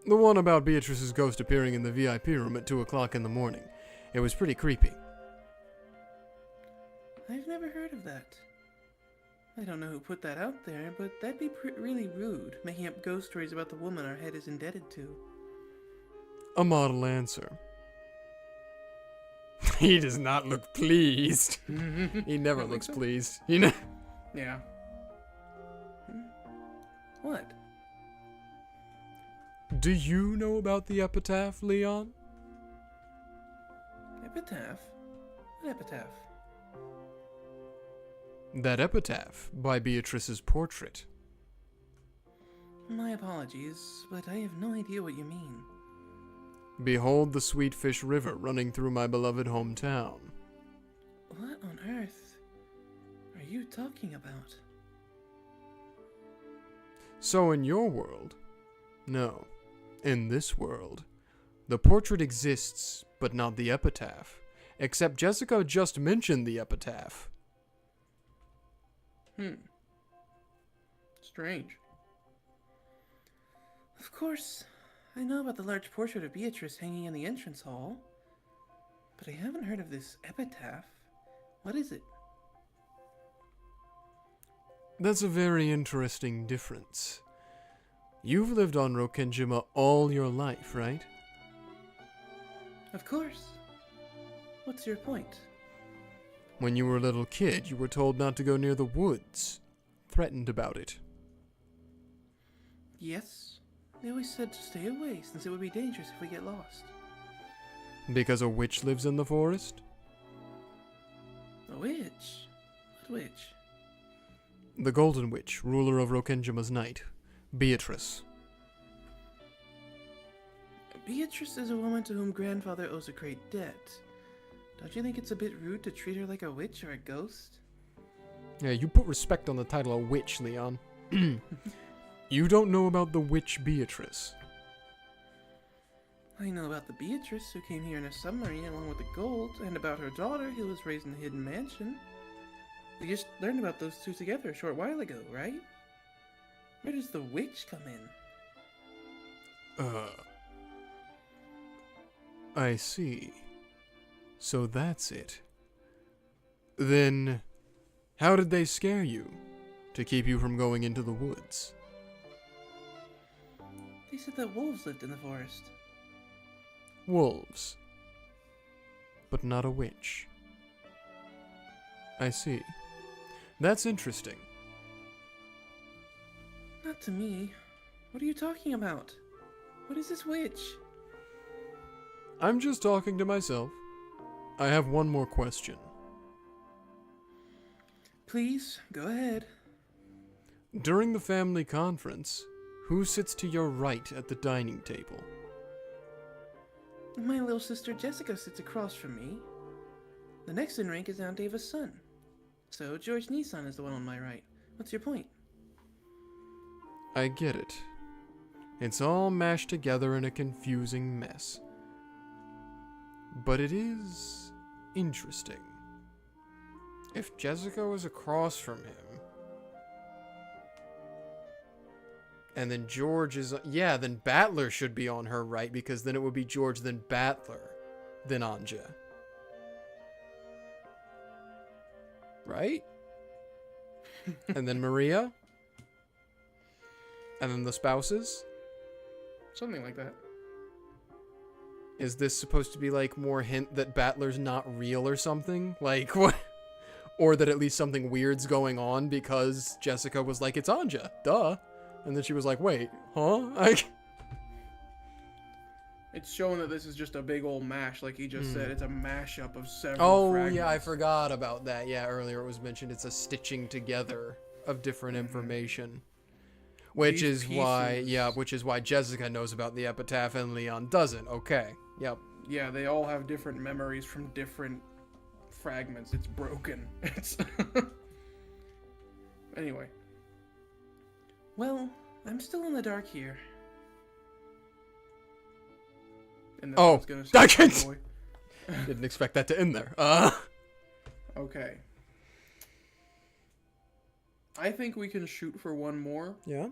The one about Beatrice's ghost appearing in the VIP room at 2 o'clock in the morning. It was pretty creepy. never heard of that. I don't know who put that out there, but that'd be really rude, making up ghost stories about the woman our head is indebted to. A model answer. He does not look pleased. He never looks pleased. You know? Yeah. What? Do you know about the epitaph, Leon? Epitaph? What epitaph? That epitaph by Beatrice's portrait. My apologies, but I have no idea what you mean. Behold the Sweetfish River running through my beloved hometown. What on earth are you talking about? So in your world, no, in this world, the portrait exists, but not the epitaph. Except Jessica just mentioned the epitaph. Strange. Of course, I know about the large portrait of Beatrice hanging in the entrance hall, but I haven't heard of this epitaph. What is it? That's a very interesting difference. You've lived on Rokkenjima all your life, right? Of course. What's your point? When you were a little kid, you were told not to go near the woods. Threatened about it. Yes. They always said to stay away since it would be dangerous if we get lost. Because a witch lives in the forest? A witch? What witch? The Golden Witch, ruler of Rokkenjima's night. Beatrice. Beatrice is a woman to whom grandfather owes a great debt. Don't you think it's a bit rude to treat her like a witch or a ghost? Yeah, you put respect on the title of witch, Leon. You don't know about the witch Beatrice. I know about the Beatrice who came here in a submarine along with the gold, and about her daughter who was raised in a hidden mansion. We just learned about those two together a short while ago, right? Where does the witch come in? I see. So that's it. Then, how did they scare you? To keep you from going into the woods? They said that wolves lived in the forest. Wolves. But not a witch. I see. That's interesting. Not to me. What are you talking about? What is this witch? I'm just talking to myself. I have one more question. Please, go ahead. During the family conference, who sits to your right at the dining table? My little sister Jessica sits across from me. The next in rank is Aunt Ava's son. So George Nissan is the one on my right. What's your point? I get it. It's all mashed together in a confusing mess. But it is interesting. If Jessica was across from him, and then George is... Yeah, then Battler should be on her right, because then it would be George, then Battler, then Anja. Right? And then Maria? And then the spouses? Something like that. Is this supposed to be like more hint that Battler's not real or something? Like what? Or that at least something weird's going on because Jessica was like, it's Anja, duh. And then she was like, wait, huh? It's showing that this is just a big old mash, like he just said. It's a mashup of several fragments. Yeah, I forgot about that. Yeah, earlier it was mentioned it's a stitching together of different information. Which These is why, pieces- yeah, which is why Jessica knows about the epitaph and Leon doesn't. Okay, yep. Yeah, they all have different memories from different fragments. It's broken. It's anyway. Well, I'm still in the dark here. And that's Oh, what I was gonna say, boy. Didn't expect that to end there. Okay. I think we can shoot for one more, Yeah?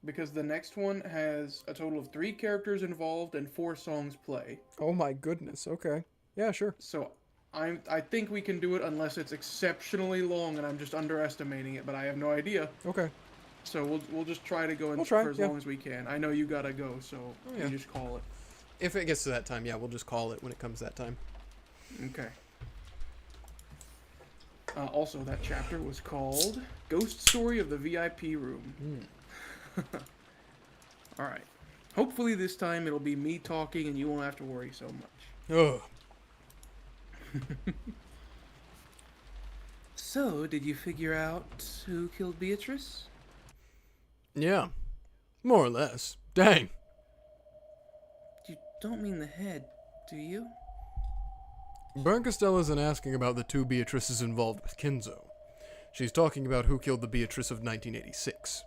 because the next one has a total of 3 characters involved and 4 songs play. Oh my goodness, okay. Yeah, sure. So I think we can do it unless it's exceptionally long and I'm just underestimating it, but I have no idea. Okay. So we'll just try to go in We'll try, for as yeah. long as we can. I know you gotta go, so yeah. you just call it. If it gets to that time, yeah, we'll just call it when it comes that time. Okay. Also, that chapter was called Ghost Story of the VIP Room. Alright. Hopefully this time it'll be me talking and you won't have to worry so much. Ugh. So, did you figure out who killed Beatrice? Yeah. More or less. Dang. You don't mean the head, do you? Bernkastel isn't asking about the two Beatrices involved with Kinzo. She's talking about who killed the Beatrice of 1986.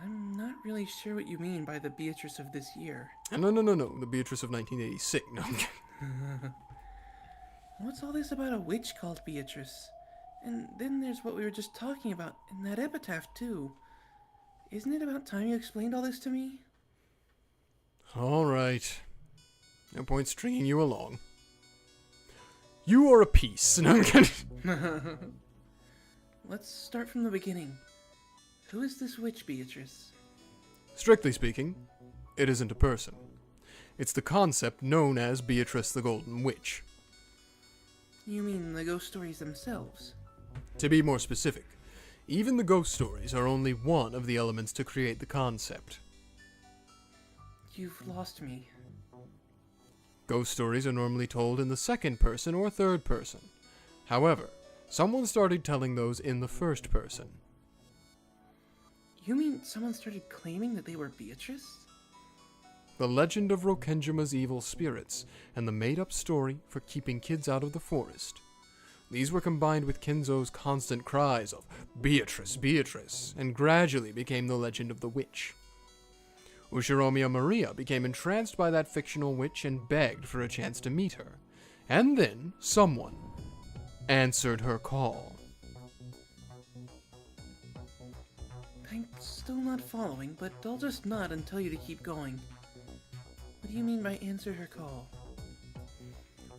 I'm not really sure what you mean by the Beatrice of this year. No. The Beatrice of 1986. No, I'm kidding. What's all this about a witch called Beatrice? And then there's what we were just talking about in that epitaph, too. Isn't it about time you explained all this to me? Alright. No point stringing you along. You are a piece. No, I'm kidding. Let's start from the beginning. Who is this witch, Beatrice? Strictly speaking, it isn't a person. It's the concept known as Beatrice the Golden Witch. You mean the ghost stories themselves? To be more specific, even the ghost stories are only one of the elements to create the concept. You've lost me. Ghost stories are normally told in the second person or third person. However, someone started telling those in the first person. You mean someone started claiming that they were Beatrice? The legend of Rokkenjima's evil spirits, and the made-up story for keeping kids out of the forest. These were combined with Kinzo's constant cries of Beatrice, Beatrice, and gradually became the legend of the witch. Ushiromiya Maria became entranced by that fictional witch and begged for a chance to meet her. And then, someone answered her call. I'm still not following, but I'll just nod and tell you to keep going. What do you mean by answer her call?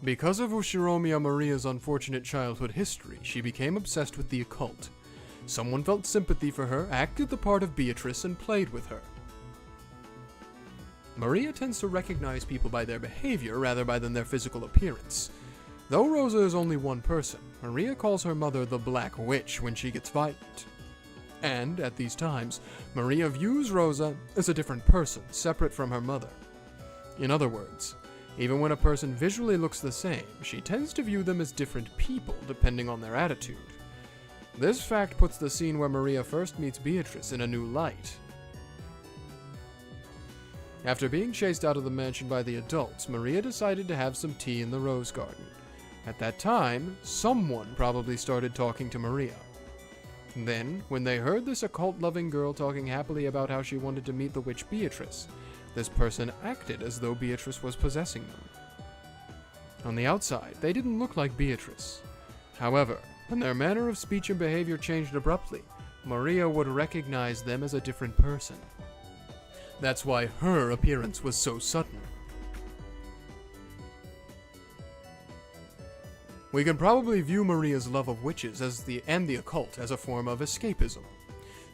Because of Ushiromiya Maria's unfortunate childhood history, she became obsessed with the occult. Someone felt sympathy for her, acted the part of Beatrice, and played with her. Maria tends to recognize people by their behavior rather than their physical appearance. Though Rosa is only one person, Maria calls her mother the Black Witch when she gets violent. And, at these times, Maria views Rosa as a different person, separate from her mother. In other words, even when a person visually looks the same, she tends to view them as different people depending on their attitude. This fact puts the scene where Maria first meets Beatrice in a new light. After being chased out of the mansion by the adults, Maria decided to have some tea in the rose garden. At that time, someone probably started talking to Maria. Then, when they heard this occult-loving girl talking happily about how she wanted to meet the witch Beatrice, this person acted as though Beatrice was possessing them. On the outside, they didn't look like Beatrice. However, when their manner of speech and behavior changed abruptly, Maria would recognize them as a different person. That's why her appearance was so sudden. We can probably view Maria's love of witches and the occult as a form of escapism.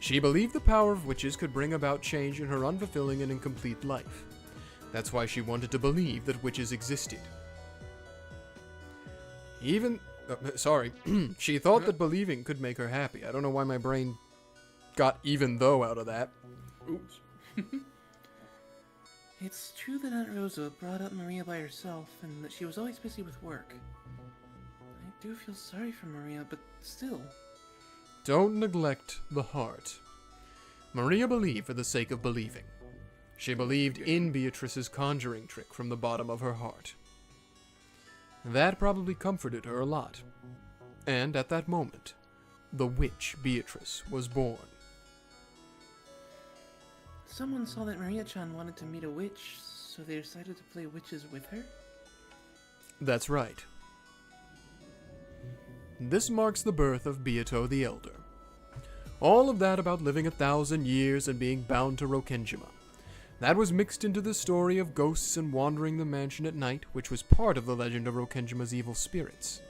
She believed the power of witches could bring about change in her unfulfilling and incomplete life. That's why she wanted to believe that witches existed. She thought that believing could make her happy. I don't know why my brain got even though out of that. Oops. It's true that Aunt Rosa brought up Maria by herself and that she was always busy with work. I do feel sorry for Maria, but still. Don't neglect the heart. Maria believed for the sake of believing. She believed in Beatrice's conjuring trick from the bottom of her heart. That probably comforted her a lot. And at that moment, the witch Beatrice was born. Someone saw that Maria-chan wanted to meet a witch, so they decided to play witches with her? That's right. This marks the birth of Beato the Elder. All of that about living 1,000 years and being bound to Rokkenjima. That was mixed into the story of ghosts and wandering the mansion at night, which was part of the legend of Rokkenjima's evil spirits.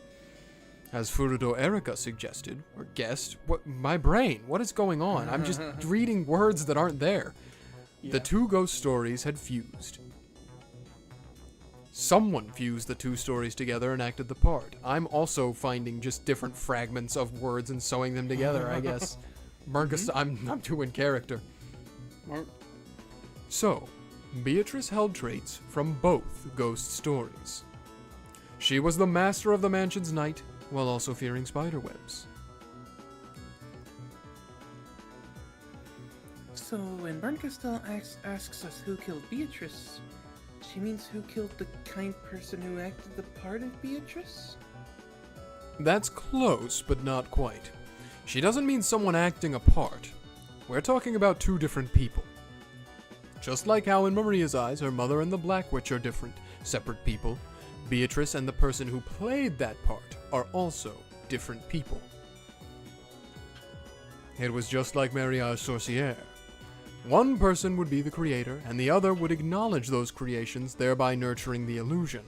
As Furudo Erika suggested, or guessed, what is going on? I'm just reading words that aren't there. Yeah. The two ghost stories had fused. Someone fused the two stories together and acted the part. I'm also finding just different fragments of words and sewing them together, I guess. Bernkastel, I'm too in character. Mark. So, Beatrice held traits from both ghost stories. She was the master of the mansion's night, while also fearing spiderwebs. So when Bernkastel asks us who killed Beatrice, she means who killed the kind person who acted the part of Beatrice? That's close, but not quite. She doesn't mean someone acting a part. We're talking about two different people. Just like how in Maria's eyes, her mother and the Black Witch are different, separate people, Beatrice and the person who played that part are also different people. It was just like Maria's Sorcière. One person would be the creator, and the other would acknowledge those creations, thereby nurturing the illusion.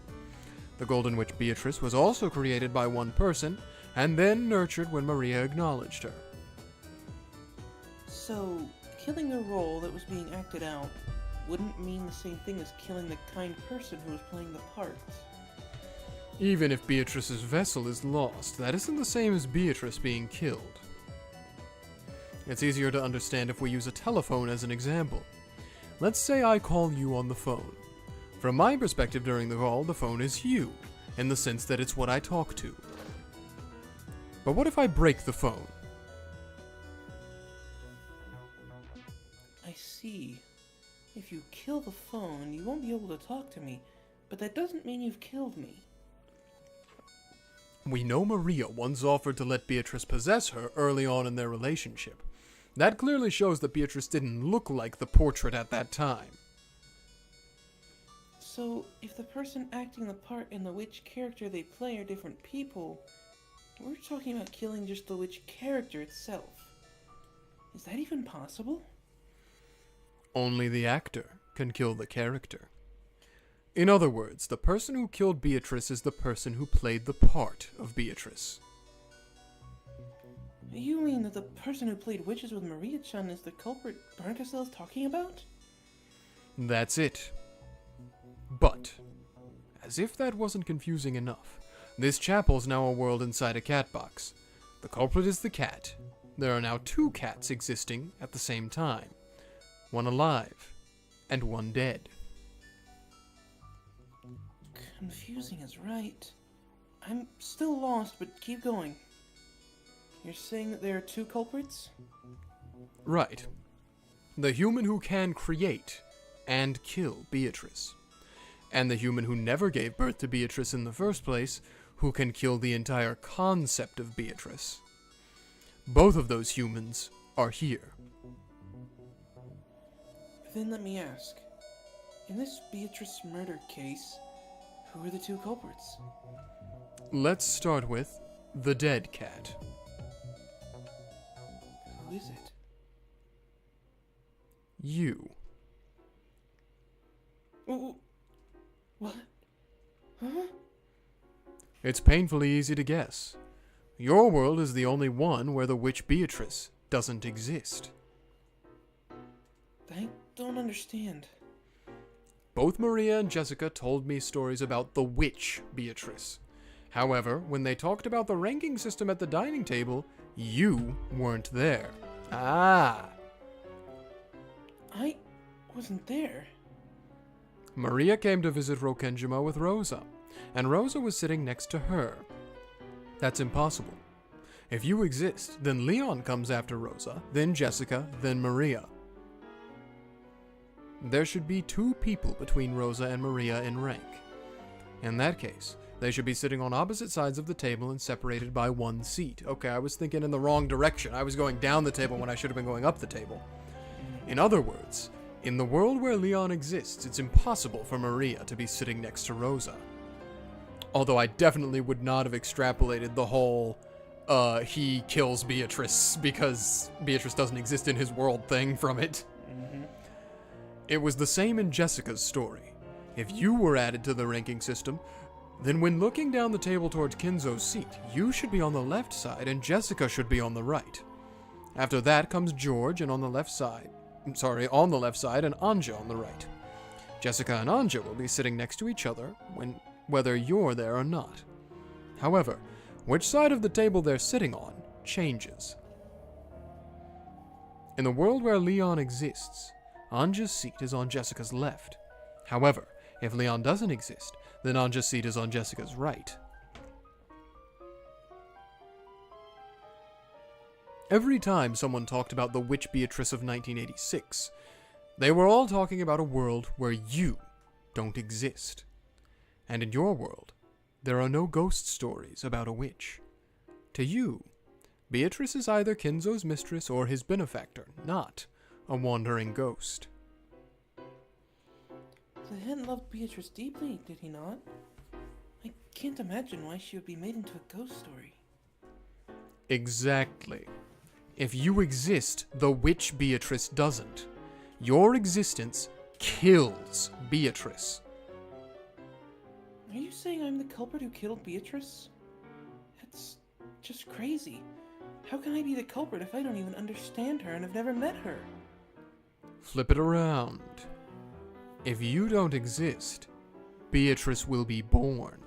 The Golden Witch Beatrice was also created by one person, and then nurtured when Maria acknowledged her. So, killing a role that was being acted out wouldn't mean the same thing as killing the kind person who was playing the part. Even if Beatrice's vessel is lost, that isn't the same as Beatrice being killed. It's easier to understand if we use a telephone as an example. Let's say I call you on the phone. From my perspective during the call, the phone is you, in the sense that it's what I talk to. But what if I break the phone? I see. If you kill the phone, you won't be able to talk to me, but that doesn't mean you've killed me. We know Maria once offered to let Beatrice possess her early on in their relationship. That clearly shows that Beatrice didn't look like the portrait at that time. So, if the person acting the part and the witch character they play are different people, we're talking about killing just the witch character itself. Is that even possible? Only the actor can kill the character. In other words, the person who killed Beatrice is the person who played the part of Beatrice. You mean that the person who played witches with Maria-chan is the culprit Bernkastel is talking about? That's it. But, as if that wasn't confusing enough, this chapel's now a world inside a cat box. The culprit is the cat. There are now two cats existing at the same time. One alive, and one dead. Confusing is right. I'm still lost, but keep going. You're saying that there are two culprits? Right. The human who can create and kill Beatrice. And the human who never gave birth to Beatrice in the first place, who can kill the entire concept of Beatrice. Both of those humans are here. Then let me ask, in this Beatrice murder case, who are the two culprits? Let's start with the dead cat. Who is it? You. What? Huh? It's painfully easy to guess. Your world is the only one where the witch Beatrice doesn't exist. I don't understand. Both Maria and Jessica told me stories about the witch Beatrice. However, when they talked about the ranking system at the dining table, you weren't there. Ah! I wasn't there. Maria came to visit Rokkenjima with Rosa, and Rosa was sitting next to her. That's impossible. If you exist, then Leon comes after Rosa, then Jessica, then Maria. There should be two people between Rosa and Maria in rank. In that case, they should be sitting on opposite sides of the table and separated by one seat. Okay, I was thinking in the wrong direction. I was going down the table when I should have been going up the table. In other words, in the world where Leon exists, it's impossible for Maria to be sitting next to Rosa. Although I definitely would not have extrapolated the whole, he kills Beatrice because Beatrice doesn't exist in his world thing from it. It was the same in Jessica's story. If you were added to the ranking system, then when looking down the table towards Kinzo's seat, you should be on the left side and Jessica should be on the right. After that comes George and on the left side and Anja on the right. Jessica and Anja will be sitting next to each other whether you're there or not. However, which side of the table they're sitting on changes. In the world where Leon exists, Anja's seat is on Jessica's left. However, if Leon doesn't exist, then Anja's seat is on Jessica's right. Every time someone talked about the Witch Beatrice of 1986, they were all talking about a world where you don't exist. And in your world, there are no ghost stories about a witch. To you, Beatrice is either Kinzo's mistress or his benefactor, not a wandering ghost. The hen loved Beatrice deeply, did he not? I can't imagine why she would be made into a ghost story. Exactly. If you exist, the witch Beatrice doesn't. Your existence kills Beatrice. Are you saying I'm the culprit who killed Beatrice? That's just crazy. How can I be the culprit if I don't even understand her and have never met her? Flip it around. If you don't exist, Beatrice will be born.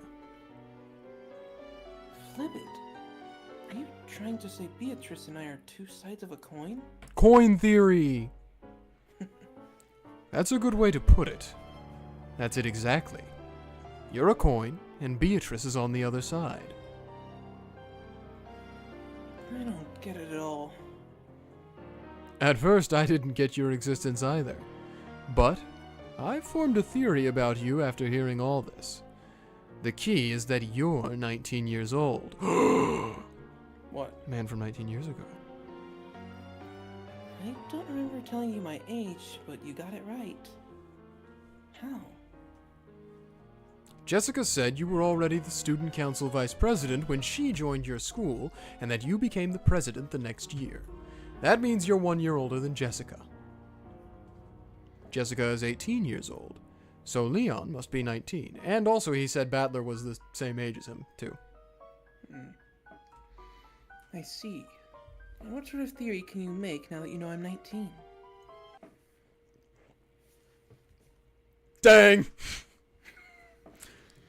Flip it. Are you trying to say Beatrice and I are two sides of a coin? Coin theory! That's a good way to put it. That's it exactly. You're a coin, and Beatrice is on the other side. I don't get it at all. At first, I didn't get your existence either. But I formed a theory about you after hearing all this. The key is that you're 19 years old. What? Man from 19 years ago. I don't remember telling you my age, but you got it right. How? Jessica said you were already the student council vice president when she joined your school, and that you became the president the next year. That means you're 1 year older than Jessica. Jessica is 18 years old, so Leon must be 19. And also he said Battler was the same age as him, too. I see. And what sort of theory can you make now that you know I'm 19? Dang!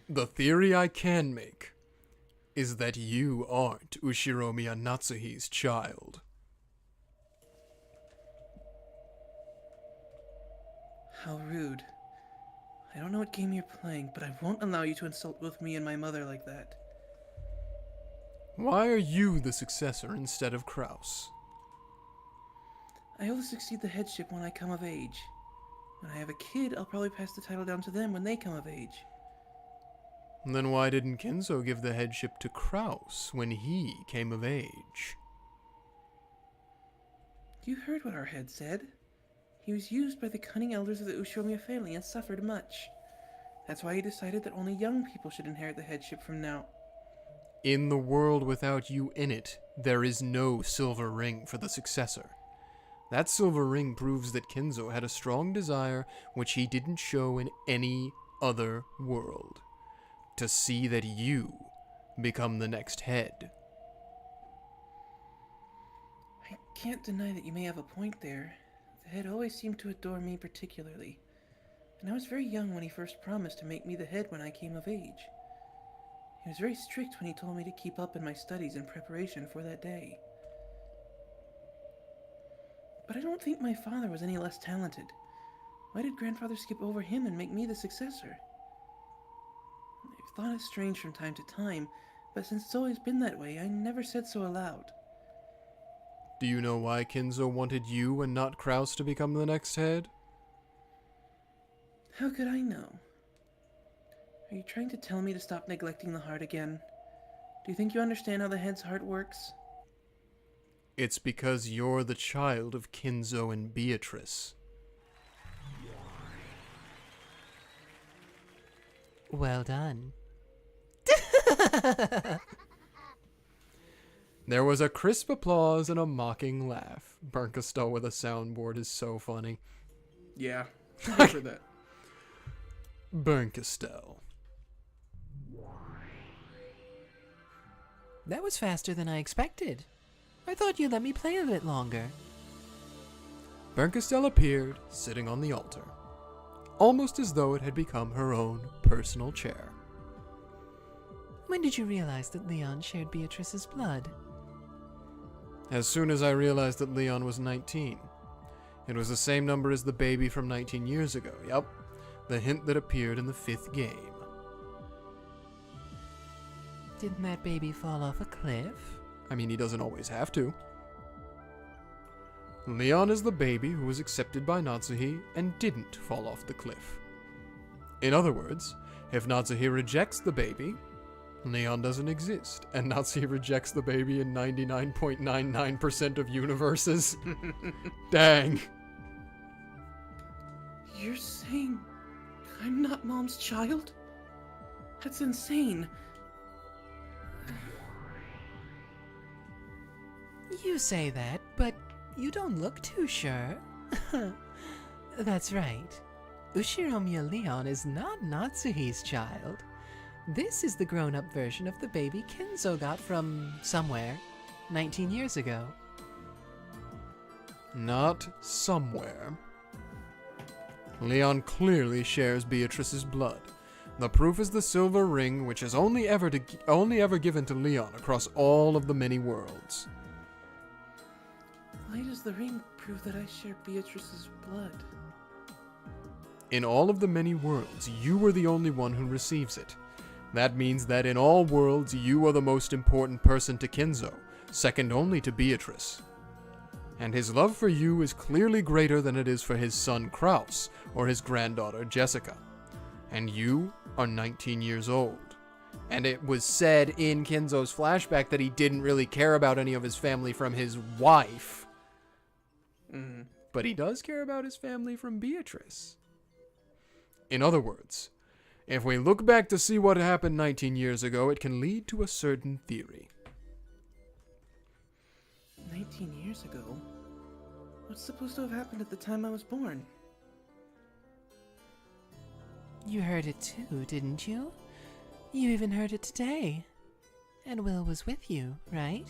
The theory I can make is that you aren't Ushiromiya Natsuhi's child. How rude. I don't know what game you're playing, but I won't allow you to insult both me and my mother like that. Why are you the successor instead of Kraus? I will succeed the headship when I come of age. When I have a kid, I'll probably pass the title down to them when they come of age. Then why didn't Kinzo give the headship to Kraus when he came of age? You heard what our head said. He was used by the cunning elders of the Ushiromiya family and suffered much. That's why he decided that only young people should inherit the headship from now. In the world without you in it, there is no silver ring for the successor. That silver ring proves that Kinzo had a strong desire which he didn't show in any other world. To see that you become the next head. I can't deny that you may have a point there. The head always seemed to adore me particularly, and I was very young when he first promised to make me the head when I came of age. He was very strict when he told me to keep up in my studies in preparation for that day. But I don't think my father was any less talented. Why did grandfather skip over him and make me the successor? I've thought it strange from time to time, but since it's always been that way, I never said so aloud. Do you know why Kinzo wanted you and not Kraus to become the next head? How could I know? Are you trying to tell me to stop neglecting the heart again? Do you think you understand how the head's heart works? It's because you're the child of Kinzo and Beatrice. Well done. There was a crisp applause and a mocking laugh. Bernkastel with a soundboard is so funny. Yeah. Good for that. Bernkastel. That was faster than I expected. I thought you'd let me play a bit longer. Bernkastel appeared, sitting on the altar, almost as though it had become her own personal chair. When did you realize that Leon shared Beatrice's blood? As soon as I realized that Leon was 19. It was the same number as the baby from 19 years ago, yep. The hint that appeared in the 5th game. Didn't that baby fall off a cliff? I mean, he doesn't always have to. Leon is the baby who was accepted by Natsuhi and didn't fall off the cliff. In other words, if Natsuhi rejects the baby, Leon doesn't exist, and Natsuhi rejects the baby in 99.99% of universes. Dang. You're saying I'm not Mom's child? That's insane. You say that, but you don't look too sure. That's right. Ushiromiya Leon is not Natsuhi's child. This is the grown-up version of the baby Kinzo got from somewhere 19 years ago. Not somewhere. Leon clearly shares Beatrice's blood. The proof is the silver ring, which is only ever given to Leon across all of the many worlds. Why does the ring prove that I share Beatrice's blood? In all of the many worlds, you are the only one who receives it. That means that in all worlds, you are the most important person to Kinzo, second only to Beatrice. And his love for you is clearly greater than it is for his son Kraus or his granddaughter Jessica. And you are 19 years old. And it was said in Kinzo's flashback that he didn't really care about any of his family from his wife. But he does care about his family from Beatrice. In other words, if we look back to see what happened 19 years ago, it can lead to a certain theory. 19 years ago? What's supposed to have happened at the time I was born? You heard it too, didn't you? You even heard it today. And Will was with you, right?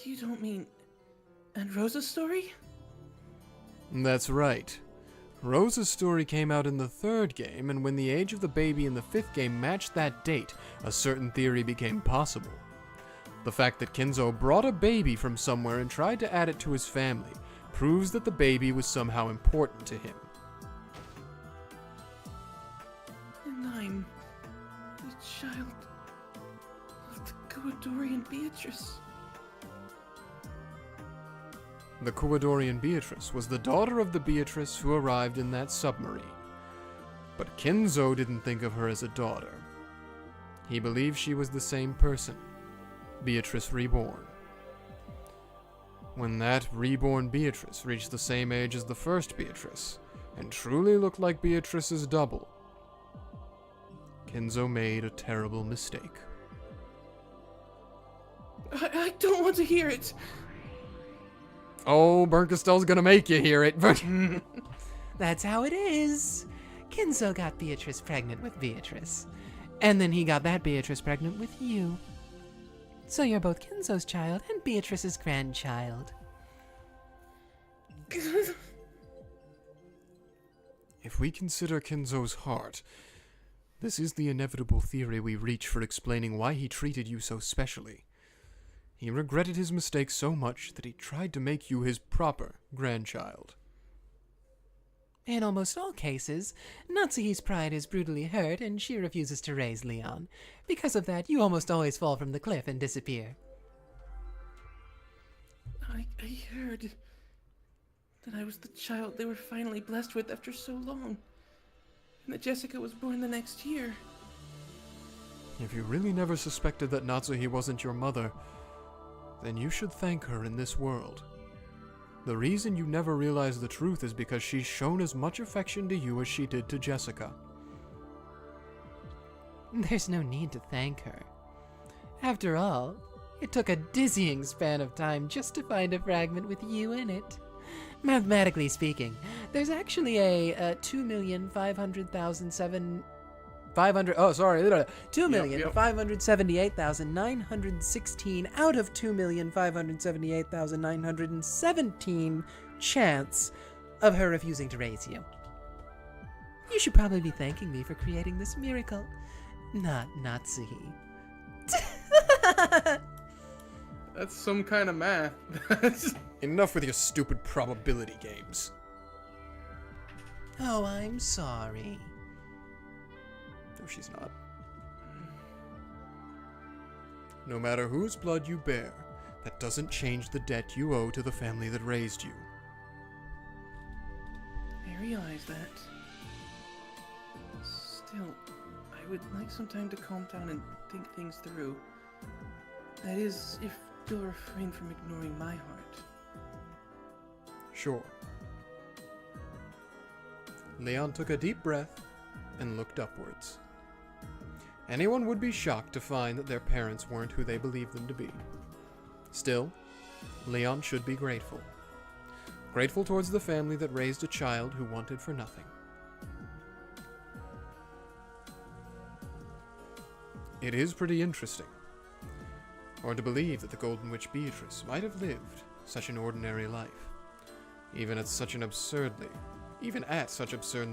You don't mean... And Rosa's story? That's right. Rosa's story came out in the 3rd game, and when the age of the baby in the 5th game matched that date, a certain theory became possible. The fact that Kinzo brought a baby from somewhere and tried to add it to his family proves that the baby was somehow important to him. And I'm the child of the Kouadorian Beatrice. The Kouadorian Beatrice was the daughter of the Beatrice who arrived in that submarine. But Kinzo didn't think of her as a daughter. He believed she was the same person, Beatrice reborn. When that reborn Beatrice reached the same age as the first Beatrice, and truly looked like Beatrice's double, Kinzo made a terrible mistake. I don't want to hear it! Oh, Bernkastel's gonna make you hear it. That's how it is. Kinzo got Beatrice pregnant with Beatrice. And then he got that Beatrice pregnant with you. So you're both Kinzo's child and Beatrice's grandchild. If we consider Kinzo's heart, this is the inevitable theory we reach for explaining why he treated you so specially. He regretted his mistake so much that he tried to make you his proper grandchild. In almost all cases, Natsuhi's pride is brutally hurt and she refuses to raise Leon. Because of that, you almost always fall from the cliff and disappear. I heard that I was the child they were finally blessed with after so long, and that Jessica was born the next year. If you really never suspected that Natsuhi wasn't your mother, then you should thank her in this world. The reason you never realized the truth is because she's shown as much affection to you as she did to Jessica. There's no need to thank her. After all, it took a dizzying span of time just to find a fragment with you in it. Mathematically speaking, there's actually a 2,578,916 out of 2,578,917 chance of her refusing to raise you. You should probably be thanking me for creating this miracle, not Natsuhi. That's some kind of math. Enough with your stupid probability games. Oh, I'm sorry. No, she's not. No matter whose blood you bear, that doesn't change the debt you owe to the family that raised you. I realize that. Still, I would like some time to calm down and think things through. That is, if you'll refrain from ignoring my heart. Sure. Leon took a deep breath and looked upwards. Anyone would be shocked to find that their parents weren't who they believed them to be. Still, Leon should be grateful. Grateful towards the family that raised a child who wanted for nothing. It is pretty interesting. Or to believe that the Golden Witch Beatrice might have lived such an ordinary life, even at such absurdly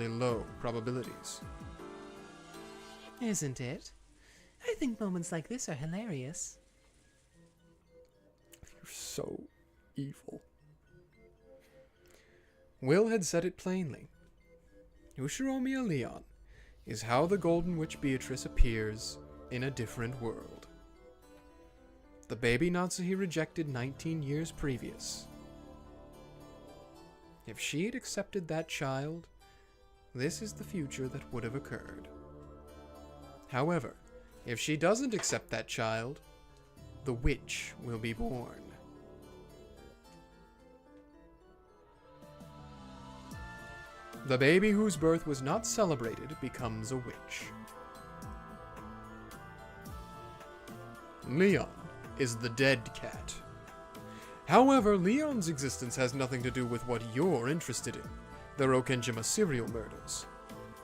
low probabilities. Isn't it? I think moments like this are hilarious. You're so evil. Will had said it plainly. Ushiromiya Leon is how the Golden Witch Beatrice appears in a different world. The baby Natsuhi rejected 19 years previous. If she had accepted that child, this is the future that would have occurred. However, if she doesn't accept that child, the witch will be born. The baby whose birth was not celebrated becomes a witch. Leon is the dead cat. However, Leon's existence has nothing to do with what you're interested in, the Rokkenjima serial murders.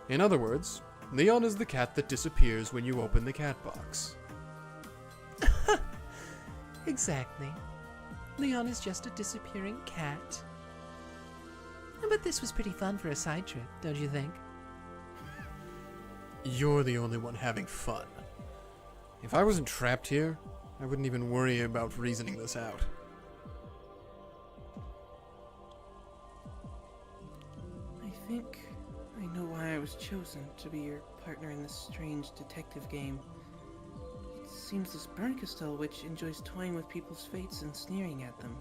In other words, Leon is the cat that disappears when you open the cat box. Exactly. Leon is just a disappearing cat. But this was pretty fun for a side trip, don't you think? You're the only one having fun. If I wasn't trapped here, I wouldn't even worry about reasoning this out. I think I know why I was chosen to be your partner in this strange detective game. It seems this Bernkastel witch enjoys toying with people's fates and sneering at them.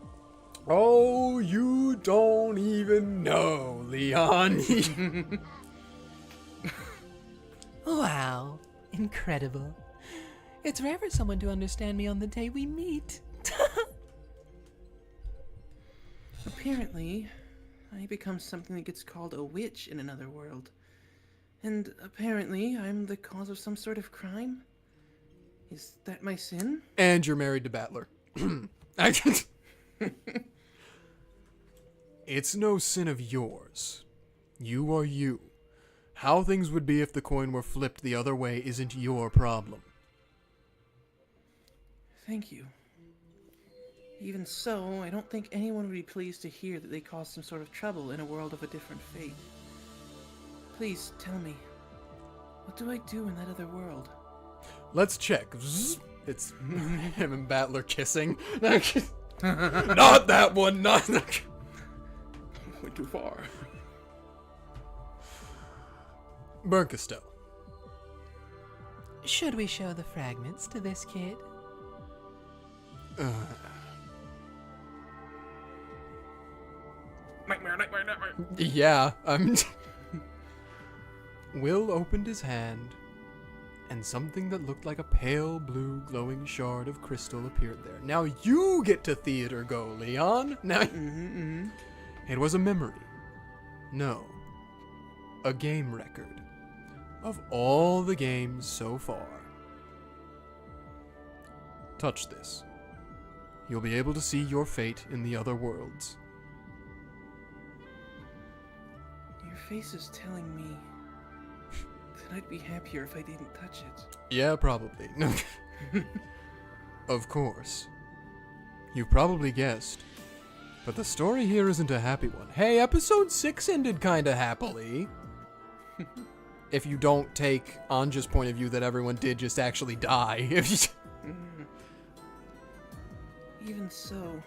Oh, you don't even know, Leon. Wow, incredible. It's rare for someone to understand me on the day we meet. Apparently, I become something that gets called a witch in another world. And apparently, I'm the cause of some sort of crime? Is that my sin? And you're married to Battler. It's no sin of yours. You are you. How things would be if the coin were flipped the other way isn't your problem. Thank you. Even so, I don't think anyone would be pleased to hear that they caused some sort of trouble in a world of a different fate. Please, tell me, what do I do in that other world? Let's check. Zzz. It's him and Battler kissing. Not that one, not that. Went too far. Bernkastel. Should we show the fragments to this kid? Nightmare. Yeah, Will opened his hand, and something that looked like a pale blue glowing shard of crystal appeared there. Now you get to theater go, Leon. Now, It was a memory. No, a game record of all the games so far. Touch this. You'll be able to see your fate in the other worlds. Your face is telling me that I'd be happier if I didn't touch it. Yeah, probably. No. Of course. You've probably guessed. But the story here isn't a happy one. Hey, episode 6 ended kinda happily. If you don't take Anja's point of view that everyone did just actually die. Even so,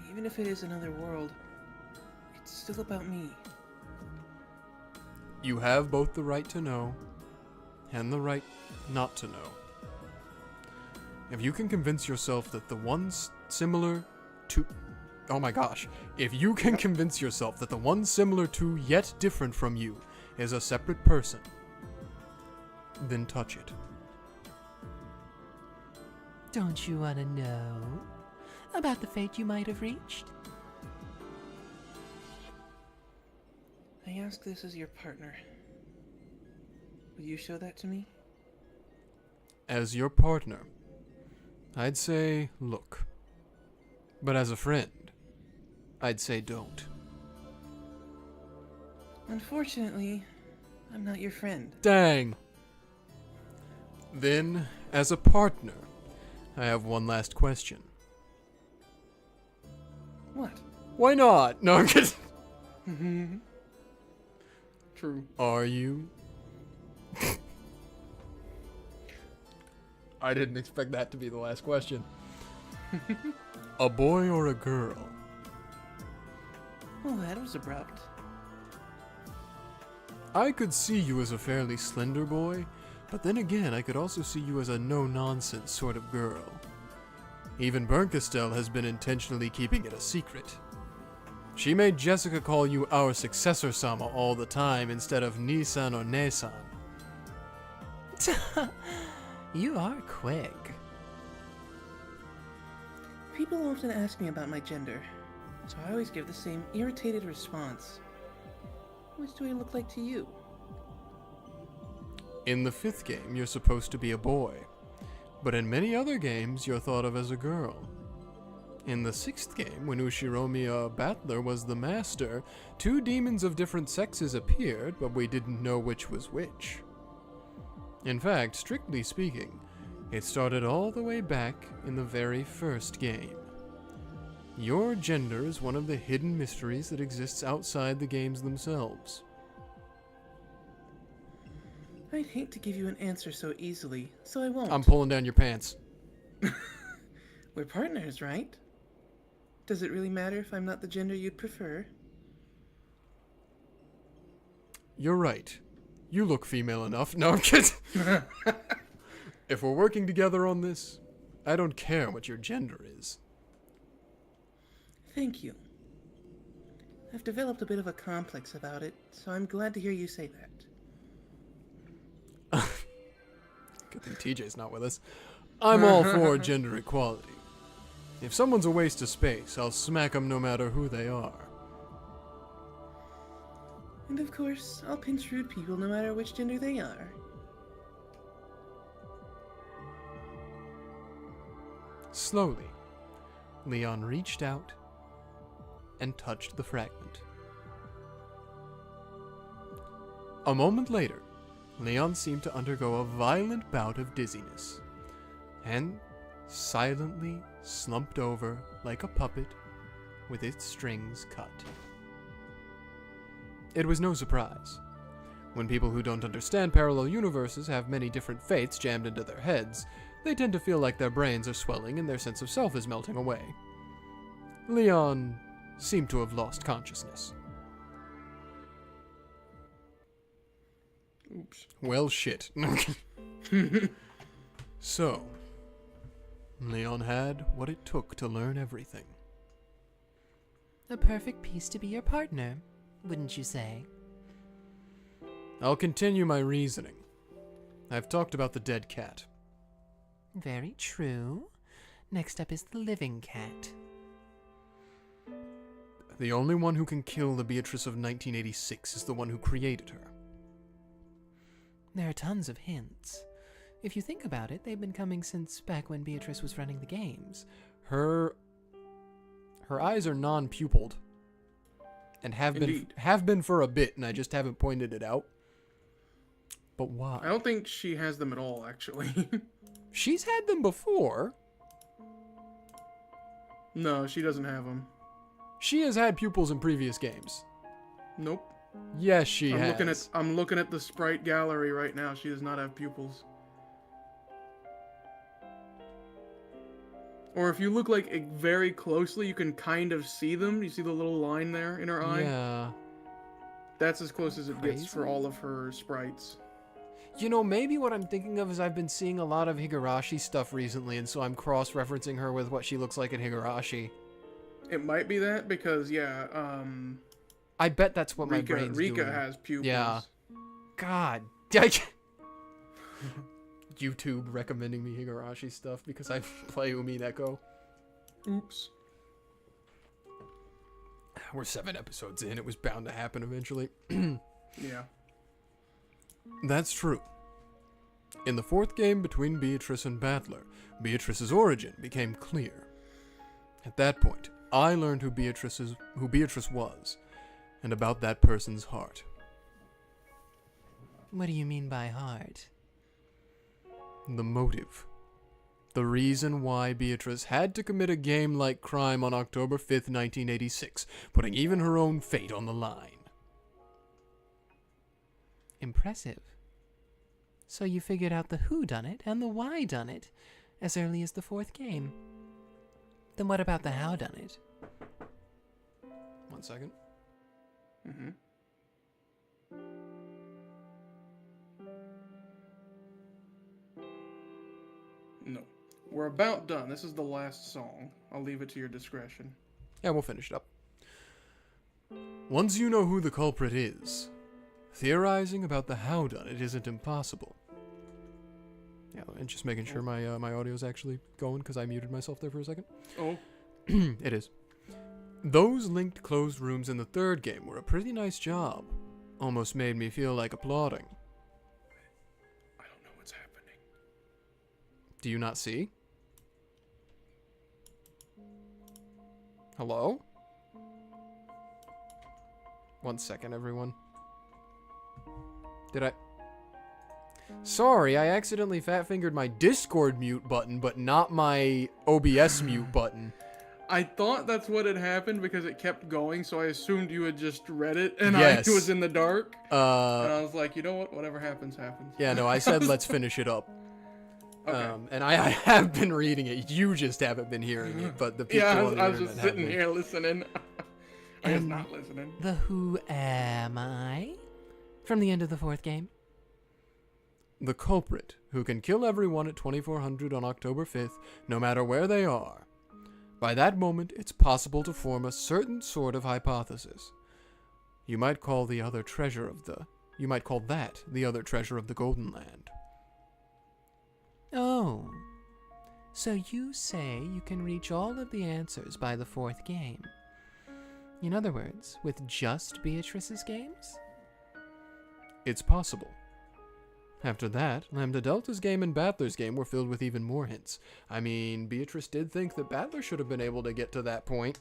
even if it is another world, it's still about me. You have both the right to know and the right not to know. If you can convince yourself that the one's similar to... Oh my gosh. If you can convince yourself that the one similar to yet different from you is a separate person, then touch it. Don't you want to know about the fate you might have reached? I ask this as your partner. Will you show that to me? As your partner, I'd say look. But as a friend, I'd say don't. Unfortunately, I'm not your friend. Dang. Then, as a partner, I have one last question. What? Why not? No, I'm kidding. True. Are you? I didn't expect that to be the last question. A boy or a girl? Oh, that was abrupt. I could see you as a fairly slender boy, but then again, I could also see you as a no-nonsense sort of girl. Even Bernkastel has been intentionally keeping it a secret. She made Jessica call you our successor-sama all the time instead of Nisan or Nesan. You are quick. People often ask me about my gender, so I always give the same irritated response. What do I look like to you? In the 5th game, you're supposed to be a boy, but in many other games, you're thought of as a girl. In the 6th game, when Ushiromiya Battler was the master, 2 demons of different sexes appeared, but we didn't know which was which. In fact, strictly speaking, it started all the way back in the very first game. Your gender is one of the hidden mysteries that exists outside the games themselves. I'd hate to give you an answer so easily, so I won't. I'm pulling down your pants. We're partners, right? Does it really matter if I'm not the gender you'd prefer? You're right. You look female enough. No, I'm kidding. If we're working together on this, I don't care what your gender is. Thank you. I've developed a bit of a complex about it, so I'm glad to hear you say that. Good thing TJ's not with us. I'm all for gender equality. If someone's a waste of space, I'll smack them no matter who they are. And of course, I'll pinch rude people no matter which gender they are. Slowly, Leon reached out and touched the fragment. A moment later, Leon seemed to undergo a violent bout of dizziness, and silently slumped over like a puppet with its strings cut. It was no surprise. When people who don't understand parallel universes have many different fates jammed into their heads, they tend to feel like their brains are swelling and their sense of self is melting away. Leon seemed to have lost consciousness. Oops. Well, shit. So, Leon had what it took to learn everything. A perfect piece to be your partner, wouldn't you say? I'll continue my reasoning. I've talked about the dead cat. Very true. Next up is the living cat. The only one who can kill the Beatrice of 1986 is the one who created her. There are tons of hints. If you think about it, they've been coming since back when Beatrice was running the games. Her eyes are non-pupilled. and have Indeed. been for a bit, and I just haven't pointed it out. But why? I don't think she has them at all, actually. She's had them before. No, she doesn't have them. She has had pupils in previous games. Nope. Yes, she has. I'm looking at the sprite gallery right now. She does not have pupils. Or if you look like very closely, you can kind of see them. You see the little line there in her eye? Yeah. That's as close as it gets for Crazy. all of her sprites. You know, maybe what I'm thinking of is I've been seeing a lot of Higurashi stuff recently, and so I'm cross-referencing her with what she looks like in Higurashi. It might be that because, I bet that's what my brain's Rika doing. has pupils. Yeah. God. YouTube recommending me Higurashi stuff because I play Umineko. Oops. We're 7 episodes in. It was bound to happen eventually. Yeah. That's true. In the 4th game between Beatrice and Battler, Beatrice's origin became clear. At that point, I learned who Beatrice was, and about that person's heart. What do you mean by heart? The motive. The reason why Beatrice had to commit a game-like crime on October 5th, 1986, putting even her own fate on the line. Impressive. So you figured out the whodunit and the whydunit as early as the 4th game. Then what about the howdunit? 1 second. Mm-hmm. No. We're about done. This is the last song. I'll leave it to your discretion. Yeah, we'll finish it up. Once you know who the culprit is, theorizing about the howdunit isn't impossible. Yeah, and just making sure my my audio's actually going because I muted myself there for a second. Oh. It is. Those linked closed rooms in the 3rd game were a pretty nice job. Almost made me feel like applauding. I don't know what's happening. Do you not see? Hello? 1 second, everyone. Did I... Sorry, I accidentally fat-fingered my Discord mute button, but not my OBS mute button. I thought that's what had happened because it kept going, so I assumed you had just read it, and Yes. I was in the dark. And Uh, I was like, you know what? Whatever happens, happens. yeah, no, I said let's finish it up. Okay. And I have been reading it. You just haven't been hearing it, but the people Yeah, on the I was internet just sitting have been. here listening. I was not listening. The who am I? From the end of the 4th game? The culprit, who can kill everyone at 2400 on October 5th, no matter where they are. By that moment, it's possible to form a certain sort of hypothesis. You might call that the other treasure of the Golden Land. Oh. So you say you can reach all of the answers by the 4th game. In other words, with just Beatrice's games? It's possible. After that, Lambda Delta's game and Battler's game were filled with even more hints. I mean, Beatrice did think that Battler should have been able to get to that point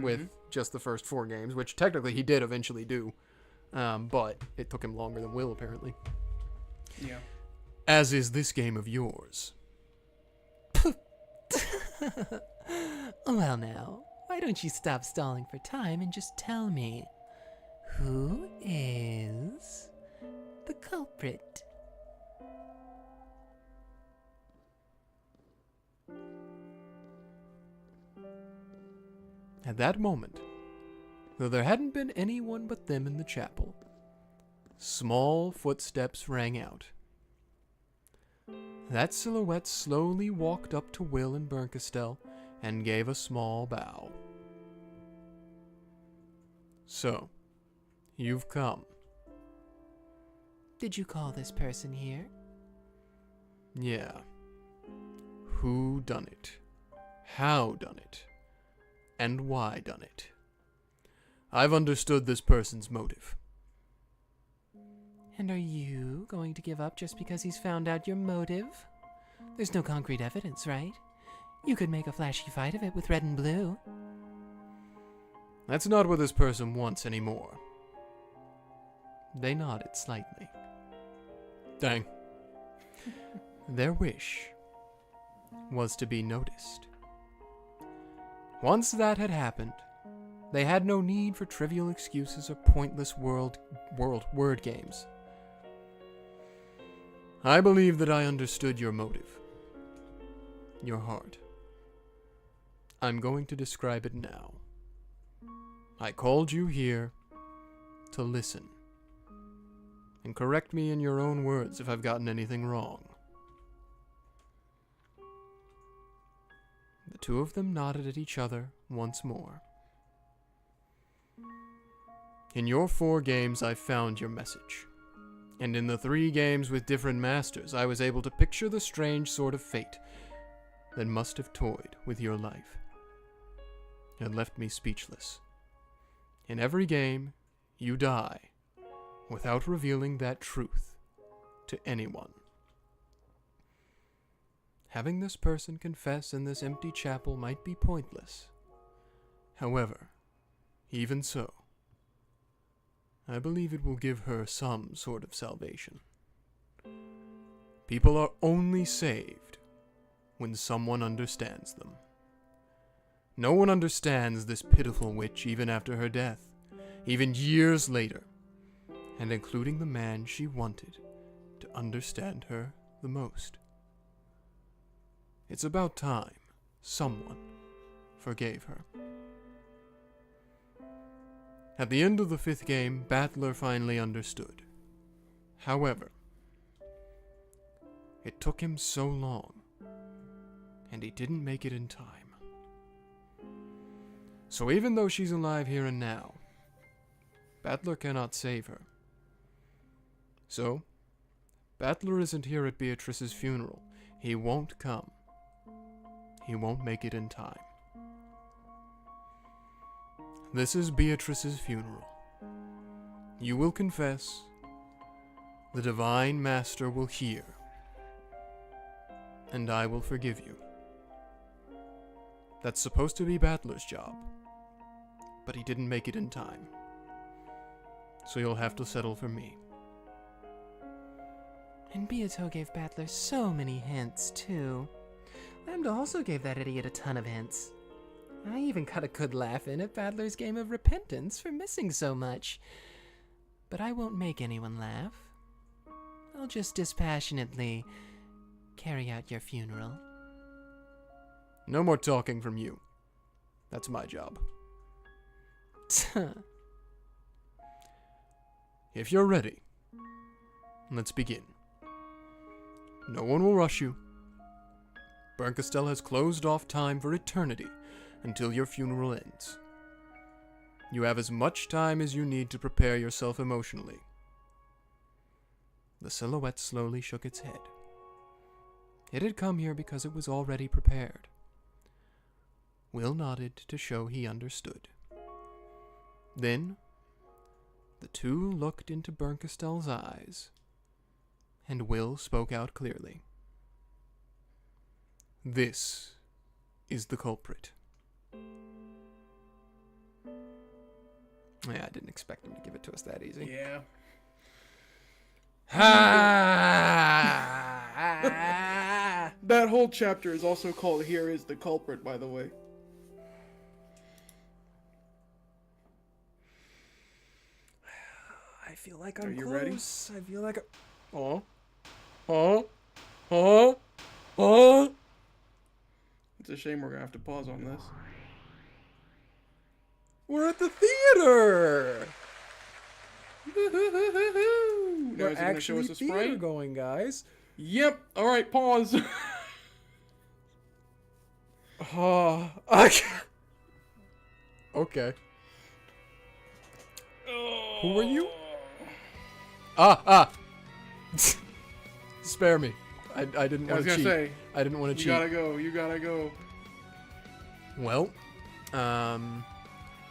with just the first 4 games, which technically he did eventually do. But it took him longer than Will, apparently. Yeah. As is this game of yours. Well now, why don't you stop stalling for time and just tell me, who is the culprit? At that moment, though there hadn't been anyone but them in the chapel, small footsteps rang out. That silhouette slowly walked up to Will and Bernkastel and gave a small bow. So, you've come. Did you call this person here? Yeah. Who done it? How done it? And why done it? I've understood this person's motive. And are you going to give up just because he's found out your motive? There's no concrete evidence, right? You could make a flashy fight of it with red and blue. That's not what this person wants anymore. They nodded slightly. Dang. Their wish was to be noticed. Once that had happened, they had no need for trivial excuses or pointless word games. I believe that I understood your motive. Your heart. I'm going to describe it now. I called you here to listen. And correct me in your own words if I've gotten anything wrong. The two of them nodded at each other once more. In your 4 games, I found your message. And in the 3 games with different masters, I was able to picture the strange sort of fate that must have toyed with your life. It left me speechless. In every game, you die without revealing that truth to anyone. Having this person confess in this empty chapel might be pointless. However, even so, I believe it will give her some sort of salvation. People are only saved when someone understands them. No one understands this pitiful witch even after her death, even years later, and including the man she wanted to understand her the most. It's about time someone forgave her. At the end of the 5th game, Battler finally understood. However, it took him so long, and he didn't make it in time. So even though she's alive here and now, Battler cannot save her. So, Battler isn't here at Beatrice's funeral. He won't come. He won't make it in time. This is Beatrice's funeral. You will confess. The Divine Master will hear. And I will forgive you. That's supposed to be Battler's job. But he didn't make it in time. So you'll have to settle for me. And Beato gave Battler so many hints, too. Lambda also gave that idiot a ton of hints. I even got a good laugh in at Battler's game of repentance for missing so much. But I won't make anyone laugh. I'll just dispassionately carry out your funeral. No more talking from you. That's my job. If you're ready, let's begin. No one will rush you. Bernkastel has closed off time for eternity until your funeral ends. You have as much time as you need to prepare yourself emotionally. The silhouette slowly shook its head. It had come here because it was already prepared. Will nodded to show he understood. Then, the two looked into Bernkastel's eyes, and Will spoke out clearly. This is the culprit. Yeah, I didn't expect him to give it to us that easy. Yeah. That whole chapter is also called Here is the Culprit, by the way. I feel like I'm Are you close. ready? I feel like It's a shame we're gonna have to pause on this. We're at the theater. Now We're is it gonna show actually us a theater sprite? going, guys. Yep. All right, pause. Oh, okay. Who are you? Spare me. I didn't I want was to gonna cheat. say, I didn't want to you cheat. gotta go. You gotta go. Well,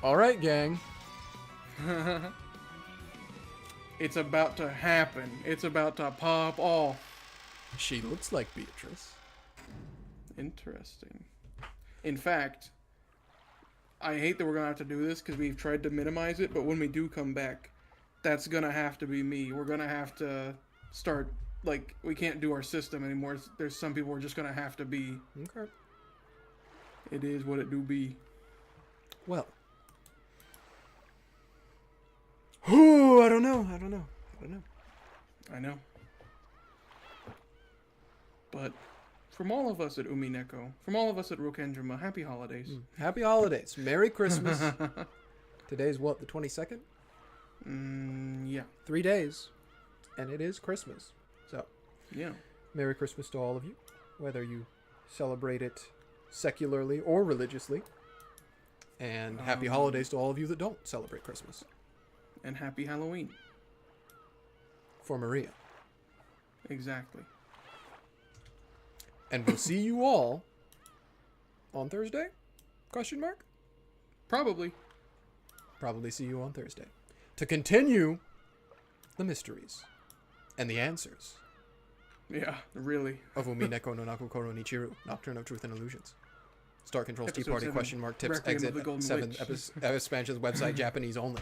all right, gang. It's about to happen. It's about to pop off. She looks like Beatrice. Interesting. In fact, I hate that we're gonna have to do this because we've tried to minimize it, but when we do come back, that's gonna have to be me. We're gonna have to start, like, we can't do our system anymore. There's some people we're just gonna have to be. Okay. It is what it do be. Well. Ooh, I don't know. I know. But from all of us at Umineko, from all of us at Rokkenjima, happy holidays. Happy holidays. Merry Christmas. Today's what, the 22nd? Yeah. 3 days. And it is Christmas. So, Yeah. Merry Christmas to all of you, whether you celebrate it secularly or religiously. And happy holidays to all of you that don't celebrate Christmas. And happy Halloween. For Maria. Exactly. And we'll see you all on Thursday? Question mark? Probably. Probably see you on Thursday. To continue the mysteries and the answers Yeah, really. of Umineko no Naku, Koro ni Chiru, Nocturne of Truth and Illusions. Star Controls Tea Episode Party, 7, question mark, tips, Requiem of exit, the Golden 7, Witch. expansions, website, Japanese only.